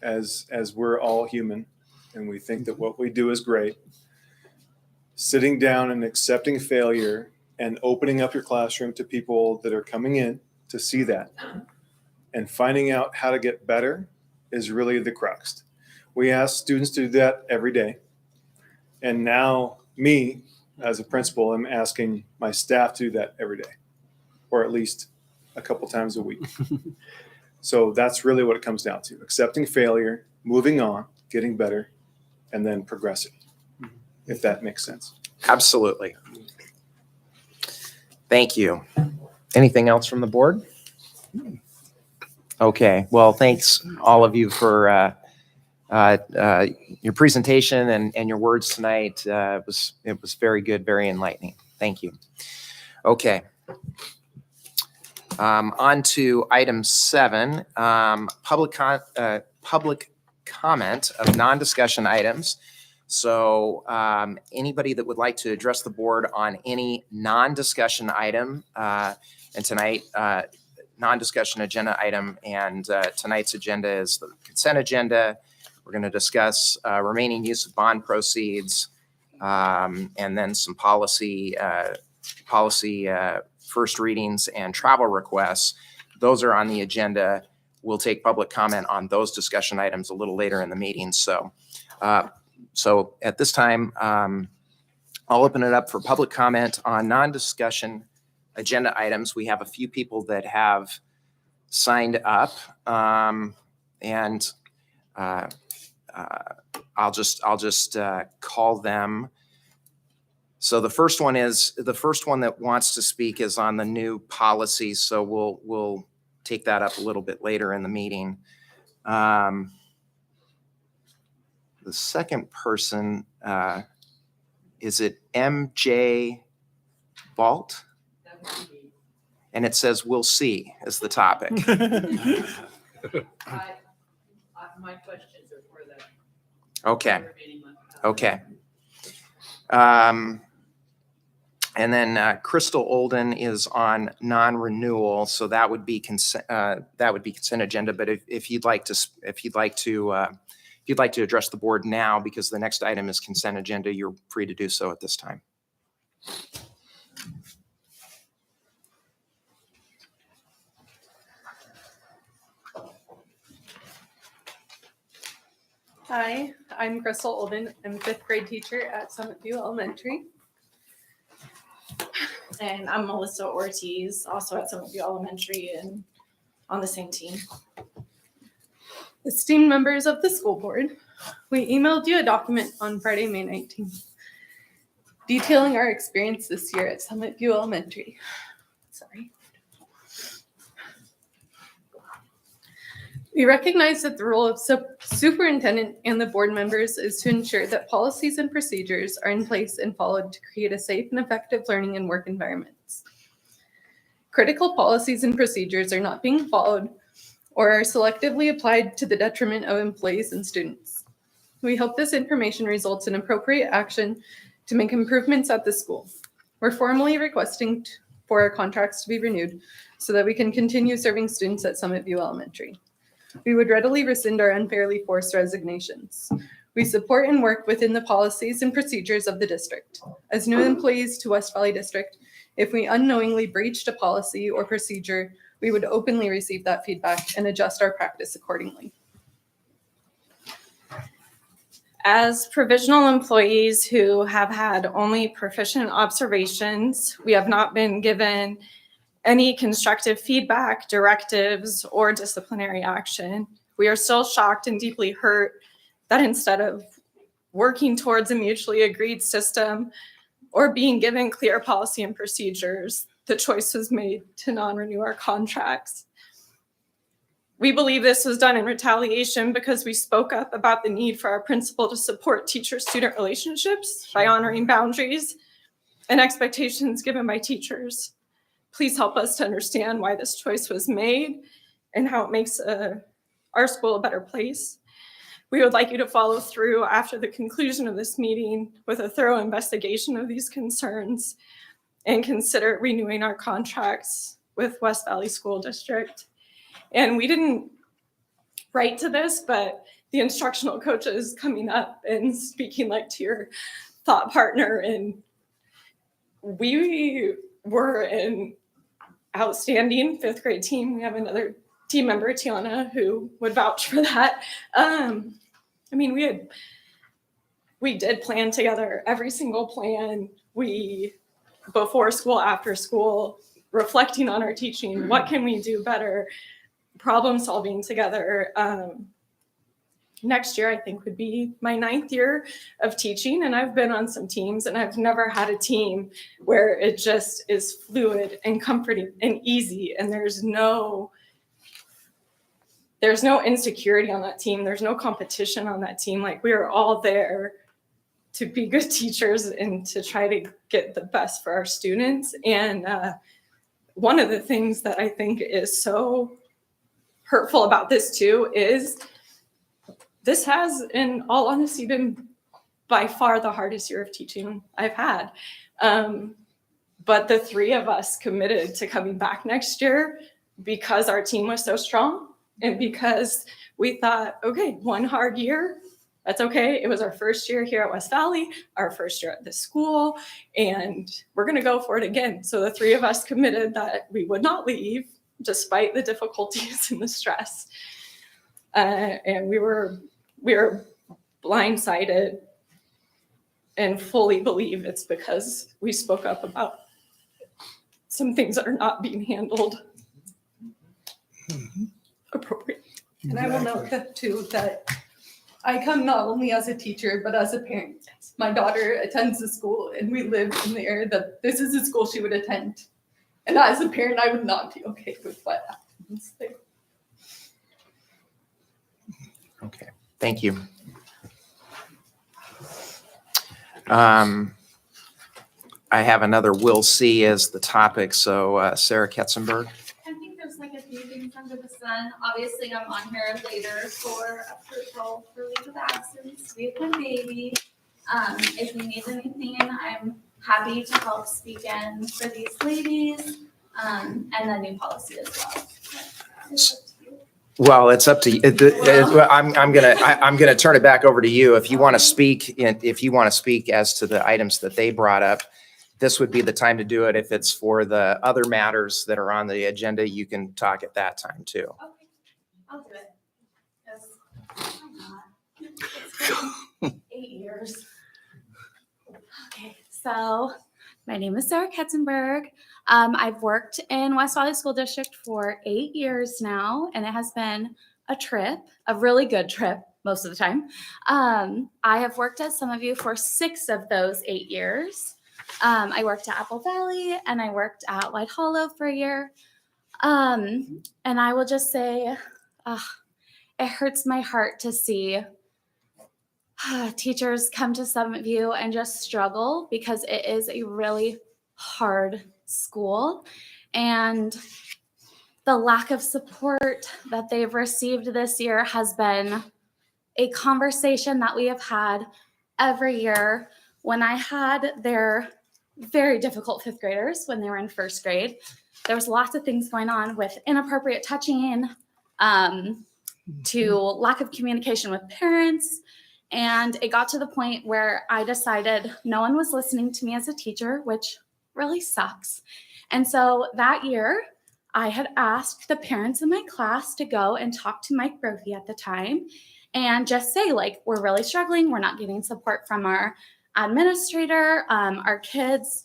As we're all human and we think that what we do is great, sitting down and accepting failure and opening up your classroom to people that are coming in to see that and finding out how to get better is really the crux. We ask students to do that every day. And now me, as a principal, I'm asking my staff to do that every day, or at least a couple times a week. So that's really what it comes down to: accepting failure, moving on, getting better, and then progressing, if that makes sense. Absolutely. Thank you. Anything else from the board? Okay, well, thanks all of you for your presentation and your words tonight. It was very good, very enlightening. Thank you. Okay. On to item 7, public comment of non-discussion items. So anybody that would like to address the board on any non-discussion item, and tonight, non-discussion agenda item, and tonight's agenda is the consent agenda. We're going to discuss remaining use of bond proceeds, and then some policy first readings and travel requests. Those are on the agenda. We'll take public comment on those discussion items a little later in the meeting. So at this time, I'll open it up for public comment on non-discussion agenda items. We have a few people that have signed up, and I'll just call them. So the first one that wants to speak is on the new policy. So we'll take that up a little bit later in the meeting. The second person, is it MJ Vault? And it says, we'll see, is the topic. My questions are for the. Okay. Okay. And then Crystal Olden is on non-renewal, so that would be consent agenda. But if you'd like to address the board now, because the next item is consent agenda, you're free to do so at this time. Hi, I'm Crystal Olden. I'm a 5th grade teacher at Summit View Elementary. And I'm Melissa Ortiz, also at Summit View Elementary and on the same team. Esteemed members of the school board, we emailed you a document on Friday, May 19th, detailing our experience this year at Summit View Elementary. Sorry. We recognize that the role of superintendent and the board members is to ensure that policies and procedures are in place and followed to create a safe and effective learning and work environments. Critical policies and procedures are not being followed or are selectively applied to the detriment of employees and students. We hope this information results in appropriate action to make improvements at the school. We're formally requesting for our contracts to be renewed so that we can continue serving students at Summit View Elementary. We would readily rescind our unfairly forced resignations. We support and work within the policies and procedures of the district. As new employees to West Valley District, if we unknowingly breached a policy or procedure, we would openly receive that feedback and adjust our practice accordingly. As provisional employees who have had only proficient observations, we have not been given any constructive feedback, directives, or disciplinary action. We are still shocked and deeply hurt that instead of working towards a mutually agreed system or being given clear policy and procedures, the choice was made to non-renew our contracts. We believe this was done in retaliation because we spoke up about the need for our principal to support teacher-student relationships by honoring boundaries and expectations given by teachers. Please help us to understand why this choice was made and how it makes our school a better place. We would like you to follow through after the conclusion of this meeting with a thorough investigation of these concerns and consider renewing our contracts with West Valley School District. And we didn't write to this, but the instructional coach is coming up and speaking like to your thought partner. And we were an outstanding fifth grade team. We have another team member, Tiana, who would vouch for that. I mean, we did plan together every single plan. We, before school, after school, reflecting on our teaching, what can we do better? Problem solving together. Next year, I think, would be my 9th year of teaching, and I've been on some teams, and I've never had a team where it just is fluid and comforting and easy, and there's no insecurity on that team. There's no competition on that team. Like, we are all there to be good teachers and to try to get the best for our students. And one of the things that I think is so hurtful about this too is this has, in all honesty, been by far the hardest year of teaching I've had. But the 3 of us committed to coming back next year because our team was so strong and because we thought, okay, one hard year, that's okay. It was our first year here at West Valley, our first year at this school, and we're gonna go for it again. So the 3 of us committed that we would not leave despite the difficulties and the stress. And we were blindsided and fully believe it's because we spoke up about some things that are not being handled appropriately. And I will note that too, that I come not only as a teacher, but as a parent. My daughter attends the school and we live in the area that this is the school she would attend. And as a parent, I would not be okay with what happens there. Okay, thank you. I have another "we'll see" as the topic, so Sarah Ketzenberg. I think there's like a few things under the sun. Obviously, I'm on here later for approval for leave of absence. We have my baby. If you need anything, I'm happy to help speak in for these ladies, and the new policy as well. Well, it's up to you. I'm gonna turn it back over to you. If you want to speak, as to the items that they brought up, this would be the time to do it. If it's for the other matters that are on the agenda, you can talk at that time too. Okay, I'll do it. Yes. Why not? It's been 8 years. Okay, so my name is Sarah Ketzenberg. I've worked in West Valley School District for 8 years now, and it has been a trip, a really good trip most of the time. I have worked as some of you for 6 of those 8 years. I worked at Apple Valley and I worked at White Hollow for a year. And I will just say, it hurts my heart to see teachers come to Summit View and just struggle because it is a really hard school. And the lack of support that they've received this year has been a conversation that we have had every year. When I had their very difficult 5th graders when they were in 1st grade, there was lots of things going on with inappropriate touching, to lack of communication with parents. And it got to the point where I decided no one was listening to me as a teacher, which really sucks. And so that year, I had asked the parents in my class to go and talk to Mike Brophy at the time and just say, like, we're really struggling. We're not getting support from our administrator, our kids.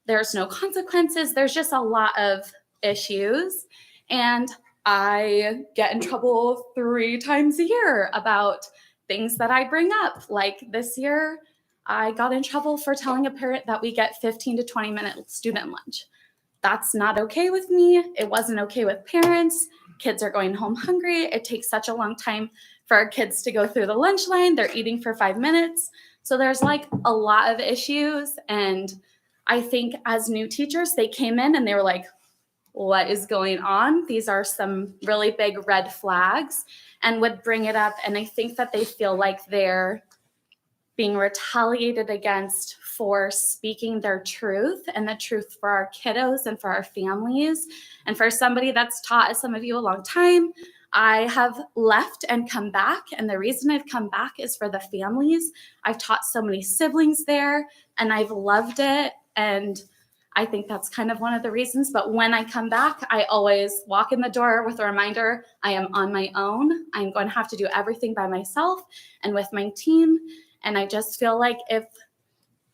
There's no consequences. There's just a lot of issues. And I get in trouble 3 times a year about things that I bring up. Like this year, I got in trouble for telling a parent that we get 15 to 20-minute student lunch. That's not okay with me. It wasn't okay with parents. Kids are going home hungry. It takes such a long time for our kids to go through the lunch line. They're eating for 5 minutes. So there's like a lot of issues. And I think as new teachers, they came in and they were like, what is going on? These are some really big red flags, and would bring it up. And I think that they feel like they're being retaliated against for speaking their truth and the truth for our kiddos and for our families. And for somebody that's taught some of you a long time, I have left and come back. And the reason I've come back is for the families. I've taught so many siblings there and I've loved it. And I think that's kind of one of the reasons. But when I come back, I always walk in the door with a reminder, I am on my own. I'm going to have to do everything by myself and with my team. And I just feel like if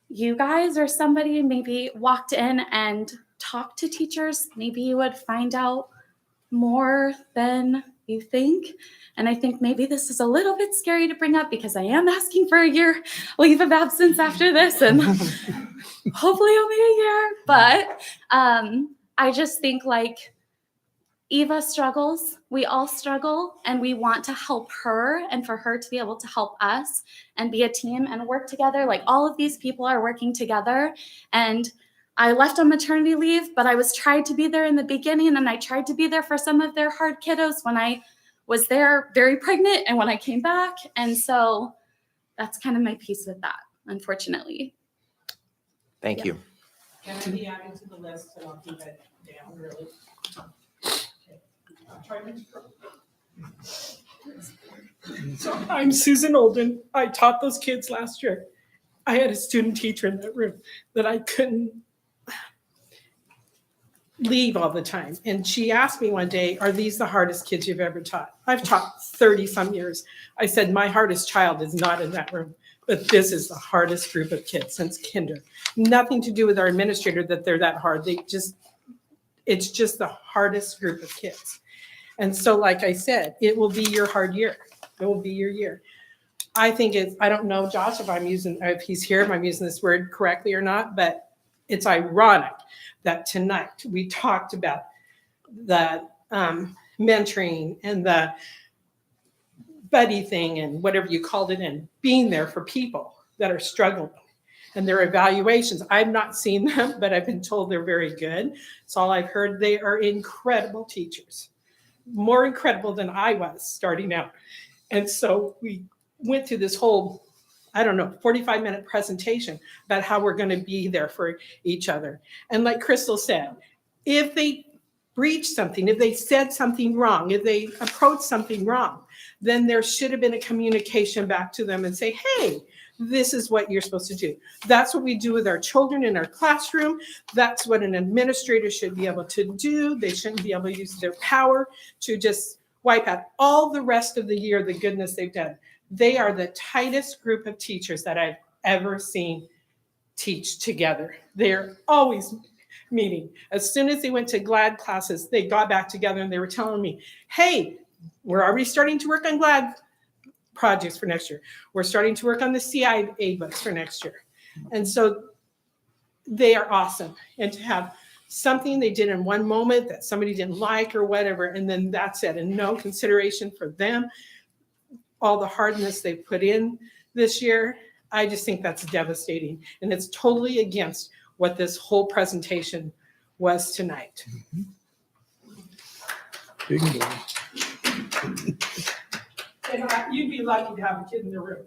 you guys or somebody maybe walked in and talked to teachers, maybe you would find out more than you think. And I think maybe this is a little bit scary to bring up because I am asking for a year leave of absence after this, and hopefully only a year. But I just think like Eva struggles, we all struggle, and we want to help her and for her to be able to help us and be a team and work together. Like all of these people are working together. And I left on maternity leave, but I was tried to be there in the beginning, and I tried to be there for some of their hard kiddos when I was there very pregnant and when I came back. And so that's kind of my piece with that, unfortunately. Thank you. Can I be added to the list and I'll keep it down really? I'll try to. So I'm Susan Olden. I taught those kids last year. I had a student teacher in that room that I couldn't leave all the time. And she asked me one day, are these the hardest kids you've ever taught? I've taught 30 some years. I said, my hardest child is not in that room, but this is the hardest group of kids since kinder. Nothing to do with our administrator that they're that hard. It's just the hardest group of kids. And so, like I said, it will be your hard year. It will be your year. I think I don't know, Josh, if he's here, if I'm using this word correctly or not, but it's ironic that tonight we talked about the mentoring and the buddy thing and whatever you called it, and being there for people that are struggling and their evaluations. I've not seen them, but I've been told they're very good. It's all I've heard. They are incredible teachers, more incredible than I was starting out. And so we went through this whole, 45-minute presentation about how we're going to be there for each other. And like Crystal said, if they breached something, if they said something wrong, if they approached something wrong, then there should have been a communication back to them and say, hey, this is what you're supposed to do. That's what we do with our children in our classroom. That's what an administrator should be able to do. They shouldn't be able to use their power to just wipe out all the rest of the year, the goodness they've done. They are the tightest group of teachers that I've ever seen teach together. They're always meeting. As soon as they went to GLAD classes, they got back together and they were telling me, hey, we're already starting to work on GLAD projects for next year. We're starting to work on the CIA books for next year. And so they are awesome. And to have something they did in one moment that somebody didn't like or whatever, and then that's it, and no consideration for them, all the hardness they put in this year, I just think that's devastating. And it's totally against what this whole presentation was tonight. And you'd be lucky to have a kid in the room.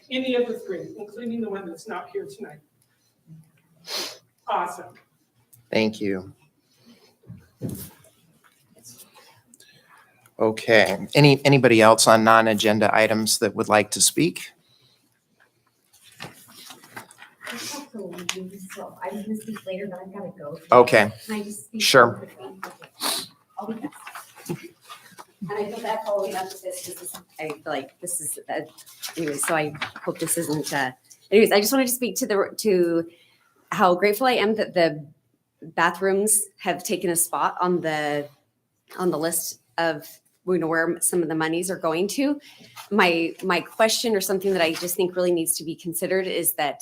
Any of the 3, including the one that's not here tonight. Awesome. Thank you. Okay, anybody else on non-agenda items that would like to speak? So I was gonna speak later, but I've gotta go. Okay. Can I just speak? Sure. real quickly? Okay. I'll be fast. And I feel bad following up with this because I feel like this is, anyways, so I hope this isn't, anyways, I just wanted to speak to how grateful I am that the bathrooms have taken a spot on the list of, where some of the monies are going to. My question, or something that I just think really needs to be considered, is that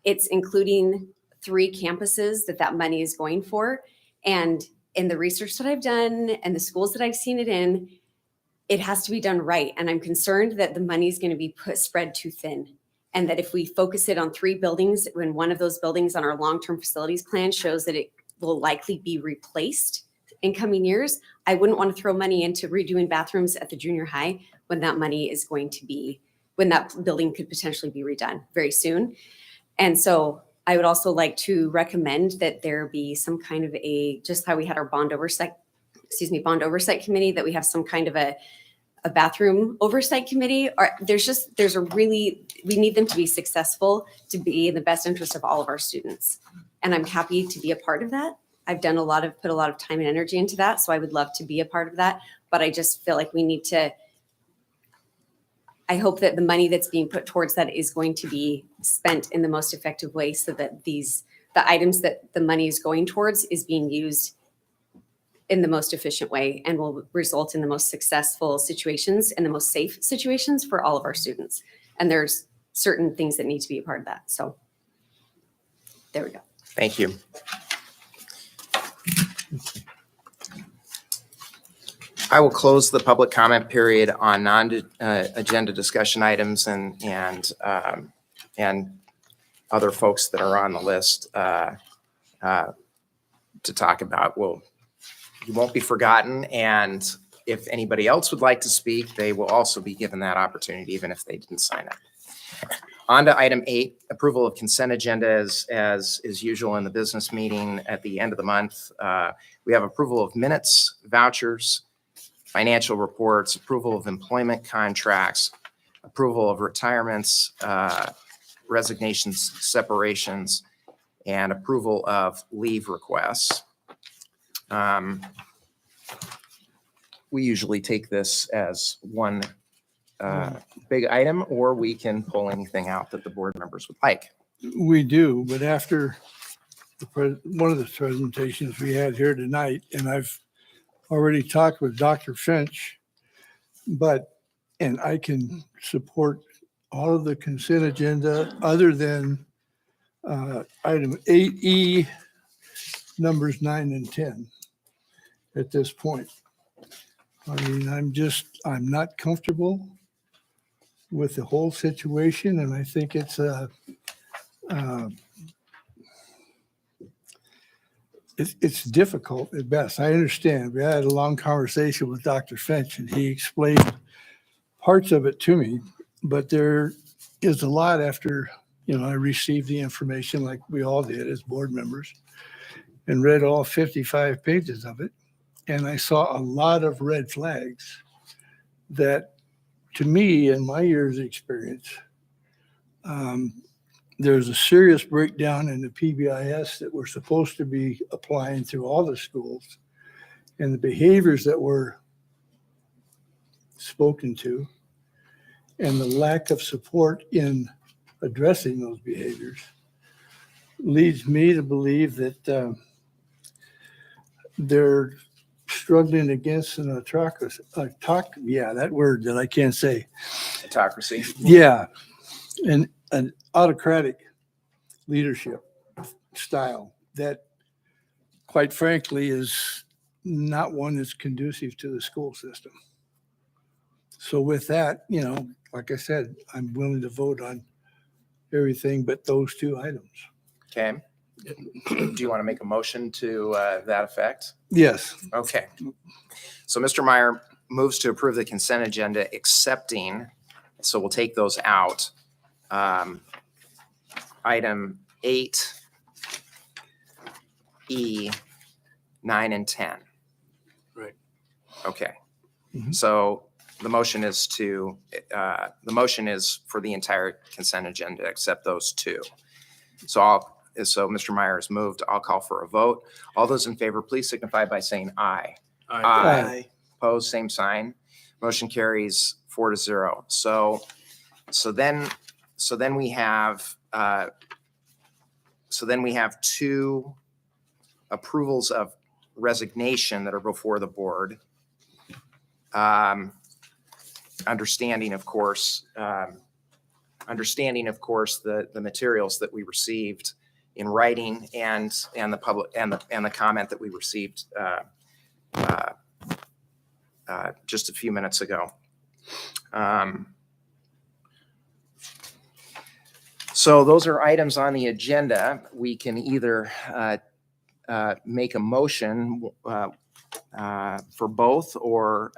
it's including 3 campuses that money is going for. And in the research that I've done and the schools that I've seen it in, it has to be done right. And I'm concerned that the money is going to be spread too thin. And that if we focus it on 3 buildings, when one of those buildings on our long-term facilities plan shows that it will likely be replaced in coming years, I wouldn't want to throw money into redoing bathrooms at the junior high when that money is going to be, when that building could potentially be redone very soon. And so I would also like to recommend that there be some kind of just how we had our bond oversight committee, that we have some kind of a bathroom oversight committee. Or we need them to be successful, to be in the best interest of all of our students. And I'm happy to be a part of that. I've put a lot of time and energy into that. So I would love to be a part of that. But I just feel like I hope that the money that's being put towards that is going to be spent in the most effective way, so that the items that the money is going towards is being used in the most efficient way and will result in the most successful situations and the most safe situations for all of our students. And there's certain things that need to be a part of that. So there we go. Thank you. I will close the public comment period on non-agenda discussion items and other folks that are on the list to talk about. You won't be forgotten, and if anybody else would like to speak, they will also be given that opportunity, even if they didn't sign up. On to item 8, approval of consent agenda. As is usual in the business meeting at the end of the month, we have approval of minutes, vouchers, financial reports, approval of employment contracts, approval of retirements, resignations, separations, and approval of leave requests. We usually take this as one big item, or we can pull anything out that the board members would like. We do, but after one of the presentations we had here tonight, and I've already talked with Dr. Finch, and I can support all of the consent agenda other than item 8E, numbers 9 and 10 at this point. I mean, I'm not comfortable with the whole situation, and I think it's it's difficult at best. I understand. We had a long conversation with Dr. Finch, and he explained parts of it to me, but there is a lot after, I received the information like we all did as board members and read all 55 pages of it. And I saw a lot of red flags that, to me, in my years of experience, there's a serious breakdown in the PBIS that we're supposed to be applying through all the schools, and the behaviors that were spoken to, and the lack of support in addressing those behaviors leads me to believe that they're struggling against an autocracy. That word that I can't say. Autocracy. Yeah, and an autocratic leadership style that, quite frankly, is not one that's conducive to the school system. So with that, like I said, I'm willing to vote on everything but those 2 items. Okay. Do you want to make a motion to that effect? Yes. Okay. So Mr. Meyer moves to approve the consent agenda, accepting, so we'll take those out. Item 8E, 9 and 10. Right. Okay. So the motion is for the entire consent agenda except those two. So Mr. Meyer has moved. I'll call for a vote. All those in favor, please signify by saying aye. Aye. Opposed, same sign. Motion carries 4-0. So then we have two approvals of resignation that are before the board. Understanding, of course, the materials that we received in writing and the public and the comment that we received just a few minutes ago. So those are items on the agenda. We can either make a motion for both, or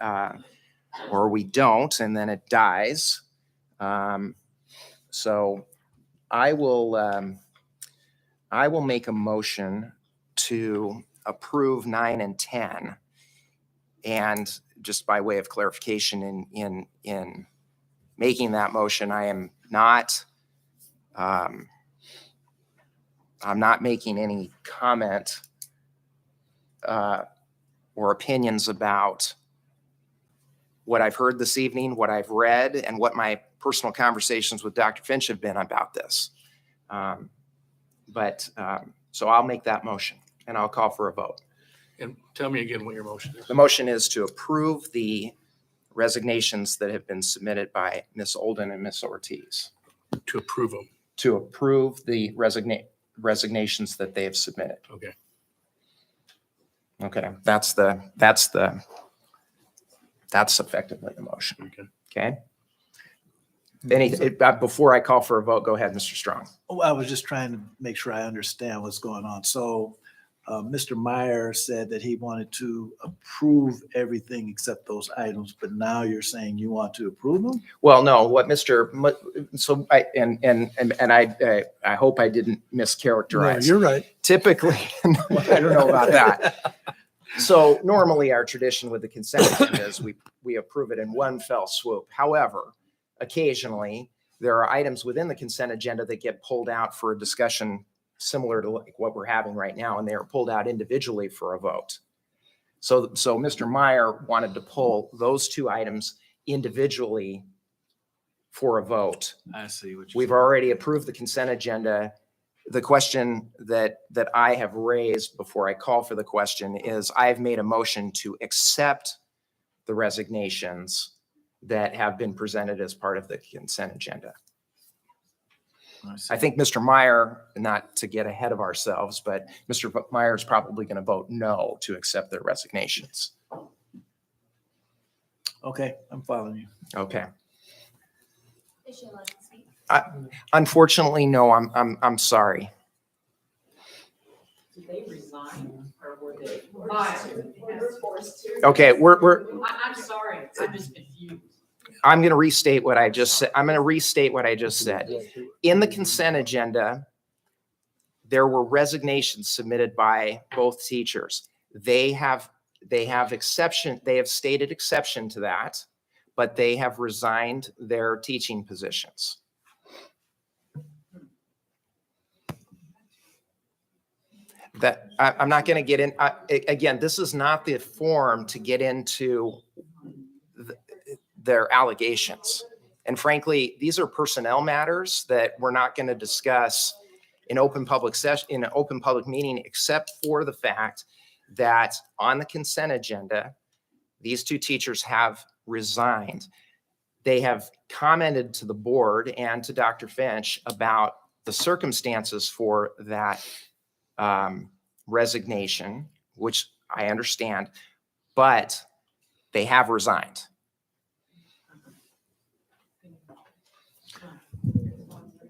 we don't, and then it dies. So I will make a motion to approve 9 and 10. And just by way of clarification, in making that motion, I'm not making any comment or opinions about what I've heard this evening, what I've read, and what my personal conversations with Dr. Finch have been about this. So I'll make that motion and I'll call for a vote. And tell me again what your motion is. The motion is to approve the resignations that have been submitted by Ms. Olden and Ms. Ortiz. To approve them. To approve the resignations that they have submitted. Okay. Okay, that's effectively the motion. Okay. Before I call for a vote, go ahead, Mr. Strong. Oh, I was just trying to make sure I understand what's going on. So Mr. Meyer said that he wanted to approve everything except those items, but now you're saying you want to approve them? Well, no, what I hope I didn't mischaracterize. No, you're right. Typically, I don't know about that. So normally our tradition with the consent agenda is we approve it in one fell swoop. However, occasionally there are items within the consent agenda that get pulled out for a discussion similar to like what we're having right now, and they are pulled out individually for a vote. So Mr. Meyer wanted to pull those two items individually for a vote. I see what you're We've already approved the consent agenda. The question that I have raised before I call for the question is I've made a motion to accept the resignations that have been presented as part of the consent agenda. I think Mr. Meyer, not to get ahead of ourselves, but Mr. Meyer is probably going to vote no to accept their resignations. Okay, I'm following you. Okay. Unfortunately, no. I'm sorry. Did they resign or were they forced to? Okay, I'm sorry. I'm just confused. I'm going to restate what I just said. In the consent agenda, there were resignations submitted by both teachers. They have stated exception to that, but they have resigned their teaching positions. That I'm not going to get in. Again, this is not the forum to get into their allegations. And frankly, these are personnel matters that we're not going to discuss in open public session, in an open public meeting, except for the fact that on the consent agenda, these two teachers have resigned. They have commented to the board and to Dr. Finch about the circumstances for that resignation, which I understand, but they have resigned.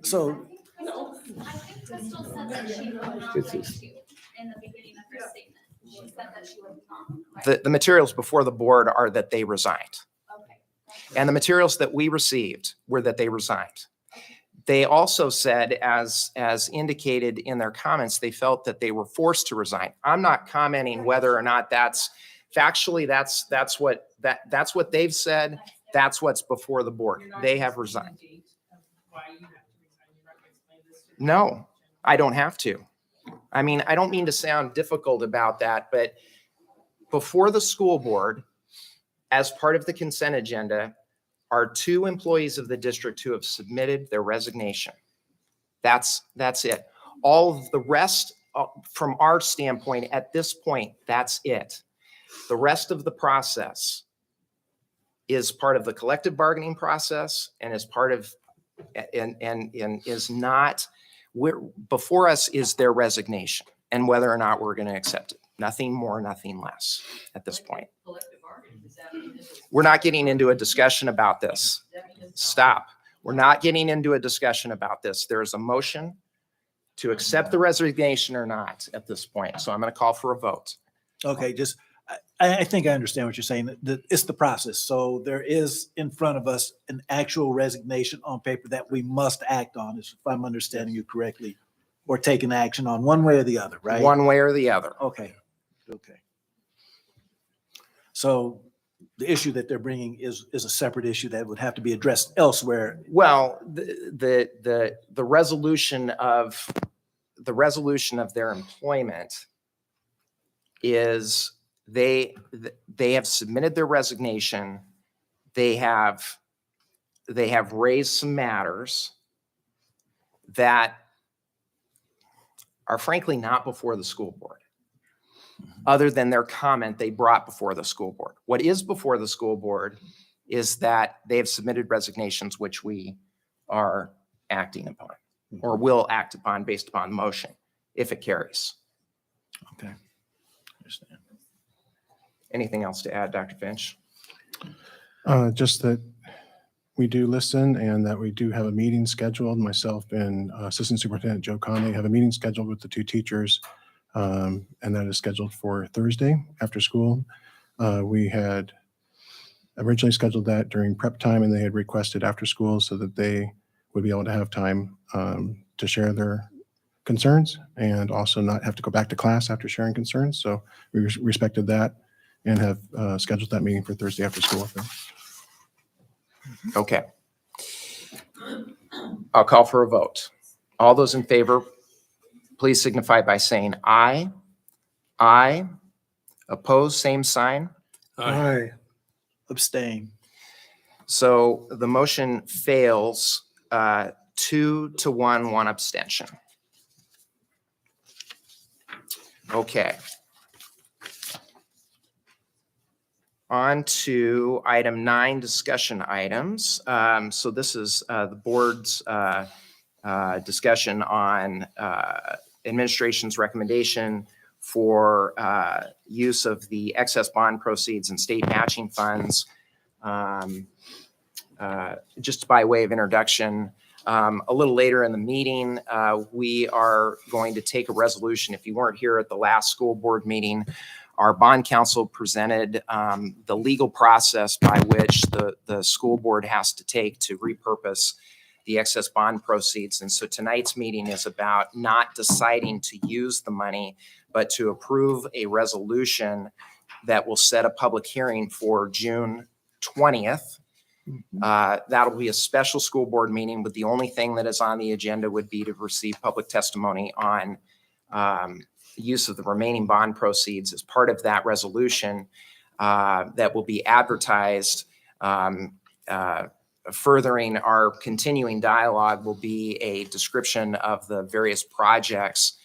So No, I think Crystal said that she would not like to in the beginning of her statement. She said that she would not. The materials before the board are that they resigned. Okay. And the materials that we received were that they resigned. They also said, as indicated in their comments, they felt that they were forced to resign. I'm not commenting whether or not that's factually, that's what they've said. That's what's before the board. They have resigned. No, I don't have to. I mean, I don't mean to sound difficult about that, but before the school board, as part of the consent agenda, are 2 employees of the district who have submitted their resignation. That's it. All of the rest, from our standpoint, at this point, that's it. The rest of the process is part of the collective bargaining process and is part of, and is not, before us is their resignation and whether or not we're going to accept it. Nothing more, nothing less at this point. We're not getting into a discussion about this. Stop. We're not getting into a discussion about this. There is a motion to accept the resignation or not at this point. So I'm going to call for a vote. Okay, just, I think I understand what you're saying. That it's the process. So there is in front of us an actual resignation on paper that we must act on, if I'm understanding you correctly, or taking action on one way or the other, right? One way or the other. Okay, okay. So the issue that they're bringing is a separate issue that would have to be addressed elsewhere. Well, the resolution of their employment is they have submitted their resignation. They have raised some matters that are frankly not before the school board, other than their comment they brought before the school board. What is before the school board is that they have submitted resignations, which we are acting upon or will act upon based upon the motion if it carries. Okay. Understand. Anything else to add, Dr. Finch? Just that we do listen and that we do have a meeting scheduled. Myself and Assistant Superintendent Joe Conley have a meeting scheduled with the 2 teachers, and that is scheduled for Thursday after school. We had originally scheduled that during prep time, and they had requested after school so that they would be able to have time to share their concerns and also not have to go back to class after sharing concerns. So we respected that and have scheduled that meeting for Thursday after school with them. Okay. I'll call for a vote. All those in favor, please signify by saying aye. Aye. Opposed, same sign. Aye. Abstain. So the motion fails 2-1, 1 abstention. Okay. On to item 9, discussion items. So this is the board's discussion on administration's recommendation for use of the excess bond proceeds and state matching funds. Just by way of introduction, a little later in the meeting, we are going to take a resolution. If you weren't here at the last school board meeting, our bond counsel presented the legal process by which the school board has to take to repurpose the excess bond proceeds. And so tonight's meeting is about not deciding to use the money, but to approve a resolution that will set a public hearing for June 20th. That'll be a special school board meeting, but the only thing that is on the agenda would be to receive public testimony on use of the remaining bond proceeds. As part of that resolution that will be advertised. Furthering our continuing dialogue will be a description of the various projects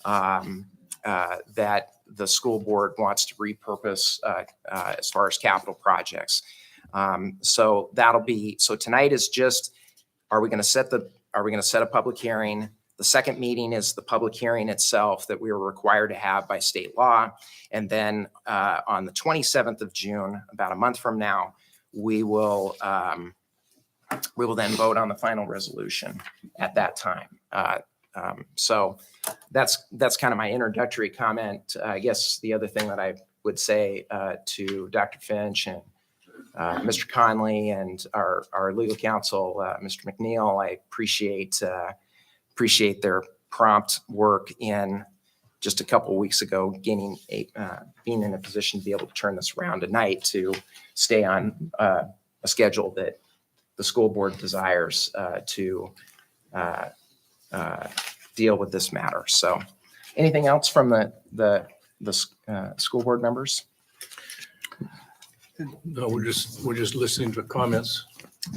that the school board wants to repurpose as far as capital projects. So tonight is just, are we going to set a public hearing? The second meeting is the public hearing itself that we are required to have by state law. And then on the 27th of June, about a month from now, we will then vote on the final resolution at that time. So that's kind of my introductory comment. I guess the other thing that I would say to Dr. Finch and Mr. Conley and our legal counsel, Mr. McNeil, I appreciate their prompt work in just a couple weeks ago, being in a position to be able to turn this around tonight to stay on a schedule that the school board desires to deal with this matter. So anything else from the school board members? No, we're just listening to comments.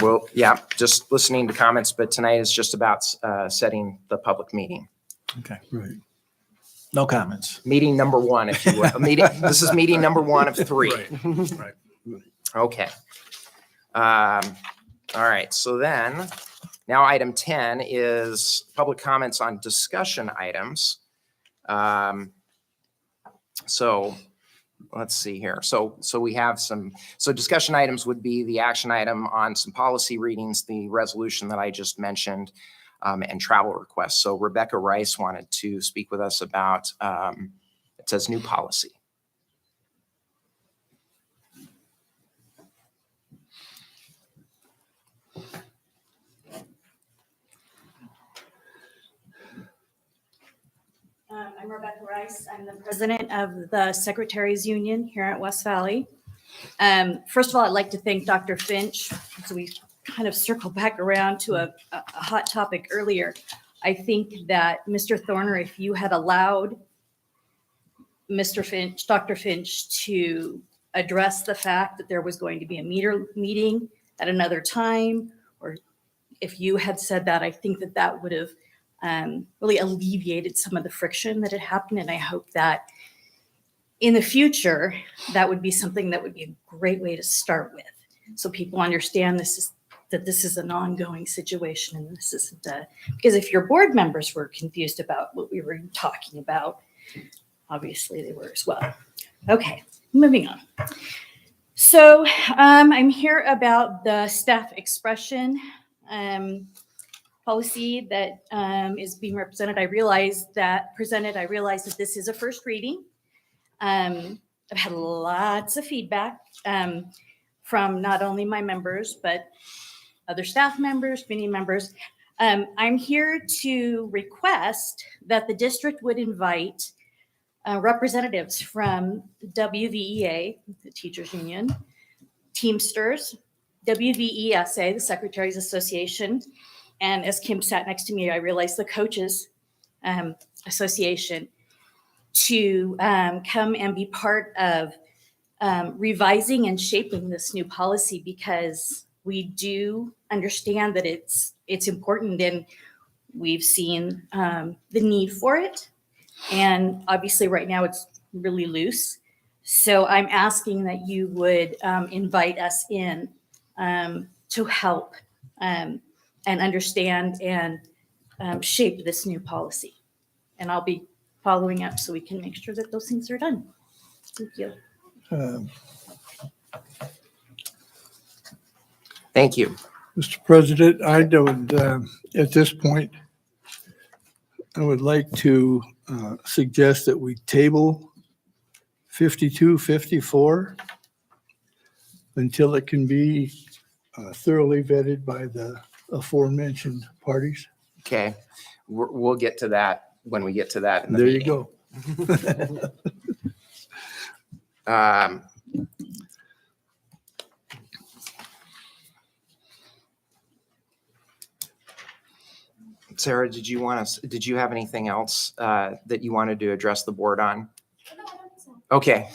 Well, yeah, just listening to comments, but tonight is just about setting the public meeting. Okay. Right. No comments. Meeting number one, if you will. This is meeting number one of 3. Right. Okay. All right. So then, now item 10 is public comments on discussion items. So let's see here. So we have so discussion items would be the action item on some policy readings, the resolution that I just mentioned, and travel requests. So Rebecca Rice wanted to speak with us about, it says new policy. I'm Rebecca Rice. I'm the president of the Secretaries Union here at West Valley. First of all, I'd like to thank Dr. Finch. So we kind of circle back around to a hot topic earlier. I think that Mr. Thorner, if you had allowed Mr. Finch, Dr. Finch, to address the fact that there was going to be a meeting at another time, or if you had said that, I think that that would have really alleviated some of the friction that had happened. And I hope that in the future, that would be something that would be a great way to start with. So people understand that this is an ongoing situation, and this isn't because if your board members were confused about what we were talking about, obviously they were as well. Okay, moving on. So I'm here about the staff expression policy that is being represented. I realize that this is a first reading. I've had lots of feedback from not only my members, but other staff members, community members. I'm here to request that the district would invite representatives from WVEA, the teachers union, Teamsters, WVESA, the Secretaries Association, and as Kim sat next to me, I realized the Coaches Association, to come and be part of revising and shaping this new policy, because we do understand that it's important, and we've seen the need for it. And obviously right now it's really loose. So I'm asking that you would invite us in to help and understand and shape this new policy. And I'll be following up so we can make sure that those things are done. Thank you. Thank you. Mr. President, I would, at this point, I would like to suggest that we table 5254 until it can be thoroughly vetted by the aforementioned parties. Okay, we'll get to that when we get to that. In the There meeting. you go. Sarah, did you have anything else that you wanted to address the board on? Okay,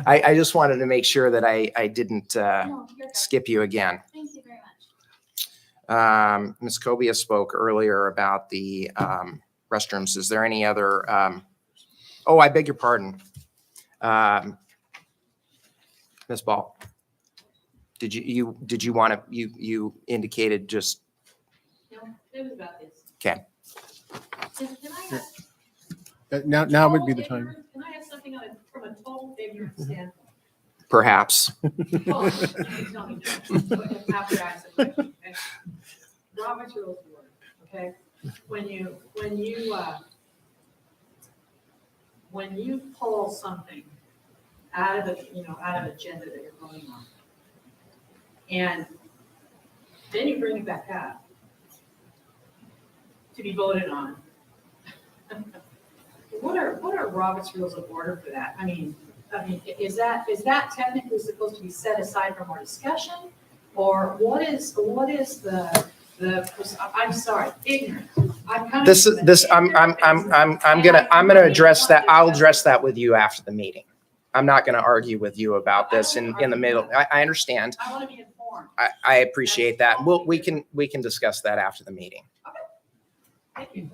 I just wanted to make sure that I didn't skip you again. Thank you very much. Ms. Cobia spoke earlier about the restrooms. Is there any other? Oh, I beg your pardon. Ms. Ball, did you want to, you indicated just, No, it was about this. okay. Can I ask? Now would be the time. Can I have something from a total ignorant standpoint? Perhaps. Oh, you can tell me no. After I ask the question, okay? Robert's Rules of Order, okay? When you pull something out of agenda that you're voting on, and then you bring it back up to be voted on, what are Robert's rules of order for that? I mean, is that technically supposed to be set aside for more discussion? Or what is the, I'm sorry, ignorant. I'm gonna address that. I'll address that with you after the meeting. I'm not gonna argue with you about this in the middle. I understand. I want to be informed. I appreciate that. We can discuss that after the meeting. Thank you.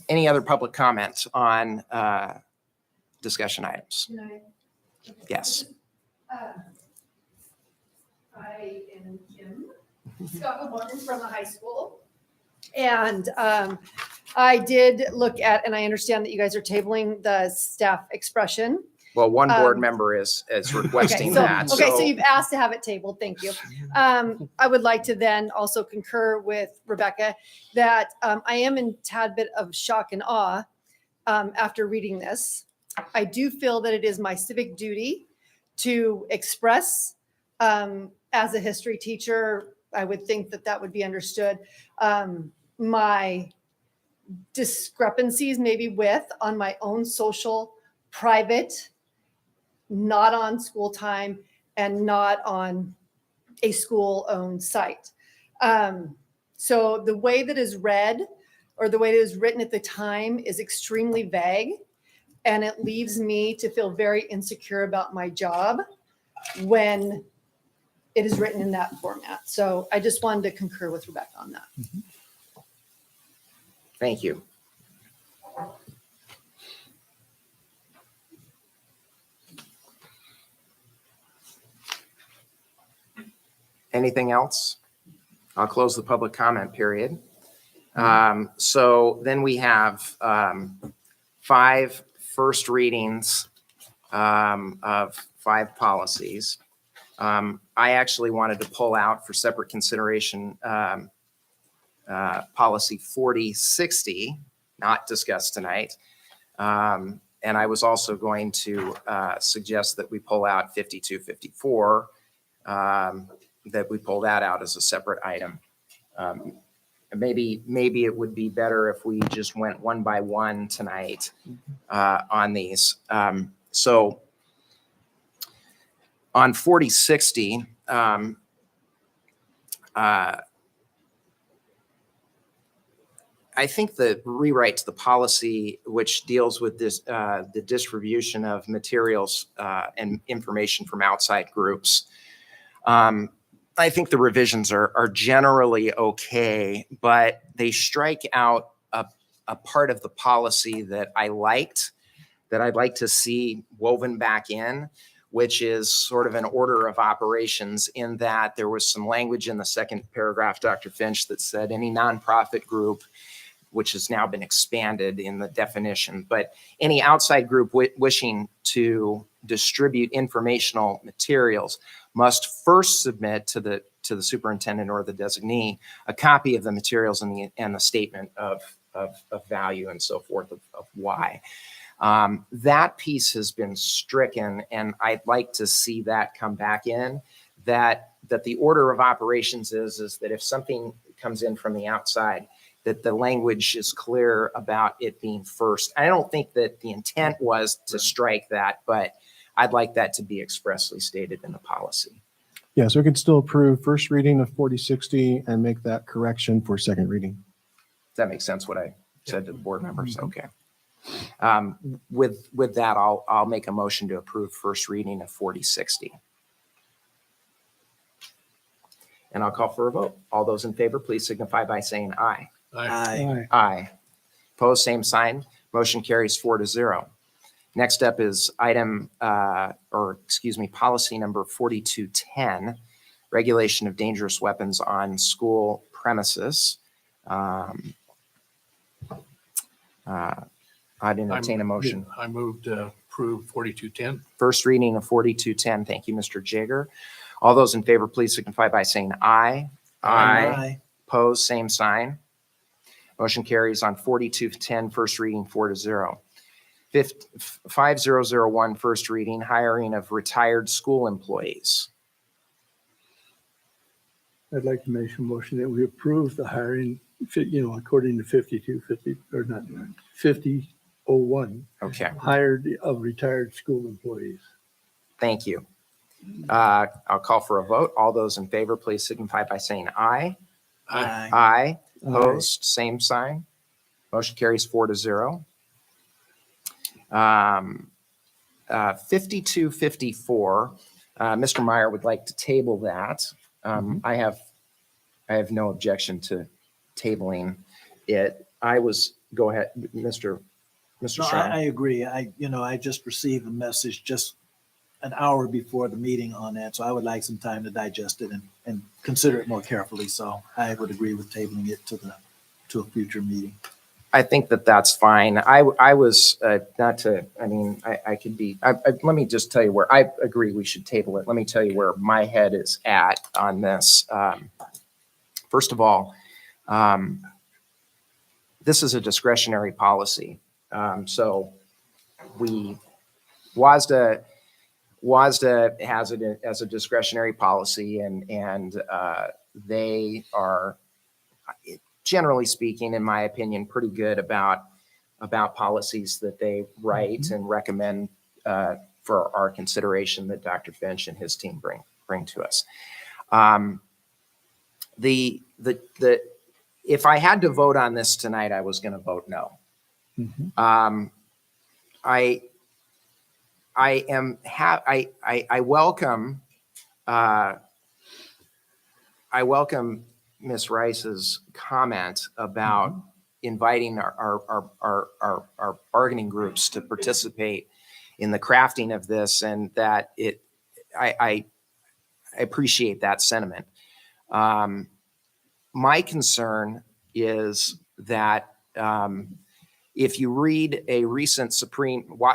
Any other public comments on discussion items? Yes. I am Kim Scott Martin from the high school. And I did look at, and I understand that you guys are tabling the staff expression. Well, one board member is requesting that. Okay, so you've asked to have it tabled. Thank you. I would like to then also concur with Rebecca that I am in a tad bit of shock and awe after reading this. I do feel that it is my civic duty to express, as a history teacher, I would think that that would be understood, my discrepancies maybe with on my own social, private, not on school time and not on a school-owned site. So the way that is read or the way that is written at the time is extremely vague, and it leaves me to feel very insecure about my job when it is written in that format. So I just wanted to concur with Rebecca on that. Thank you. Anything else? I'll close the public comment period. So then we have 5 first readings of 5 policies. I actually wanted to pull out for separate consideration policy 4060, not discussed tonight. And I was also going to suggest that we pull out 5254, that we pull that out as a separate item. Maybe it would be better if we just went one by one tonight on these. So on 4060, I think the rewrite to the policy, which deals with this, the distribution of materials and information from outside groups, I think the revisions are generally okay, but they strike out a part of the policy that I liked, that I'd like to see woven back in, which is sort of an order of operations, in that there was some language in the second paragraph, Dr. Finch, that said any nonprofit group, which has now been expanded in the definition, but any outside group wishing to distribute informational materials must first submit to the superintendent or the designee a copy of the materials and the statement of value and so forth of why. That piece has been stricken, and I'd like to see that come back in, that the order of operations is that if something comes in from the outside, that the language is clear about it being first. I don't think that the intent was to strike that, but I'd like that to be expressly stated in the policy. Yeah, so we could still approve first reading of 4060 and make that correction for second reading. Does that make sense what I said to the board members? Okay. With that, I'll make a motion to approve first reading of 4060. And I'll call for a vote. All those in favor, please signify by saying aye. Aye. Aye. Opposed, same sign. Motion carries 4-0. Next up is policy number 4210, regulation of dangerous weapons on school premises. I'd entertain a motion. I moved to approve 4210. First reading of 4210. Thank you, Mr. Jager. All those in favor, please signify by saying aye. Aye. Opposed, same sign. Motion carries on 4210, first reading 4-0. 5001, first reading, hiring of retired school employees. I'd like to make a motion that we approve the hiring according to 5250 or not 5001. Okay, Hired of retired school employees. thank you. I'll call for a vote. All those in favor, please signify by saying aye. Aye. Aye. Opposed, same sign. Motion carries 4-0. 5254, Mr. Meyer would like to table that. I have no objection to tabling it. Go ahead, Mr. No, Strong. I agree. I just received a message just an hour before the meeting on that, so I would like some time to digest it and consider it more carefully. So I would agree with tabling it to a future meeting. I think that that's fine. I was not to, I mean, I could be, let me just tell you where I agree we should table it. Let me tell you where my head is at on this. First of all, this is a discretionary policy. So WVSD has it as a discretionary policy, and they are, generally speaking, in my opinion, pretty good about policies that they write and recommend for our consideration that Dr. Finch and his team bring to us. If I had to vote on this tonight, I was going to vote no. I welcome Ms. Rice's comment about inviting our bargaining groups to participate in the crafting of this, and that I appreciate that sentiment. My concern is that if you read a recent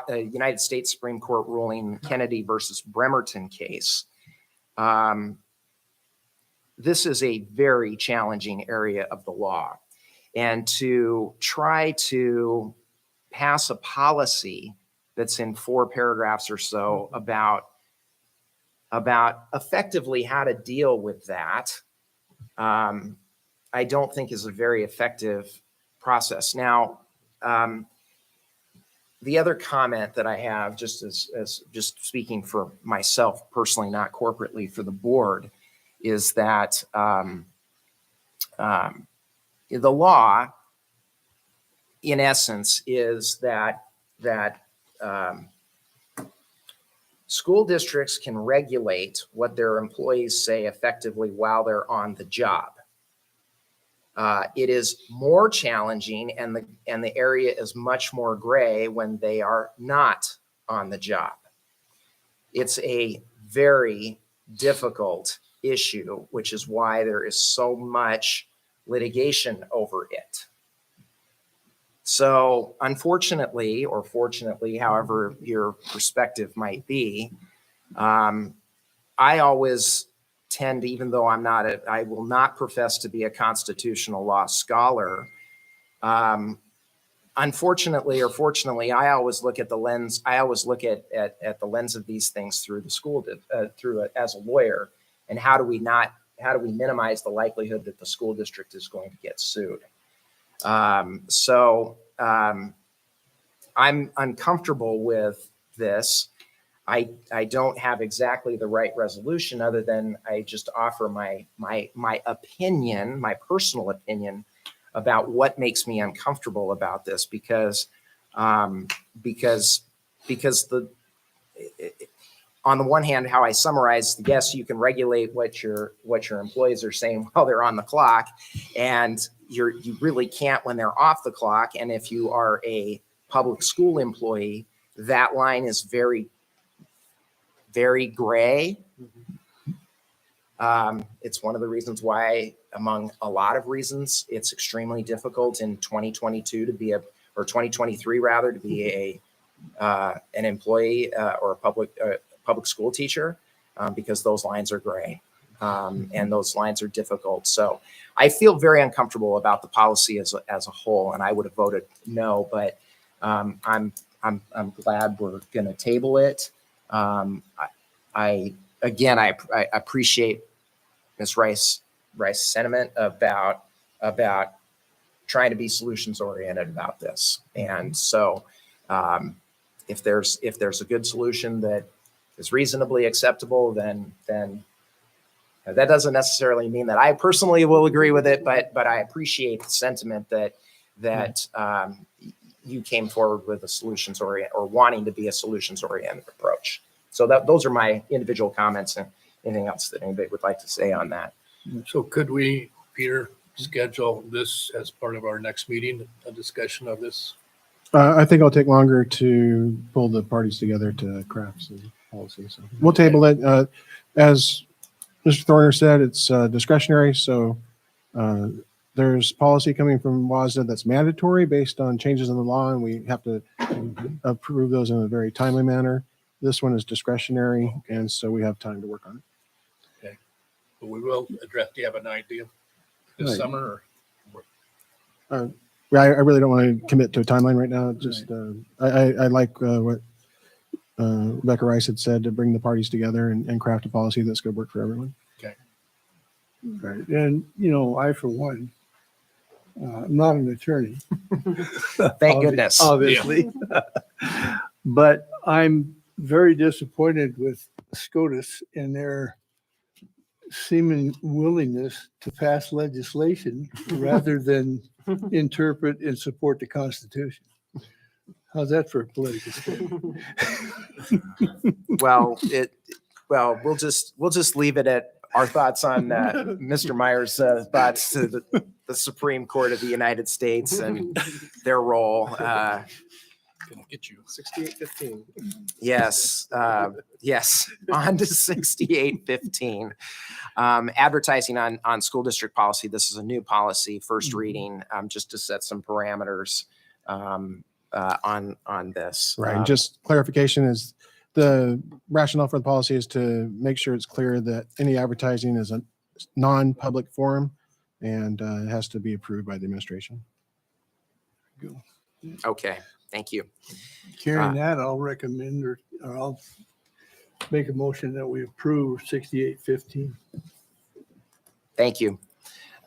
United States Supreme Court ruling, Kennedy versus Bremerton case, this is a very challenging area of the law. And to try to pass a policy that's in 4 paragraphs or so about effectively how to deal with that, I don't think is a very effective process. Now, the other comment that I have, just as just speaking for myself personally, not corporately for the board, is that the law, in essence, is that school districts can regulate what their employees say effectively while they're on the job. It is more challenging, and the area is much more gray when they are not on the job. It's a very difficult issue, which is why there is so much litigation over it. So unfortunately, or fortunately, however your perspective might be, I always tend, even though I will not profess to be a constitutional law scholar. Unfortunately or fortunately, I always look at the lens. I always look at the lens of these things through the school, as a lawyer, and how do we minimize the likelihood that the school district is going to get sued? I'm uncomfortable with this. I don't have exactly the right resolution, other than I just offer my opinion, my personal opinion, about what makes me uncomfortable about this, because on the one hand, how I summarize, yes, you can regulate what your employees are saying while they're on the clock, and you really can't when they're off the clock. And if you are a public school employee, that line is very, very gray. It's one of the reasons why, among a lot of reasons, it's extremely difficult in 2022 to be or 2023 rather, to be an employee or a public school teacher, because those lines are gray, and those lines are difficult. So I feel very uncomfortable about the policy as a whole, and I would have voted no, but I'm glad we're going to table it. I appreciate Ms. Rice's sentiment about trying to be solutions oriented about this. And so if there's a good solution that is reasonably acceptable, then that doesn't necessarily mean that I personally will agree with it, but I appreciate the sentiment that you came forward with a solutions oriented or wanting to be a solutions oriented approach. So those are my individual comments, and anything else that anybody would like to say on that. So could we, Peter, schedule this as part of our next meeting, a discussion of this? I think it'll take longer to pull the parties together to craft some policy. So we'll table it. As Mr. Thorner said, it's discretionary. So there's policy coming from WVSD that's mandatory based on changes in the law, and we have to approve those in a very timely manner. This one is discretionary, and so we have time to work on it. Okay, but we will address. Do you have an idea this Right. summer? I really don't want to commit to a timeline right now. Just I like what Rebecca Rice had said, to bring the parties together and craft a policy that's going to work for everyone. Okay. Right. And, I, for one, I'm not an attorney. Thank goodness. Obviously. But I'm very disappointed with SCOTUS and their seeming willingness to pass legislation rather than interpret and support the Constitution. How's that for a political statement? Well, we'll just leave it at our thoughts on Mr. Meyer's thoughts to the Supreme Court of the United States and their role. Gonna get you 6815. Yes, yes. On to 6815. Advertising on school district policy. This is a new policy, first reading, just to set some parameters on this. Right. Just clarification is the rationale for the policy is to make sure it's clear that any advertising is a non-public forum and it has to be approved by the administration. Okay. Thank you. Carrying that, I'll recommend or I'll make a motion that we approve 6815. Thank you.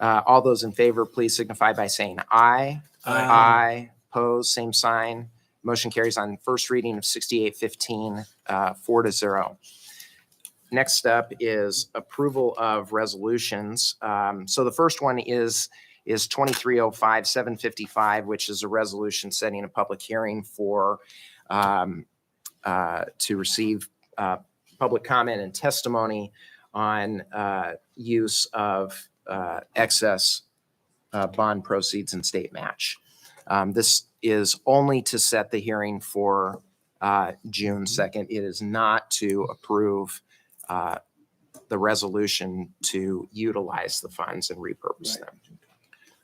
All those in favor, please signify by saying aye. Aye. Opposed, same sign. Motion carries on first reading of 6815, 4-0. Next up is approval of resolutions. So the first one is 2305-755, which is a resolution setting a public hearing for to receive public comment and testimony on use of excess bond proceeds and state match. This is only to set the hearing for June 2nd. It is not to approve the resolution to utilize the funds and repurpose them.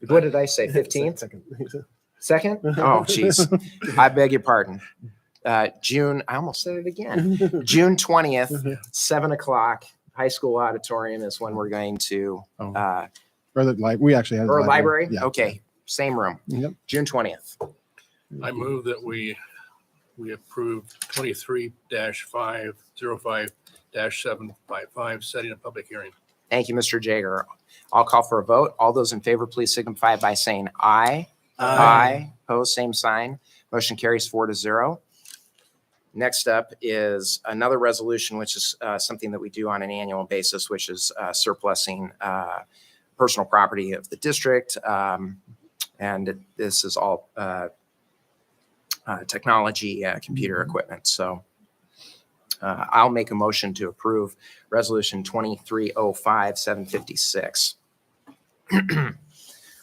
What did I say, 15th? Second? Oh, geez. I beg your pardon. June, I almost said it again. June 20th, 7 o'clock, high school auditorium is when we're going to. Or we actually had. Or library? Yeah. Okay, same room. Yep. June 20th. I move that we approve 23-505-755, setting a public hearing. Thank you, Mr. Jager. I'll call for a vote. All those in favor, please signify by saying aye. Aye. Opposed, same sign. Motion carries 4-0. Next up is another resolution, which is something that we do on an annual basis, which is surplusing personal property of the district. And this is all technology, computer equipment. So I'll make a motion to approve resolution 2305-756.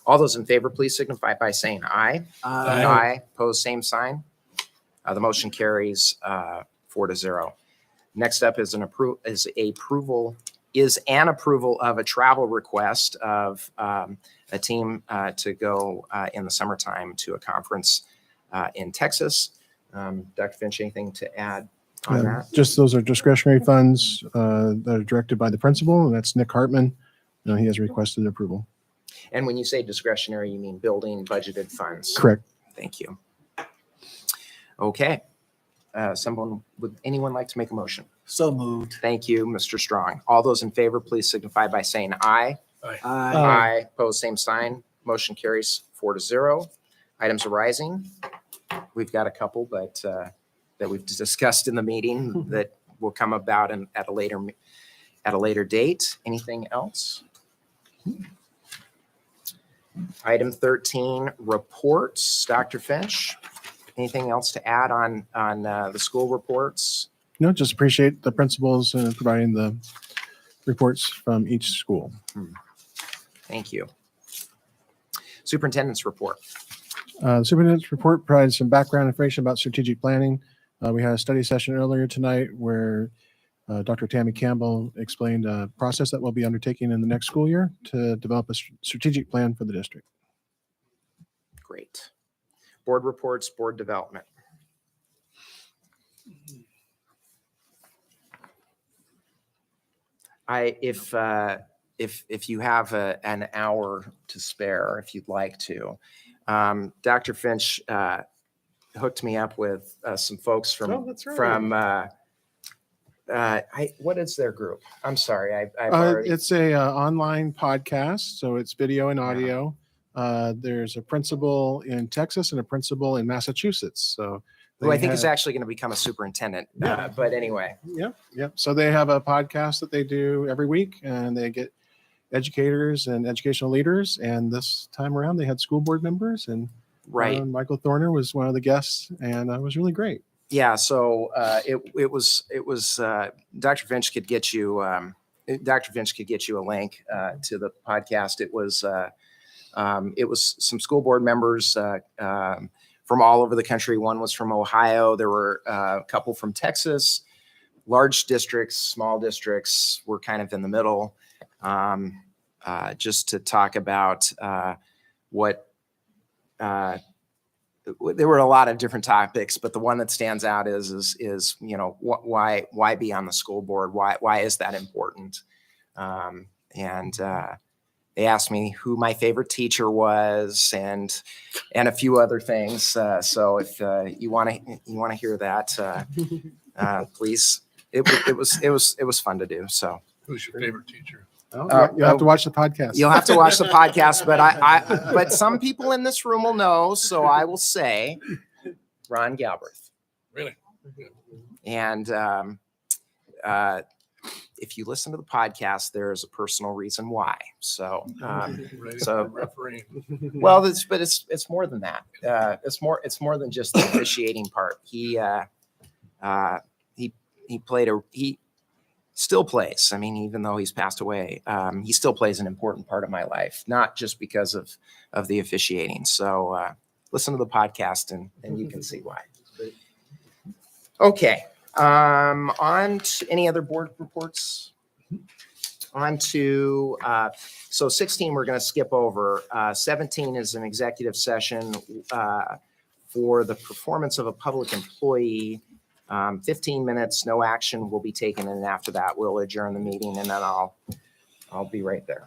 All those in favor, please signify by saying aye. Aye. Opposed, same sign. The motion carries 4-0. Next up is an approval of a travel request of a team to go in the summertime to a conference in Texas. Dr. Finch, anything to add on that? Just those are discretionary funds that are directed by the principal, and that's Nick Hartman. He has requested approval. And when you say discretionary, you mean building budgeted funds? Correct. Thank you. Okay. Would anyone like to make a motion? So moved. Thank you, Mr. Strong. All those in favor, please signify by saying aye. Aye. Aye. Opposed, same sign. Motion carries 4-0. Items arising, we've got a couple, but that we've discussed in the meeting that will come about at a later date. Anything else? Item 13, reports. Dr. Finch, anything else to add on the school reports? No, just appreciate the principals providing the reports from each school. Thank you. Superintendent's report. The superintendent's report provides some background information about strategic planning. We had a study session earlier tonight where Dr. Tammy Campbell explained a process that we'll be undertaking in the next school year to develop a strategic plan for the district. Great. Board reports, board development. If you have an hour to spare, if you'd like to, Dr. Finch hooked me up with some folks from what is their group? I'm sorry, I've already. It's a online podcast, so it's video and audio. There's a principal in Texas and a principal in Massachusetts. So who I think is actually going to become a superintendent. But anyway. Yep. So they have a podcast that they do every week, and they get educators and educational leaders. And this time around, they had school board members, and Michael Thorner was one of the guests, and it was really great. Yeah. So it was Dr. Finch could get you a link to the podcast. It was some school board members from all over the country. One was from Ohio. There were a couple from Texas, large districts, small districts. We're kind of in the middle, just to talk about what there were a lot of different topics, but the one that stands out is why be on the school board? Why is that important? They asked me who my favorite teacher was and a few other things. So if you want to hear that, please. It was fun to do. So who's your favorite teacher? You'll have to watch the podcast. You'll have to watch the podcast, but some people in this room will know. So I will say Ron Galbraith. Really? And if you listen to the podcast, there's a personal reason why. So, well, it's more than that. It's more than just the officiating part. He still plays. I mean, even though he's passed away, he still plays an important part of my life, not just because of the officiating. So listen to the podcast and you can see why. Okay. On to any other board reports? On to, so 16, we're going to skip over. 17 is an executive session for the performance of a public employee. 15 minutes, no action will be taken. And after that, we'll adjourn the meeting and then I'll be right there.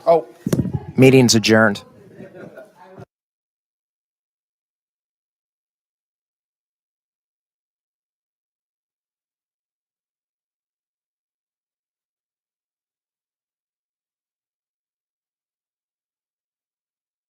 Oh, meeting's adjourned.